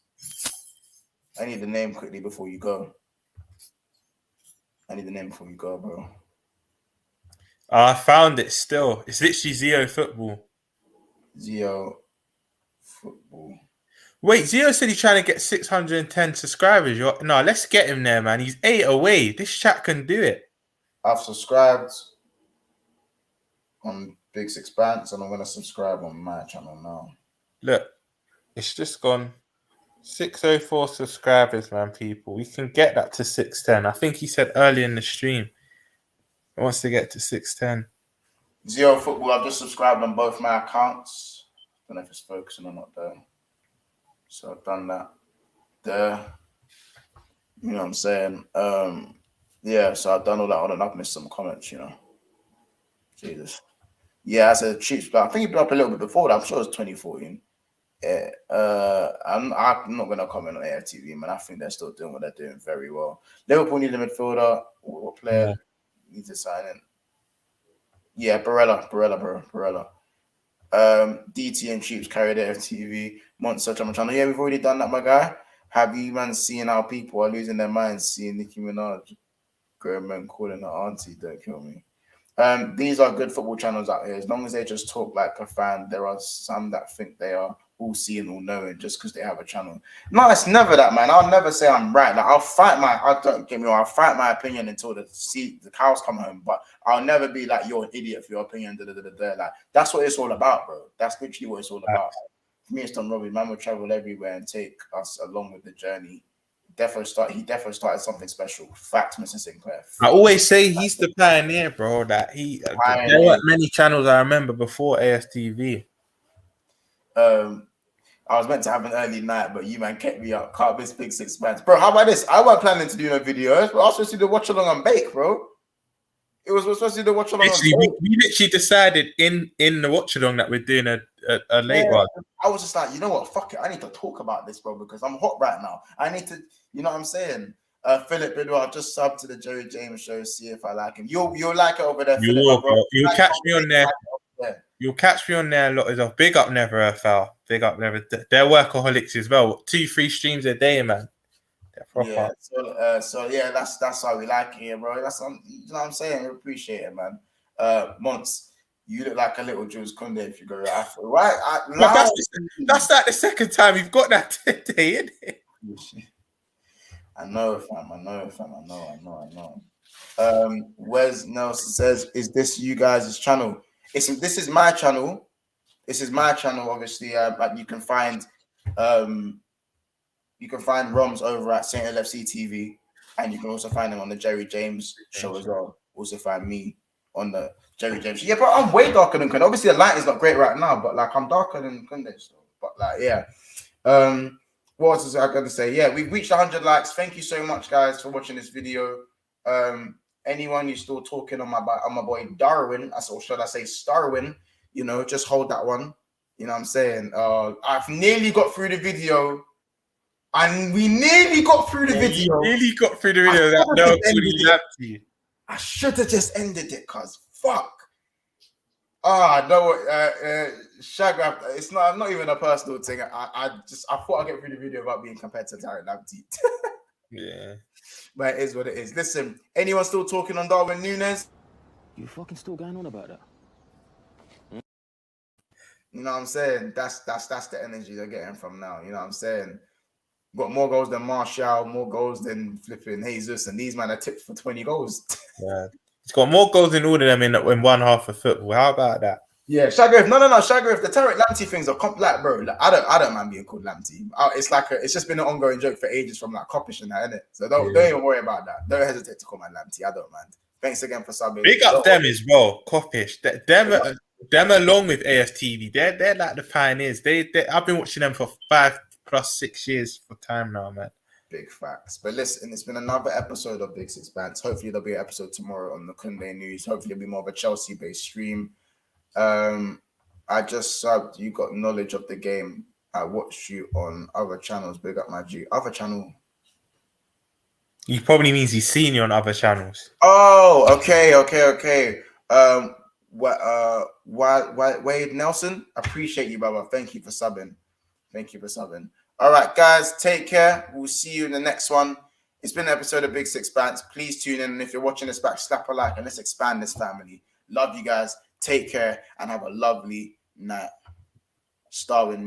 I need the name quickly before you go. Bro. I found it still. It's literally Zio Football. Zio Football. Wait, Zio said he's trying to get 610 subscribers. No, let's get him there, man. He's 8 away. This chat can do it. I've subscribed on Big Six Bands, and I'm going to subscribe on my channel now. Look, it's just gone. 604 subscribers, man, people. We can get that to 610. I think he said earlier in the stream he wants to get to 610. Zio Football, I've just subscribed on both my accounts. I don't know if it's focusing or not there. So I've done that there. You know what I'm saying? Yeah, so I've done all that on, and I've missed some comments, you know. Jesus. Yeah, as a cheap spot. I think he blew up a little bit before that. I'm sure it was 2014. Yeah, I'm not gonna comment on AFTV, man. I think they're still doing what they're doing very well. Liverpool need a midfielder. What player needs to sign in? Yeah, Barella. DT and Cheaps carried AFTV. Monster on my channel. Yeah, we've already done that, my guy. Have you man seen how people are losing their minds seeing Nicki Minaj? Grown men calling her auntie, don't kill me. These are good football channels out here. As long as they just talk like a fan, there are some that think they are all seeing, all knowing just because they have a channel. No, it's never that, man. I'll never say I'm right. Like, I'll fight my opinion until the cows come home, but I'll never be like, you're an idiot for your opinion. Like, that's what it's all about, bro. That's literally what it's all about. For me, it's Don Robbie. Man will travel everywhere and take us along with the journey. He definitely started something special. Fact, Mr. Sinclair. I always say he's the pioneer, bro. There weren't many channels I remember before ASTV. I was meant to have an early night, but you man kept me up. Can't miss Big Six Bands, bro. How about this? I wasn't planning to do no videos, but I was supposed to do the watch along and bake, bro. It was supposed to do the watch along. We literally decided in the watch along that we're doing a late one. I was just like, you know what? Fuck it. I need to talk about this, bro, because I'm hot right now. I need to, you know what I'm saying? Philip Bidwell, I've just subbed to the Jerry James show. See if I like him. You'll like it over there. You will, bro. You'll catch me on there. You'll catch me on there a lot of. Big up Never FL. Big up Never. They're workaholics as well. 2-3 streams a day, man. They're proper. Yeah. So yeah, that's why we like it here, bro. That's you know what I'm saying. We appreciate it, man. Mons, you look like a little Jules Kunde if you go right. Right? That's like the second time you've got that today, isn't it? I know, fam. I know. Wes Nelson says, "Is this you guys' channel?" This is my channel. Obviously, like you can find Roms over at Saint LFC TV, and you can also find them on the Jerry James show as well. Also find me on the Jerry James show. Yeah, but I'm way darker than Kunde. Obviously, the light is not great right now, but like I'm darker than Kunde still. But like, yeah. What else was I gonna say? Yeah, we've reached 100 likes. Thank you so much, guys, for watching this video. Anyone who's still talking on my boy Darwin, or should I say Starwin, you know, just hold that one. You know what I'm saying? I've nearly got through the video. And we nearly got through the video. I should have just ended it, cuz fuck. No, Shagraf, it's not even a personal thing. I thought I'd get through the video about being compared to Darren Lamptey. Yeah. But it is what it is. Listen, anyone still talking on Darwin Nunez? You fucking still going on about that? You know what I'm saying? That's the energy they're getting from now. You know what I'm saying? Got more goals than Martial, more goals than flipping Jesus, and these men are tipped for 20 goals. Yeah. He's got more goals than all of them in one half of football. How about that? Yeah, Shagraf. No. Shagraf, the Tarek Lamptey things are like, bro. Like, I don't mind being called Lamptey. It's just been an ongoing joke for ages from like Coppish and that, innit? So don't even worry about that. Don't hesitate to call my Lamptey. I don't mind. Thanks again for subbing. Big up them as well, Coppish. Them along with AFTV. They're like the pioneers. I've been watching them for 5+6 years for time now, man. Big facts. But listen, it's been another episode of Big Six Bands. Hopefully there'll be an episode tomorrow on the Kunde News. Hopefully it'll be more of a Chelsea-based stream. I just subbed. You got knowledge of the game. I watched you on other channels. Big up my G. Other channel. He probably means he's seen you on other channels. Oh, okay. Wade Nelson, appreciate you, brother. Thank you for subbing. All right, guys, take care. We'll see you in the next one. It's been an episode of Big Six Bands. Please tune in, and if you're watching this back, slap a like and let's expand this family. Love you guys. Take care and have a lovely night. Starwin